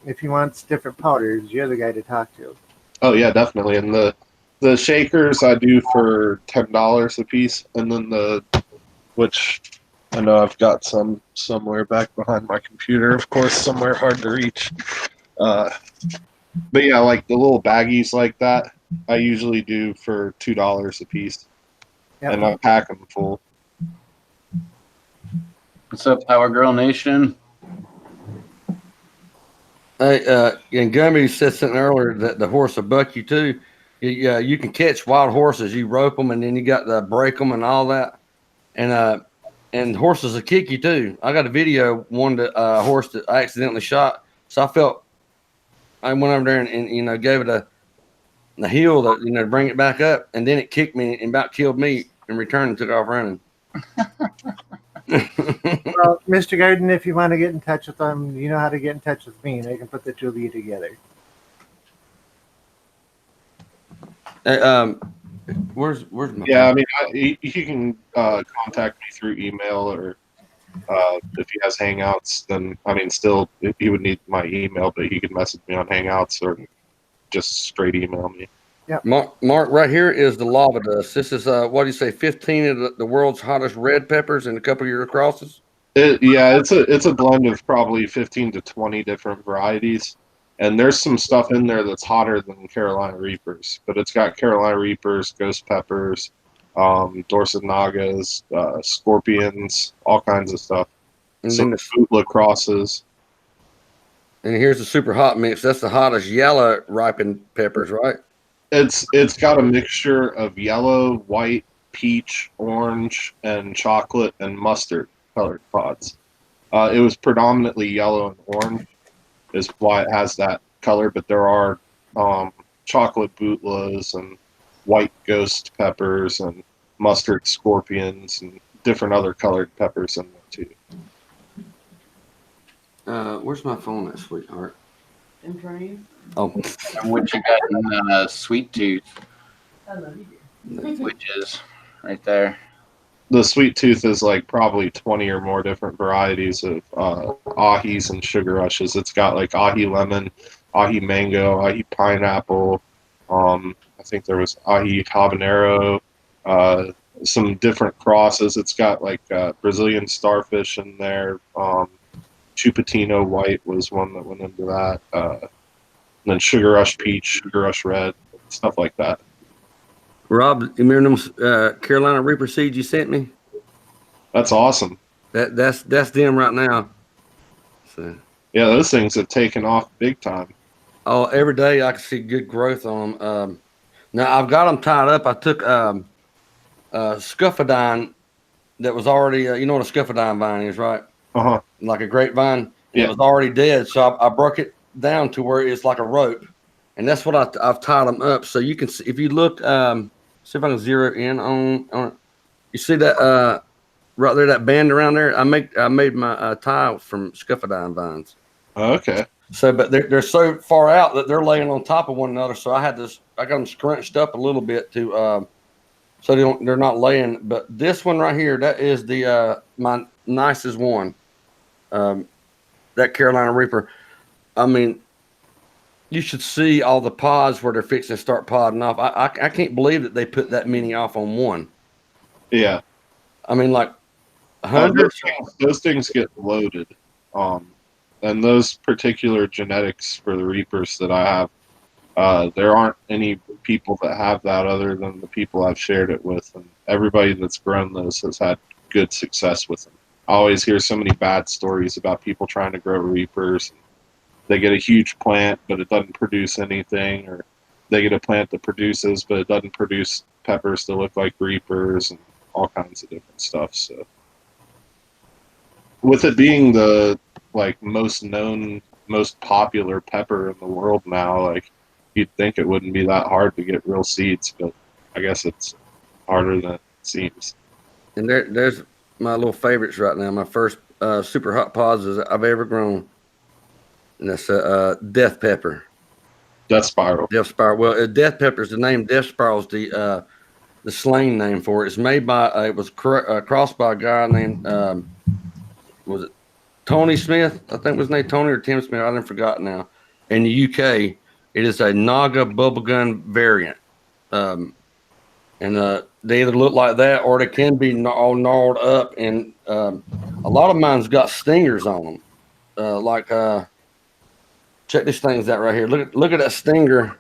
if he wants different powders, you're the guy to talk to.
Oh yeah, definitely. And the shakers I do for $10 a piece, and then the which I know I've got some somewhere back behind my computer, of course, somewhere hard to reach. Uh, but yeah, like the little baggies like that, I usually do for $2 a piece,
Yep.
and I pack them full.
What's up, Power Girl Nation?
Hey, and Gummy said something earlier that the horse will buck you too. You can catch wild horses. You rope them, and then you got to break them and all that. And horses will kick you too. I got a video one that horse that I accidentally shot. So I went over there and gave it a heel to bring it back up, and then it kicked me and about killed me. In return, and took off running.
Well, Mr. Garden, if you want to get in touch with them, you know how to get in touch with me, and I can put the two of you together.
Where's my
Yeah, I
phone?
mean, he can contact me through email, or if he has Hangouts, then I mean, still he would need my email, but he can message me on Hangouts or just straight email me.
Mark, right here is the lava dust. This is what do you say? 15 of the world's hottest red peppers and a couple of your crosses.
Yeah, it's a blend of probably 15 to 20 different varieties, and there's some stuff in there that's hotter than Carolina Reapers, but it's got Carolina Reapers, ghost peppers, Dorset Nagas, scorpions, all kinds of stuff.
And
Some
then
Footla crosses.
and here's the super hot mix. That's the hottest yellow ripened peppers, right?
It's got a mixture of yellow, white, peach, orange, and chocolate and mustard colored pods. It was predominantly yellow and orange, is why it has that color. But there are chocolate bootlas and white ghost peppers and mustard scorpions and different other colored peppers in there too.
Where's my phone at, sweetheart?
In front of you.
Oh,
And what you got in Sweet Tooth,
I love you.
which is right there.
The sweet tooth is like probably 20 or more different varieties of ahis and sugar rushes. It's got like ahi lemon, ahi mango, ahi pineapple. I think there was ahi habanero, some different crosses. It's got like Brazilian starfish in there. Chupatino white was one that went into that. And then sugar rush peach, sugar rush red, stuff like that.
Rob, you remember them Carolina Reaper seeds you sent me?
That's awesome.
That's them right now. So,
Yeah, those things have taken off big time.
oh, every day I can see good growth on them. Now I've got them tied up. I took scuffadine that was already, you know what a scuffadine vine is, right?
Uh-huh.
Like a grapevine.
Yeah.
It was already dead, so I broke it down to where it's like a rope, and that's what I've tied them up. So you can see, if you look, see if I can zero in on. You see that right there, that band around there. I made my tie from scuffadine vines.
Okay.
So, but they're so far out that they're laying on top of one another. So I got them scrunched up a little bit to so they're not laying. But this one right here, that is the my nicest one. That Carolina Reaper. I mean, you should see all the pods where they're fixing to start podding off. I can't believe that they put that many off on one.
Yeah.
I mean, like 100.
Those things get loaded. And those particular genetics for the Reapers that I have, there aren't any people that have that other than the people I've shared it with, and everybody that's grown those has had good success with them. I always hear so many bad stories about people trying to grow Reapers. They get a huge plant, but it doesn't produce anything, or they get a plant that produces, but it doesn't produce peppers that look like Reapers, and all kinds of different stuff. So, with it being the most known, most popular pepper in the world now, like you'd think it wouldn't be that hard to get real seeds, but I guess it's harder than it seems.
And there's my little favorites right now. My first super hot pods I've ever grown, and that's a death pepper.
Death Spiral.
Death Spiral. Well, death pepper is the name. Death Spiral is the slang name for it. It's made by it was crossed by a guy named was it Tony Smith? I think it was named Tony or Tim Smith. I didn't forgot now. In the UK, it is a Naga bubblegum variant. And they either look like that or they can be all gnarled up. And a lot of mine's got stingers on them. Check these things out right here. Look at that stinger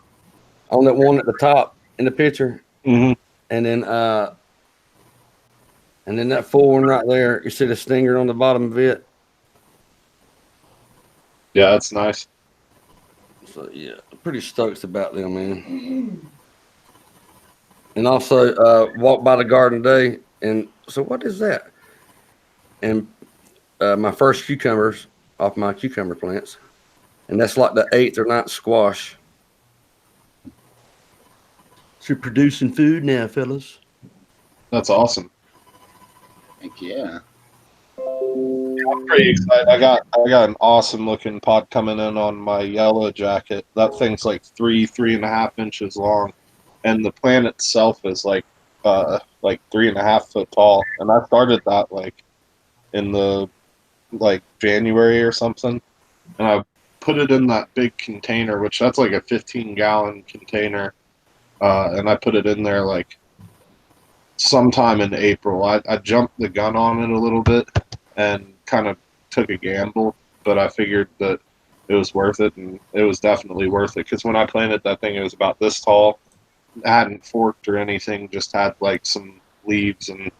on that one at the top in the picture.
Mm-hmm.
And then that full one right there, you see the stinger on the bottom of it.
Yeah, that's nice.
So yeah, I'm pretty stoked about them, man. And also walked by the garden today, and so what is that? And my first cucumbers off my cucumber plants, and that's like the 8th or 9th squash. So you're producing food now, fellas.
That's awesome.
Heck yeah.
I'm pretty excited. I got an awesome looking pod coming in on my yellow jacket. That thing's like 3.5 inches long, and the plant itself is like 3.5 foot tall. And I started that like in the January or something, and I put it in that big container, which that's like a 15-gallon container, and I put it in there like sometime in April. I jumped the gun on it a little bit and kind of took a gamble, but I figured that it was worth it, and it was definitely worth it, because when I planted that thing, it was about this tall. It hadn't forked or anything, just had like some leaves, and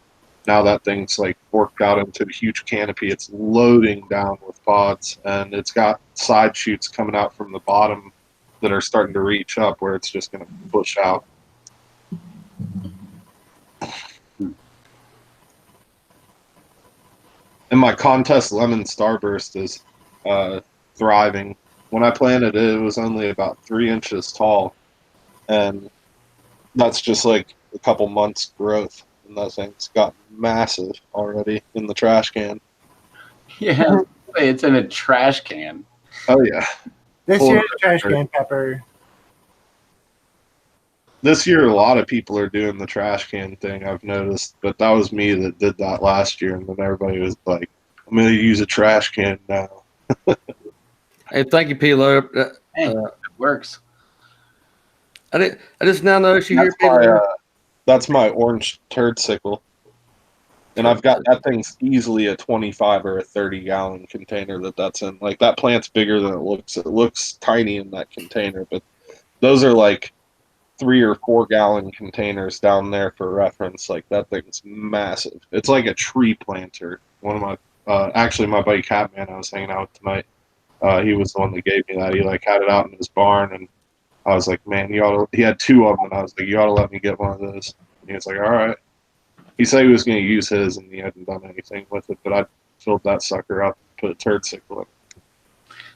now that thing's like forked out into a huge canopy. It's loading down with pods, and it's got side shoots coming out from the bottom that are starting to reach up where it's just going to push out. And my contest lemon starburst is thriving. When I planted it, it was only about 3 inches tall, and that's just like a couple months growth, and that thing's got massive already in the trash can.
Yeah, it's in a trash can.
Oh yeah.
This year's trash can pepper.
This year, a lot of people are doing the trash can thing, I've noticed, but that was me that did that last year, and then everybody was like, I'm going to use a trash can now.
Hey, thank you, Pilo.
Hey, it works.
I just now noticed you hear people.
That's my orange turd sickle. And I've got that thing's easily a 25 or a 30-gallon container that's in. Like, that plant's bigger than it looks. It looks tiny in that container, but those are like 3 or 4 gallon containers down there for reference. Like, that thing's massive. It's like a tree planter. One of my actually, my buddy Catman I was hanging out with tonight, he was the one that gave me that. He like had it out in his barn, and I was like, man, he had 2 of them, and I was like, you ought to let me get one of those. And he was like, all right. He said he was going to use his, and he hadn't done anything with it, but I filled that sucker up and put a turd sickle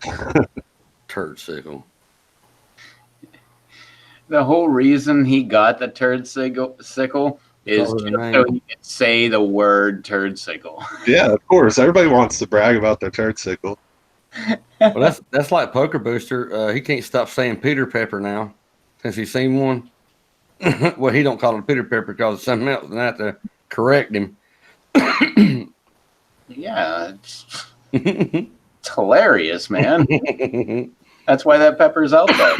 in.
Turd sickle.
The whole reason he got the turd sickle is just so he could say the word turd sickle.
Yeah, of course. Everybody wants to brag about their turd sickle.
Well, that's like Poker Booster. He can't stop saying Peter Pepper now since he's seen one. Well, he don't call it a Peter Pepper because it's something else, and I have to correct him.
Yeah, it's hilarious, man. That's why that pepper's out there.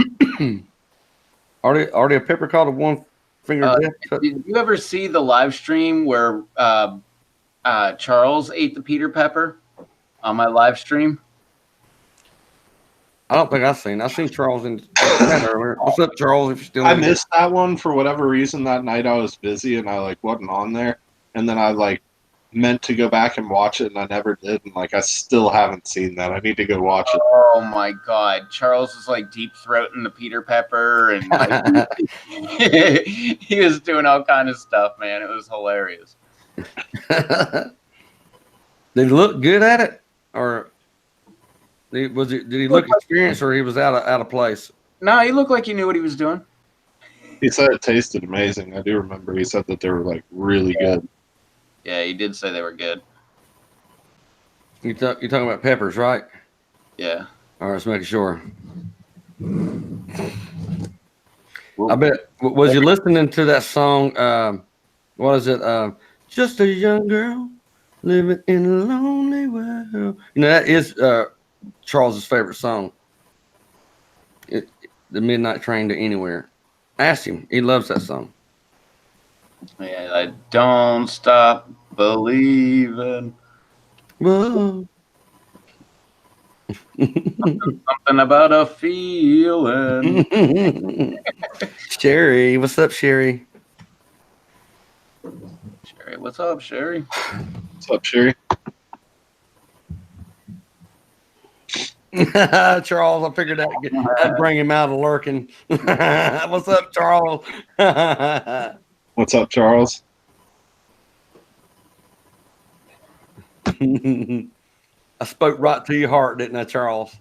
Already a pepper called a one finger death.
Did you ever see the live stream where Charles ate the Peter Pepper on my live stream.
I don't think I've seen Charles in chat earlier. What's up, Charles? If you're still
I
in here.
missed that one for whatever reason. That night I was busy and I like wasn't on there. And then I like meant to go back and watch it and I never did. And like I still haven't seen that. I need to go watch it.
Oh my God. Charles was like deep throating the Peter Pepper and like, he was doing all kind of stuff, man. It was hilarious.
Did he look good at it, or did he look experienced, or he was out of place?
No, he looked like he knew what he was doing.
He said it tasted amazing. I do remember he said that they were like really good.
Yeah, he did say they were good.
You're talking about peppers, right?
Yeah.
All right, let's make sure. I bet. Was you listening to that song? What is it? Just a young girl living in a lonely world. You know, that is Charles's favorite song. The Midnight Train to Anywhere. Ask him. He loves that song.
Yeah, I don't stop believing.
Whoa.
Something about a feeling.
Sherry, what's up, Sherry?
Sherry, what's up, Sherry?
What's up, Sherry?
Charles, I figured I'd bring him out of lurking. What's up, Charles?
What's up, Charles?
I spoke right to your heart, didn't I, Charles?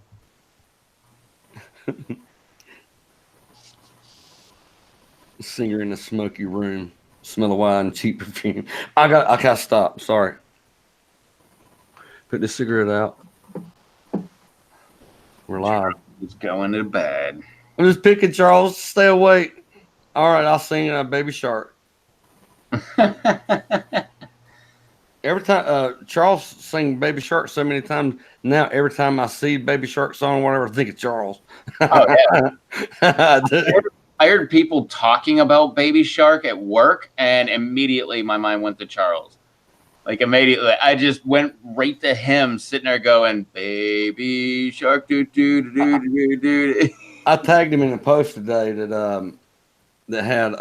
Singer in the smoky room, smell of wine, cheap perfume. I gotta stop. Sorry. Put the cigarette out. We're live.
He's going to bed.
I'm just picking, Charles. Stay awake. All right, I'll sing Baby Shark. Every time Charles sing Baby Shark so many times now, every time I see Baby Shark song or whatever, I think of Charles.
Oh, yeah. I heard people talking about Baby Shark at work, and immediately my mind went to Charles. Like immediately, I just went right to him, sitting there going, "Baby Shark, do do do do do."
I tagged him in a post today that had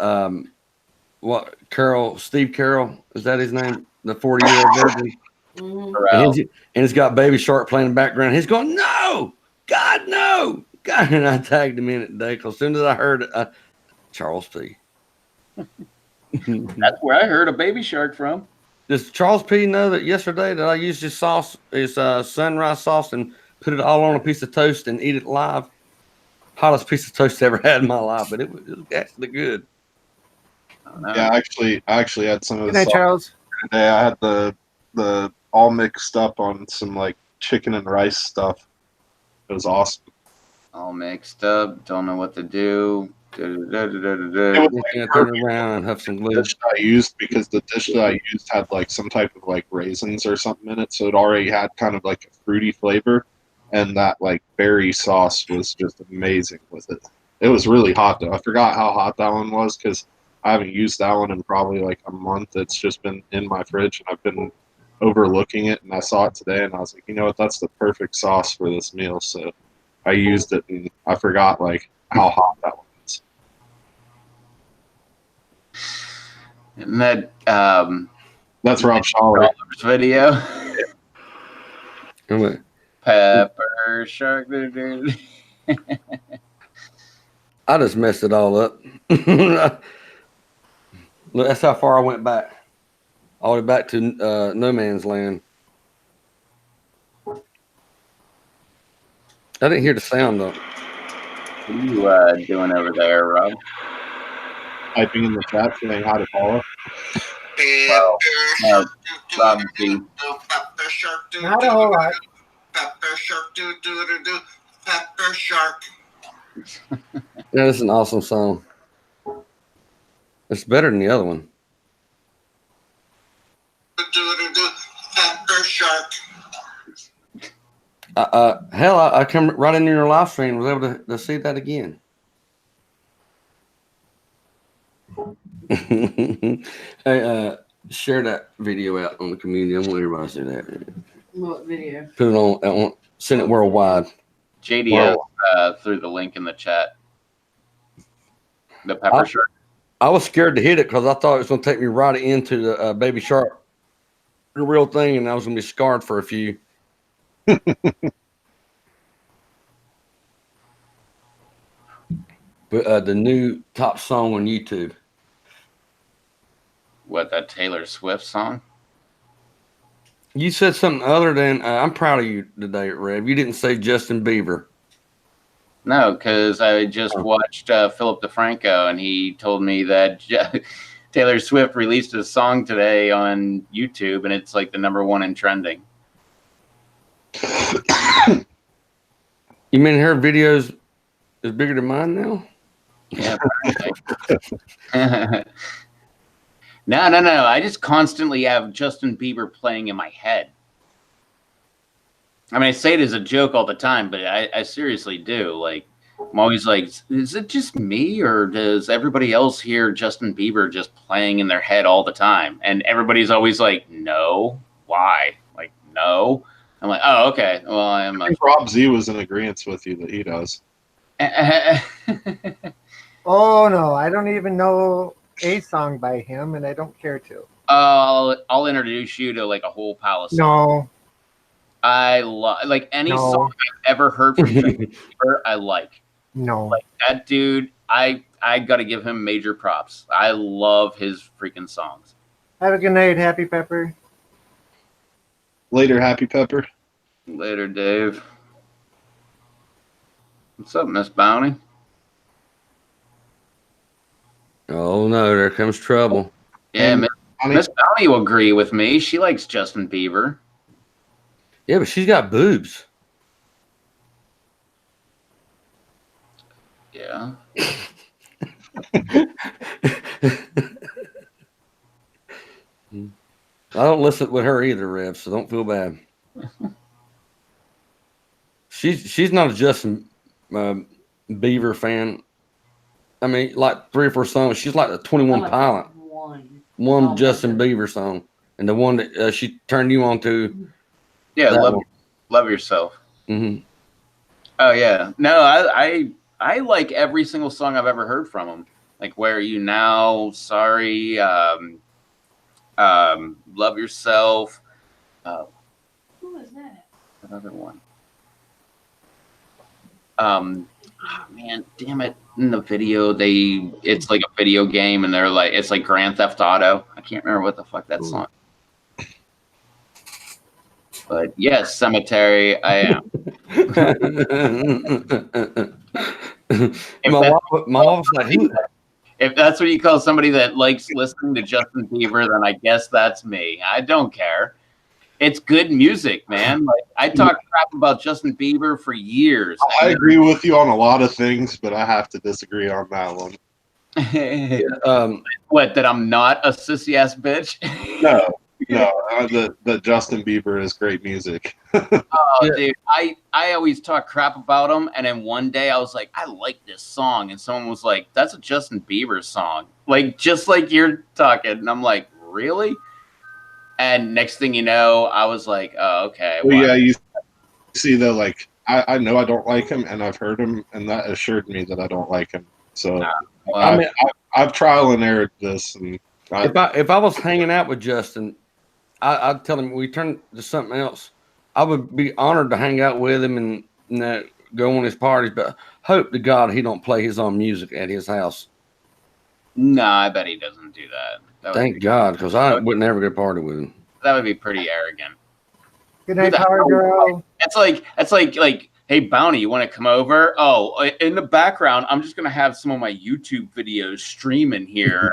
Steve Carroll, is that his name? The 40-year-old virgin.
Mhm.
And it's got Baby Shark playing in the background. He's going, "No, God, no, God!" And I tagged him in it today because as soon as I heard it, Charles P.
That's where I heard a Baby Shark from.
Does Charles P. know that yesterday that I used his sauce, his sunrise sauce, and put it all on a piece of toast and eat it live? Hottest piece of toast I ever had in my life, but it was actually good.
Yeah, I actually had some of
Good
the
night,
sauce
Charles.
today. I had the all mixed up on some like chicken and rice stuff. It was awesome.
All mixed up, don't know what to do.
It was
Yeah, turn around and have some
the
glue.
dish that I used because the dish that I used had like some type of like raisins or something in it, so it already had kind of like a fruity flavor, and that like berry sauce was just amazing with it. It was really hot though. I forgot how hot that one was because I haven't used that one in probably like a month. It's just been in my fridge and I've been overlooking it, and I saw it today and I was like, you know what, that's the perfect sauce for this meal. So I used it and I forgot like how hot that one was.
Isn't that
That's Rob Shawley.
video?
I'm like,
Pepper Shark.
I just messed it all up. Look, that's how far I went back. All the way back to No Man's Land. I didn't hear the sound though.
What are you doing over there, Rob?
Typing in the chat saying hi to Paula.
No, Rob B.
Not a whole lot.
Pepper shark, do do do do. Pepper shark.
Yeah, this is an awesome song. It's better than the other one.
Do do do. Pepper shark.
Hell, I come right into your live stream, was able to see that again. Hey, Share that video out on the community. I want everybody to see that.
What video?
Put it on. Send it worldwide.
JDS threw the link in the chat. The pepper shirt.
I was scared to hit it because I thought it was going to take me right into the Baby Shark, the real thing, and I was going to be scarred for a few. But the new top song on YouTube.
What, that Taylor Swift song?
You said something other than I'm proud of you today, Rev. You didn't say Justin Bieber.
No, because I just watched Philip DeFranco, and he told me that Taylor Swift released a song today on YouTube, and it's like the #1 in trending.
You mean her videos is bigger than mine now?
Yeah. No. I just constantly have Justin Bieber playing in my head. I mean, I say it as a joke all the time, but I seriously do. Like, I'm always like, is it just me, or does everybody else hear Justin Bieber just playing in their head all the time? And everybody's always like, no. Why? Like, no. I'm like, oh, okay. Well,
I think Rob Z was in agreement with you that he does.
Oh no, I don't even know a song by him, and I don't care to.
I'll introduce you to like a whole pile of songs.
No,
I love like any
No.
song I've ever heard from Justin Bieber. I like.
no.
Like that dude. I got to give him major props. I love his freaking songs.
Have a good night, Happy Pepper.
Later, Happy Pepper.
Later, Dave. What's up, Miss Bounty?
Oh no, there comes trouble.
Yeah,
And
Miss Bounty will agree with me. She likes Justin Bieber.
Yeah, but she's got boobs.
Yeah.
I don't listen with her either, Rev, so don't feel bad. She's not a Justin Bieber fan. I mean, like 3 or 4 songs. She's like the 21 Pilot. One
Oh,
Justin
okay.
Bieber song, and the one that she turned you on to.
Yeah,
That
love yourself.
Mm-hmm.
Oh yeah. No, I like every single song I've ever heard from him. Like Where Are You Now? Sorry. Love Yourself.
Who is that?
Another one. Man, damn it. In the video, it's like a video game, and it's like Grand Theft Auto. I can't remember what the fuck that song. But yes, Cemetery, I am.
my wife was like,
If that's what you call somebody that likes listening to Justin Bieber, then I guess that's me. I don't care. It's good music, man. Like I talk crap about Justin Bieber for years.
I agree with you on a lot of things, but I have to disagree on that one.
What? That I'm not a sissy ass bitch?
No, that Justin Bieber is great music.
Oh, dude, I always talk crap about him, and then one day I was like, I like this song, and someone was like, that's a Justin Bieber song, like just like you're talking, and I'm like, really? And next thing you know, I was like, oh, okay.
Well, yeah, you see though, like I know I don't like him, and I've heard him, and that assured me that I don't like him. So
well,
I've trial and errored this, and
if I was hanging out with Justin, I'd tell him we turn to something else. I would be honored to hang out with him and go on his parties, but hope to God he don't play his own music at his house.
no, I bet he doesn't do that.
Thank God, because I wouldn't ever go party with him.
That would be pretty arrogant.
Good night, Power Girl.
It's like, hey, Bounty, you want to come over? Oh, in the background, I'm just gonna have some of my YouTube videos streaming here.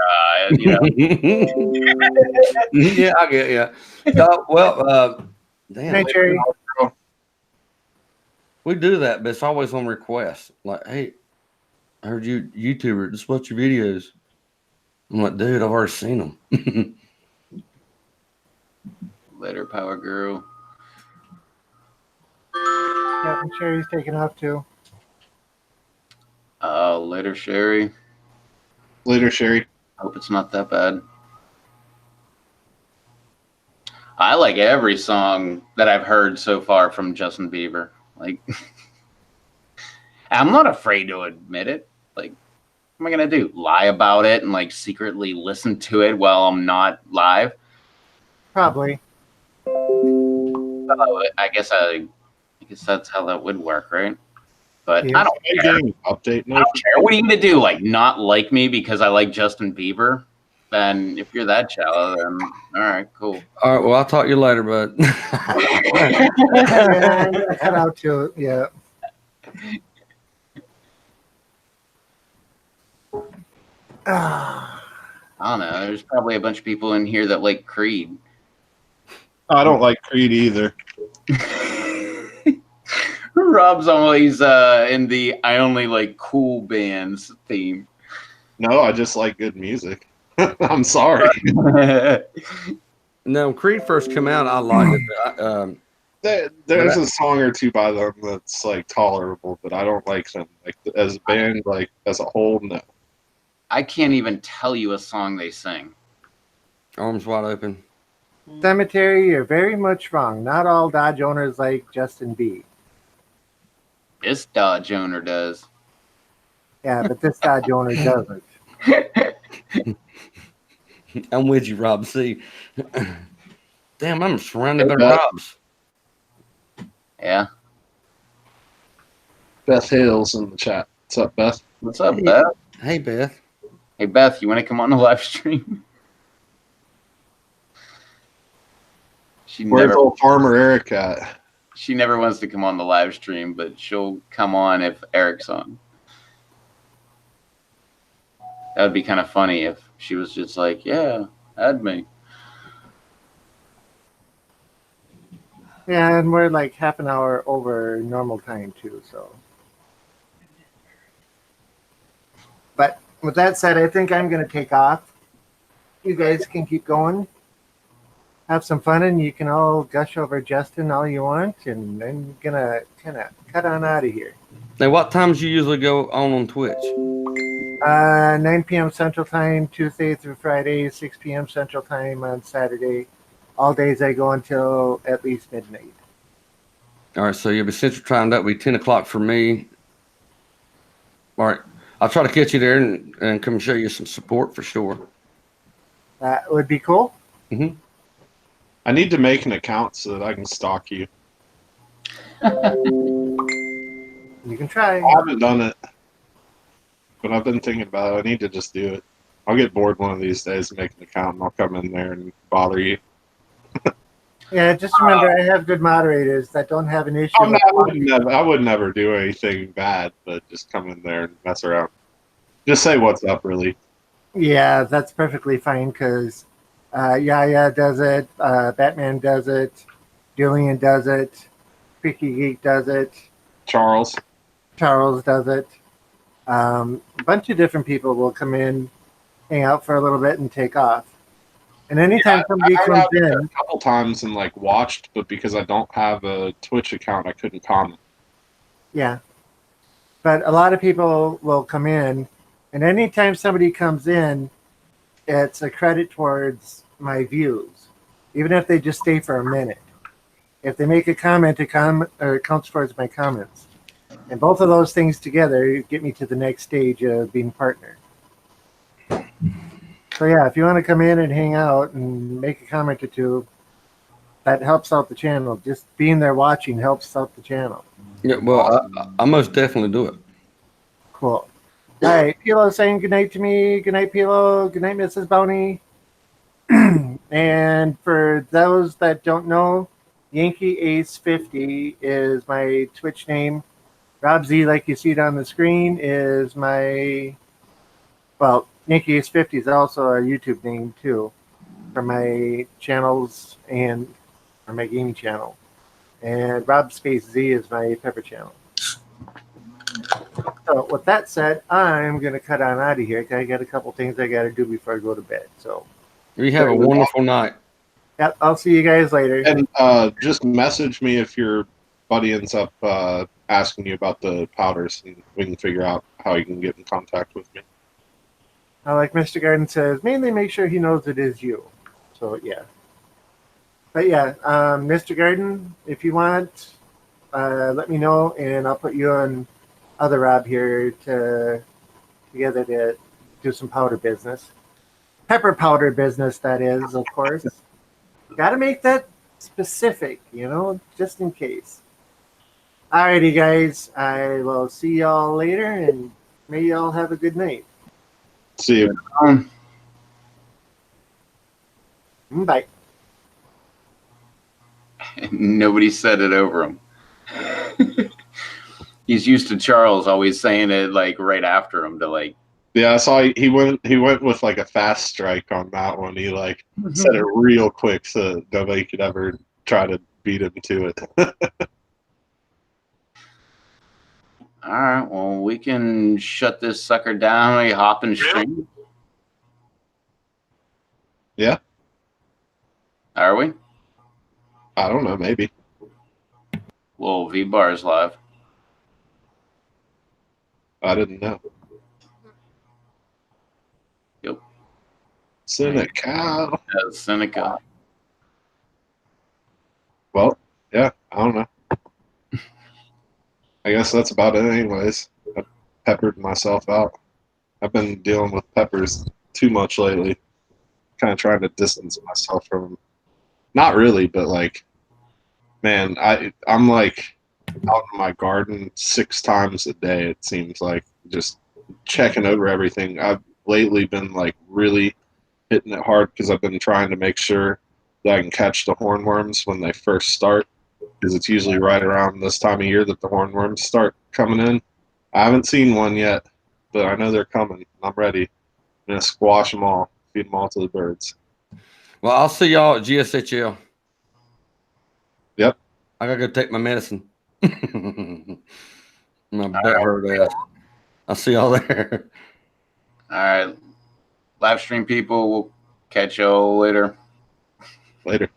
You know.
Yeah, I get yeah. Damn,
Good night, Cherry.
we do that, but it's always on request. Like, hey, I heard you YouTuber, just watch your videos. I'm like, dude, I've already seen them.
Later, Power Girl.
Yeah, and Cherry's taking off too.
Later, Sherry.
later, Sherry.
Hope it's not that bad. I like every song that I've heard so far from Justin Bieber. Like, I'm not afraid to admit it. Like, what am I gonna do? Lie about it and like secretly listen to it while I'm not live?
Probably.
I guess that's how that would work, right? But
Yeah.
I don't
Are you
care.
getting an update
I don't care. What are you gonna do? Like, not like me because I like Justin Bieber? Then if you're that shallow, then all right, cool.
All right. Well, I'll talk to you later, bud.
Yeah, I'm gonna cut out too. Yeah. Ah,
I don't know. There's probably a bunch of people in here that like Creed.
I don't like Creed either.
Rob's always in the I only like cool bands theme.
No, I just like good music. I'm sorry.
No, when Creed first came out, I liked it.
There's a song or two by them that's like tolerable, but I don't like them. Like as a band, like as a whole, no.
I can't even tell you a song they sing.
Arms wide open.
Cemetery, you're very much wrong. Not all Dodge owners like Justin B.
This Dodge owner does.
Yeah, but this Dodge owner doesn't.
I'm with you, Rob. See, damn, I'm surrounded by
Beth.
Robs.
Yeah.
Beth Hale's in the chat. What's up, Beth?
What's up, Beth?
Hey, Beth.
Hey, Beth, you want to come on the live stream?
Where's old Farmer Eric at?
She never wants to come on the live stream, but she'll come on if Eric's on. That would be kind of funny if she was just like, yeah, add me.
Yeah, and we're like half an hour over normal time too, so. But with that said, I think I'm going to take off. You guys can keep going. Have some fun, and you can all gush over Justin all you want, and I'm going to kind of cut on out of here.
Now, what times you usually go on Twitch?
9 p.m. Central Time, Tuesday through Friday, 6 p.m. Central Time on Saturday. All days I go until at least midnight.
All right, so you'll be Central Time. That'll be 10 o'clock for me. All right, I'll try to catch you there and come show you some support for sure.
That would be cool.
Mm-hmm.
I need to make an account so that I can stalk you.
You can try.
I haven't done it, but I've been thinking about it. I need to just do it. I'll get bored one of these days and make an account, and I'll come in there and bother you.
Yeah, just remember I have good moderators that don't have an issue.
I would never do anything bad, but just come in there and mess around. Just say what's up, really.
Yeah, that's perfectly fine because Yaya does it, Batman does it, Julian does it, Freaky Geek does it,
Charles
does it. A bunch of different people will come in, hang out for a little bit, and take off. And anytime somebody comes in,
a couple times and like watched, but because I don't have a Twitch account, I couldn't comment.
yeah. But a lot of people will come in, and anytime somebody comes in, it's a credit towards my views, even if they just stay for a minute. If they make a comment, it counts towards my comments. And both of those things together get me to the next stage of being partner. So yeah, if you want to come in and hang out and make a comment or two, that helps out the channel. Just being there watching helps out the channel.
Yeah, well, I most definitely do it.
Cool. All right, Pilo saying goodnight to me. Good night, Pilo. Good night, Mrs. Bounty. And for those that don't know, Yankee Ace 50 is my Twitch name. Rob Z, like you see it on the screen, is my, well, Yankee Ace 50 is also a YouTube name too for my channels and for my gaming channel. And Rob Space Z is my Pepper channel. So with that said, I'm going to cut on out of here. I got a couple things I got to do before I go to bed. So
You have a wonderful night.
yep, I'll see you guys later.
And just message me if your buddy ends up asking you about the powders, and we can figure out how you can get in contact with me.
Like Mr. Garden says, mainly make sure he knows it is you. So yeah. But yeah, Mr. Garden, if you want, let me know, and I'll put you and other Rob here together to do some powder business. Pepper powder business, that is, of course. Got to make that specific, just in case. Alrighty, guys. I will see y'all later, and may y'all have a good night.
See you.
Bye.
Nobody said it over him. He's used to Charles always saying it like right after him to like.
Yeah, I saw he went with like a fast strike on that one. He like said it real quick so nobody could ever try to beat him to it.
All right, well, we can shut this sucker down. We hop and stream.
Yeah.
Are we?
I don't know, maybe.
Well, V-Bar is live.
I didn't know.
Yep.
Seneca.
Seneca.
Well, yeah, I don't know. I guess that's about it anyways. I peppered myself out. I've been dealing with peppers too much lately. Kind of trying to distance myself from them. Not really, but like, man, I'm like out in my garden 6 times a day, it seems like, just checking over everything. I've lately been like really hitting it hard because I've been trying to make sure that I can catch the hornworms when they first start, because it's usually right around this time of year that the hornworms start coming in. I haven't seen one yet, but I know they're coming. I'm ready. I'm going to squash them all, feed them all to the birds.
Well, I'll see y'all at GSHL.
Yep.
I gotta go take my medicine. My butt hurt ass. I'll see y'all there.
All right. Live stream people, we'll catch y'all later.
Later.